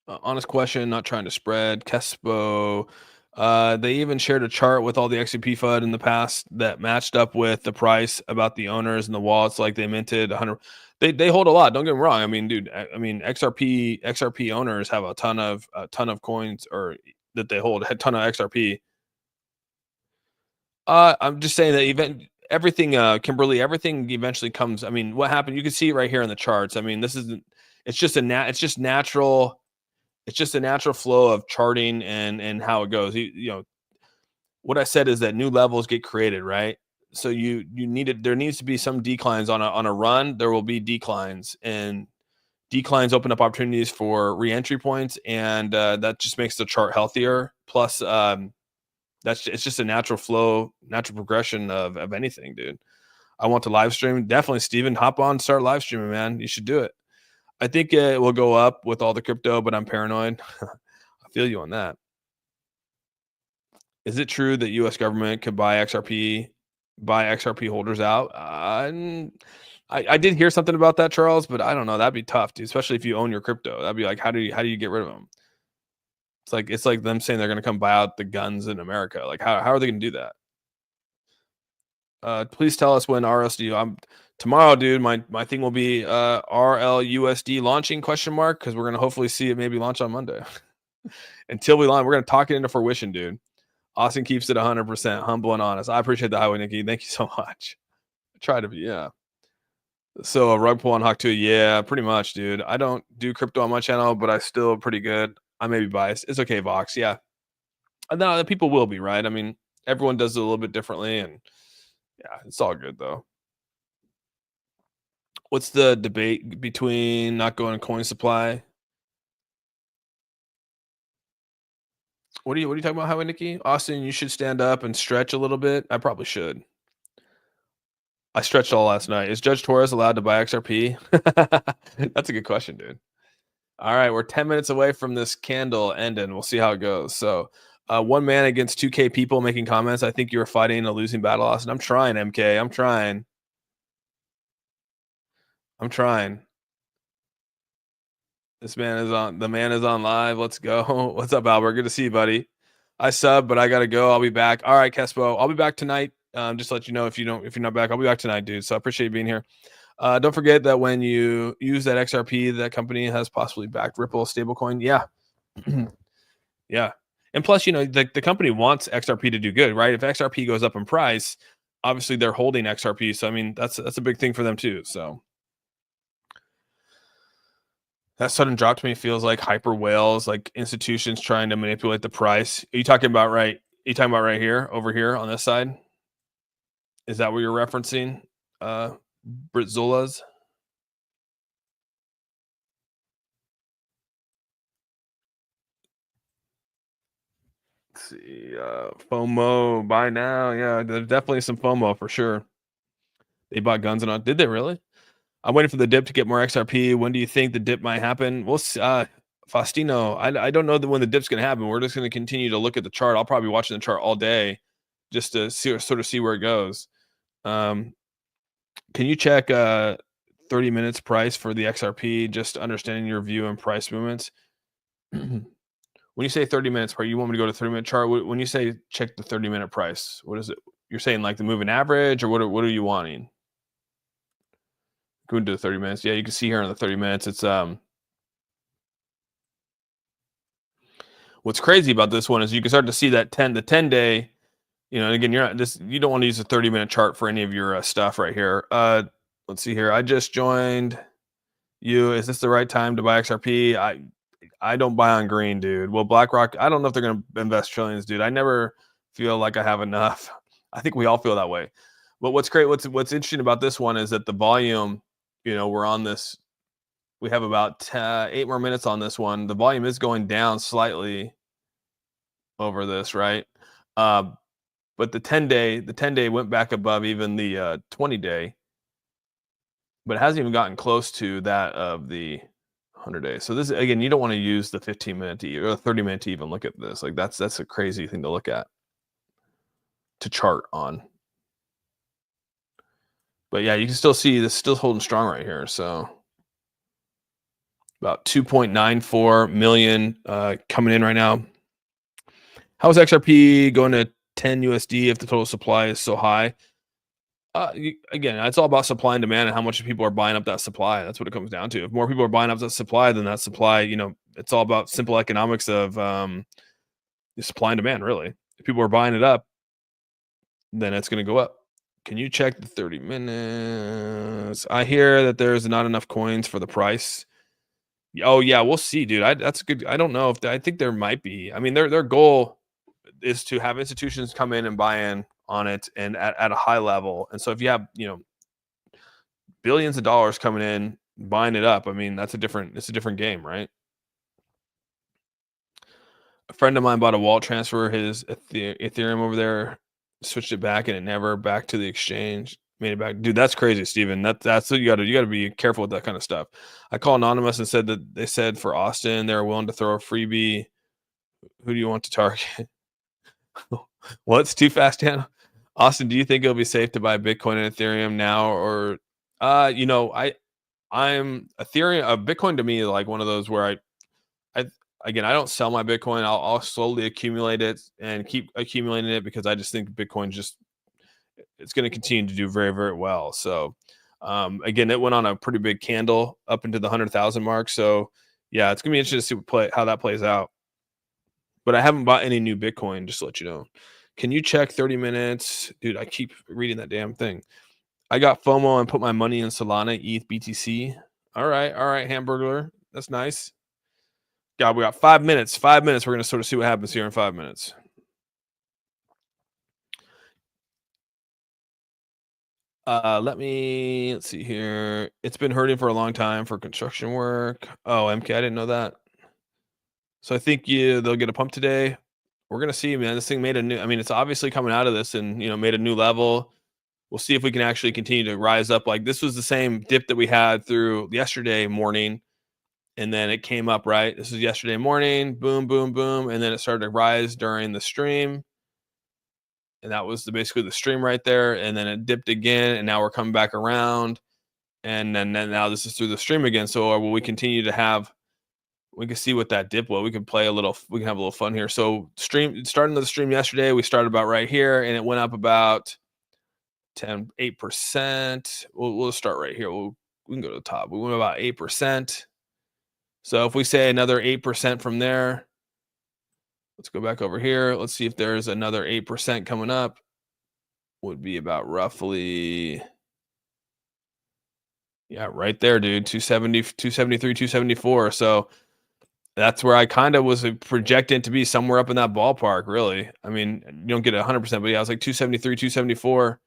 Honest question, not trying to spread. Kespo. They even shared a chart with all the XRP FUD in the past that matched up with the price about the owners and the wallets. Like they minted 100. They hold a lot. Don't get me wrong. I mean, dude. XRP owners have a ton of coins, or that they hold a ton of XRP. I'm just saying that everything, Kimberly, everything eventually comes. I mean, what happened? You can see it right here in the charts. I mean, this isn't. It's just natural. It's just a natural flow of charting and how it goes. What I said is that new levels get created, right? So you need it. There needs to be some declines on a run. There will be declines, and declines open up opportunities for re-entry points, and that just makes the chart healthier. Plus, it's just a natural flow, natural progression of anything, dude. I want to live stream. Definitely, Steven, hop on, start live streaming, man. You should do it. I think it will go up with all the crypto, but I'm paranoid. I feel you on that. Is it true that U.S. government could buy XRP holders out? I did hear something about that, Charles, but I don't know. That'd be tough, dude, especially if you own your crypto. That'd be like, how do you get rid of them? It's like them saying they're going to come buy out the guns in America. Like, how are they going to do that? Please tell us when RSD. Tomorrow, dude. My thing will be RLUSD launching ? Because we're going to hopefully see it maybe launch on Monday. Until we launch, we're going to talk it into fruition, dude. Austin keeps it 100% humble and honest. I appreciate the highway, Nikki. Thank you so much. I try to be, yeah. So a rug pull on Hawk 2, yeah, pretty much, dude. I don't do crypto on my channel, but I still pretty good. I may be biased. It's okay, Vox. Yeah. No, people will be, right? I mean, everyone does it a little bit differently, and yeah, it's all good though. What's the debate between not going coin supply? What are you talking about, Highway Nikki? Austin, you should stand up and stretch a little bit. I probably should. I stretched all last night. Is Judge Torres allowed to buy XRP? That's a good question, dude. All right, we're 10 minutes away from this candle ending. We'll see how it goes. So, one man against 2K people making comments. I think you're fighting a losing battle, Austin. I'm trying, MK. I'm trying. This man is on. The man is on live. Let's go. What's up, Albert? Good to see you, buddy. I sub, but I gotta go. I'll be back. All right, Kespo. I'll be back tonight. Just to let you know if you're not back, I'll be back tonight, dude. So I appreciate you being here. Don't forget that when you use that XRP, that company has possibly backed Ripple stablecoin. Yeah. Yeah. And plus, the company wants XRP to do good, right? If XRP goes up in price, obviously they're holding XRP. So, I mean, that's a big thing for them too. So that sudden drop to me feels like hyper whales, like institutions trying to manipulate the price. Are you talking about right here, over here on this side? Is that what you're referencing? Britzulas? Let's see, FOMO, buy now. Yeah, there's definitely some FOMO for sure. They bought guns and all. Did they really? I'm waiting for the dip to get more XRP. When do you think the dip might happen? We'll see. Faustino, I don't know when the dip's going to happen. We're just going to continue to look at the chart. I'll probably be watching the chart all day just to see where it goes. Can you check 30 minutes price for the XRP, just understanding your view and price movements? When you say 30 minutes price, you want me to go to 30-minute chart? When you say check the 30-minute price, what is it? You're saying like the moving average, or what are you wanting? Go into the 30 minutes. Yeah, you can see here on the 30 minutes, it's what's crazy about this one is you can start to see that the 10-day, and again, you don't want to use a 30-minute chart for any of your stuff right here. Let's see here. I just joined you. Is this the right time to buy XRP? I don't buy on green, dude. Well, BlackRock, I don't know if they're going to invest trillions, dude. I never feel like I have enough. I think we all feel that way. But what's interesting about this one is that the volume, we're on this. We have about 8 more minutes on this one. The volume is going down slightly over this, right? But the 10-day went back above even the 20-day, but it hasn't even gotten close to that of the 100-day. So this, again, you don't want to use the 15-minute or 30-minute to even look at this. Like that's a crazy thing to look at, to chart on. But yeah, you can still see this still holding strong right here. So about 2.94 million coming in right now. How is XRP going to 10 USD if the total supply is so high? Again, it's all about supply and demand and how much people are buying up that supply. That's what it comes down to. If more people are buying up that supply, then that supply, it's all about simple economics of supply and demand, really. If people are buying it up, then it's going to go up. Can you check the 30 minutes? I hear that there's not enough coins for the price. Oh, yeah, we'll see, dude. That's good. I don't know I think there might be. I mean, their goal is to have institutions come in and buy in on it and at a high level. And so if you have, billions of dollars coming in, buying it up, I mean, it's a different game, right? A friend of mine bought a wallet transfer, his Ethereum over there, switched it back, and it never back to the exchange. Made it back. Dude, that's crazy, Steven. That's what you gotta be careful with that kind of stuff. I called Anonymous and said that they said for Austin they're willing to throw a freebie. Who do you want to target? What's too fast, Dan? Austin, do you think it'll be safe to buy Bitcoin and Ethereum now, or I'm Ethereum, Bitcoin to me is like one of those where I again, I don't sell my Bitcoin. I'll slowly accumulate it and keep accumulating it because I just think Bitcoin it's going to continue to do very, very well. So again, it went on a pretty big candle up into the 100,000 mark. So yeah, it's gonna be interesting to see how that plays out. But I haven't bought any new Bitcoin, just to let you know. Can you check 30 minutes? Dude, I keep reading that damn thing. I got FOMO and put my money in Solana, ETH, BTC. All right, Hamburglar. That's nice. God, we got 5 minutes. 5 minutes. We're going to sort of see what happens here in 5 minutes. Let's see here. It's been hurting for a long time for construction work. Oh, MK, I didn't know that. So I think they'll get a pump today. We're going to see, man. This thing made it's obviously coming out of this and, made a new level. We'll see if we can actually continue to rise up. Like this was the same dip that we had through yesterday morning. And then it came up, right? This is yesterday morning, boom, boom, boom. And then it started to rise during the stream. And that was basically the stream right there. And then it dipped again. And now we're coming back around. And then now this is through the stream again. So will we continue to we can see what that dip was. We can have a little fun here. So starting the stream yesterday, we started about right here and it went up about 8%. We'll start right here. We can go to the top. We went about 8%. So if we say another 8% from there, let's go back over here. Let's see if there's another 8% coming up. Would be about roughly, yeah, right there, dude. 270, 273, 274. So that's where I kind of was projecting to be somewhere up in that ballpark, really. I mean, you don't get 100%, but yeah, I was like 273, 274,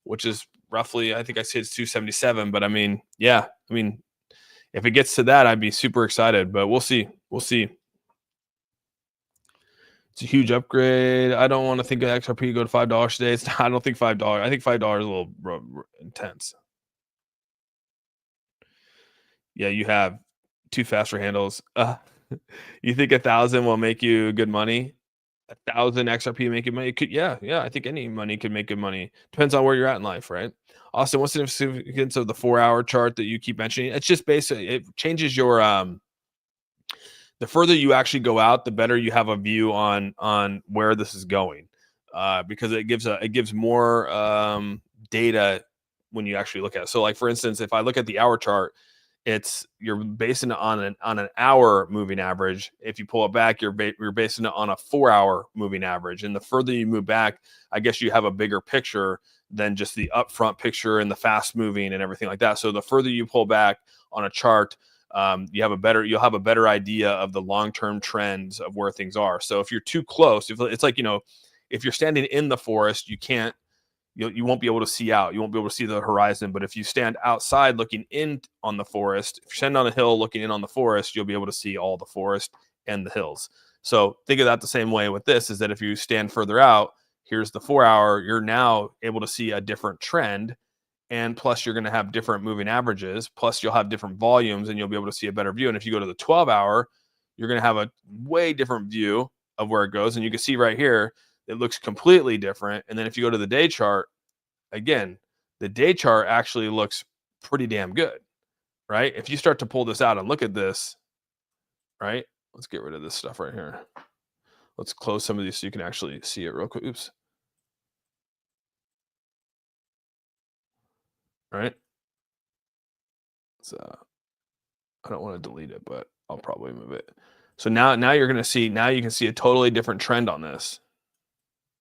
which is roughly, I think I said it's 277. But I mean, yeah, if it gets to that, I'd be super excited, but we'll see. We'll see. It's a huge upgrade. I don't want to think of XRP go to $5 today. I don't think $5. I think $5 is a little intense. Yeah, you have too fast for handles. You think 1,000 will make you good money? 1,000 XRP make you money? It could, yeah. I think any money could make good money. Depends on where you're at in life, right? Austin, what's the significance of the 4-hour chart that you keep mentioning? It's just basically it changes your the further you actually go out, the better you have a view on where this is going, because it gives more data when you actually look at it. So, like for instance, if I look at the hour chart, you're basing it on an hour moving average. If you pull it back, you're basing it on a 4-hour moving average. And the further you move back, I guess you have a bigger picture than just the upfront picture and the fast moving and everything like that. So the further you pull back on a chart, you'll have a better idea of the long-term trends of where things are. So if you're too close, it's like, if you're standing in the forest, you won't be able to see out. You won't be able to see the horizon. But if you stand outside looking in on the forest, if you stand on a hill looking in on the forest, you'll be able to see all the forest and the hills. So think of that the same way with this, is that if you stand further out, here's the 4-hour, you're now able to see a different trend. And plus you're going to have different moving averages. Plus you'll have different volumes and you'll be able to see a better view. And if you go to the 12-hour, you're going to have a way different view of where it goes. And you can see right here, it looks completely different. And then if you go to the day chart, again, the day chart actually looks pretty damn good, right? If you start to pull this out and look at this, right? Let's get rid of this stuff right here. Let's close some of these so you can actually see it real quick. Oops. All right. So I don't want to delete it, but I'll probably move it. So now you're going to see, now you can see a totally different trend on this,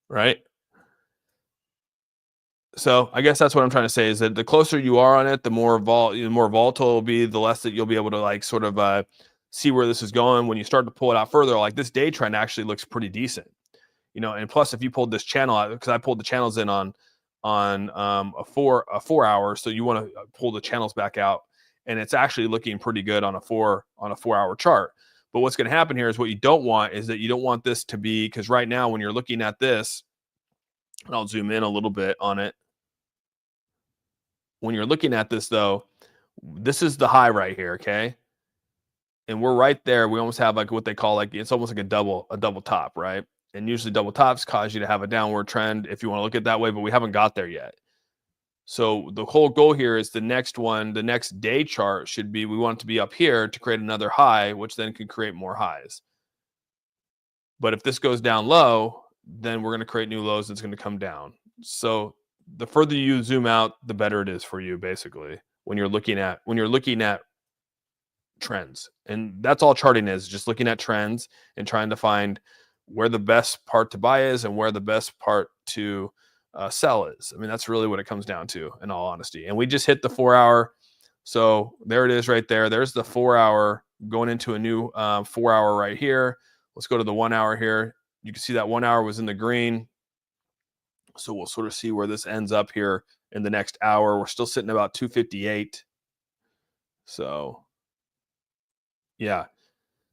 right? So I guess that's what I'm trying to say, is that the closer you are on it, the more volatile it will be, the less that you'll be able to like sort of see where this is going. When you start to pull it out further, like this day trend actually looks pretty decent, and plus if you pulled this channel out, because I pulled the channels in on a 4-hour, so you want to pull the channels back out, and it's actually looking pretty good on a 4-hour chart. But what's going to happen here is what you don't want is that you don't want this to be, because right now when you're looking at this, and I'll zoom in a little bit on it. When you're looking at this though, this is the high right here, okay? And we're right there. We almost have like what they call like, it's almost like a double top, right? And usually double tops cause you to have a downward trend if you want to look at it that way, but we haven't got there yet. So the whole goal here is the next one, the next day chart should be, we want it to be up here to create another high, which then can create more highs. But if this goes down low, then we're going to create new lows. It's going to come down. So the further you zoom out, the better it is for you, basically, when you're looking at trends. And that's all charting is, just looking at trends and trying to find where the best part to buy is and where the best part to sell is. I mean, that's really what it comes down to, in all honesty. And we just hit the 4 hour. So there it is right there. There's the 4 hour going into a new 4 hour right here. Let's go to the 1 hour here. You can see that 1 hour was in the green. So we'll sort of see where this ends up here in the next hour. We're still sitting about 258. So yeah,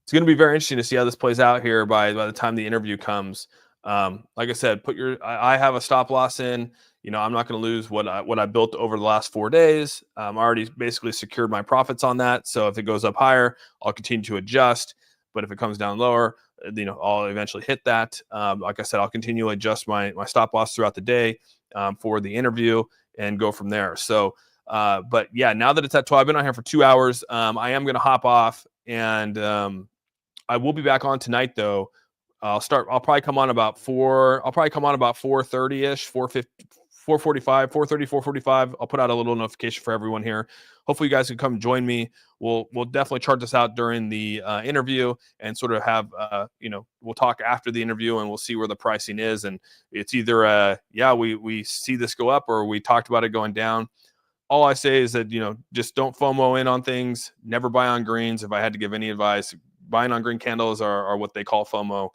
it's going to be very interesting to see how this plays out here by the time the interview comes. Like I said, I have a stop loss in. You know, I'm not going to lose what I built over the last 4 days. I already basically secured my profits on that. So if it goes up higher, I'll continue to adjust. But if it comes down lower, you know, I'll eventually hit that. Like I said, I'll continue to adjust my stop loss throughout the day for the interview and go from there. So, but yeah, now that it's at 12, I've been on here for 2 hours. I am going to hop off, and I will be back on tonight though. I'll probably come on about 4:30 ish, 4:50, 4:45, 4:30, 4:45. I'll put out a little notification for everyone here. Hopefully you guys can come join me. We'll definitely chart this out during the interview and sort of have, you know, we'll talk after the interview and we'll see where the pricing is. And it's either, yeah, we see this go up, or we talked about it going down. All I say is that, you know, just don't FOMO in on things. Never buy on greens. If I had to give any advice, buying on green candles are what they call FOMO.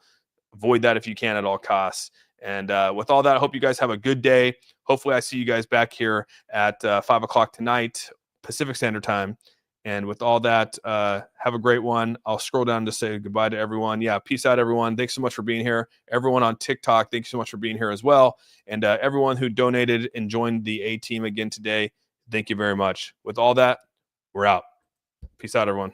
Avoid that if you can at all costs. And with all that, I hope you guys have a good day. Hopefully I see you guys back here at 5 o'clock tonight, Pacific Standard Time. And with all that, have a great one. I'll scroll down to say goodbye to everyone. Yeah, peace out, everyone. Thanks so much for being here. Everyone on TikTok, thanks so much for being here as well. And everyone who donated and joined the A team again today, thank you very much. With all that, we're out. Peace out, everyone.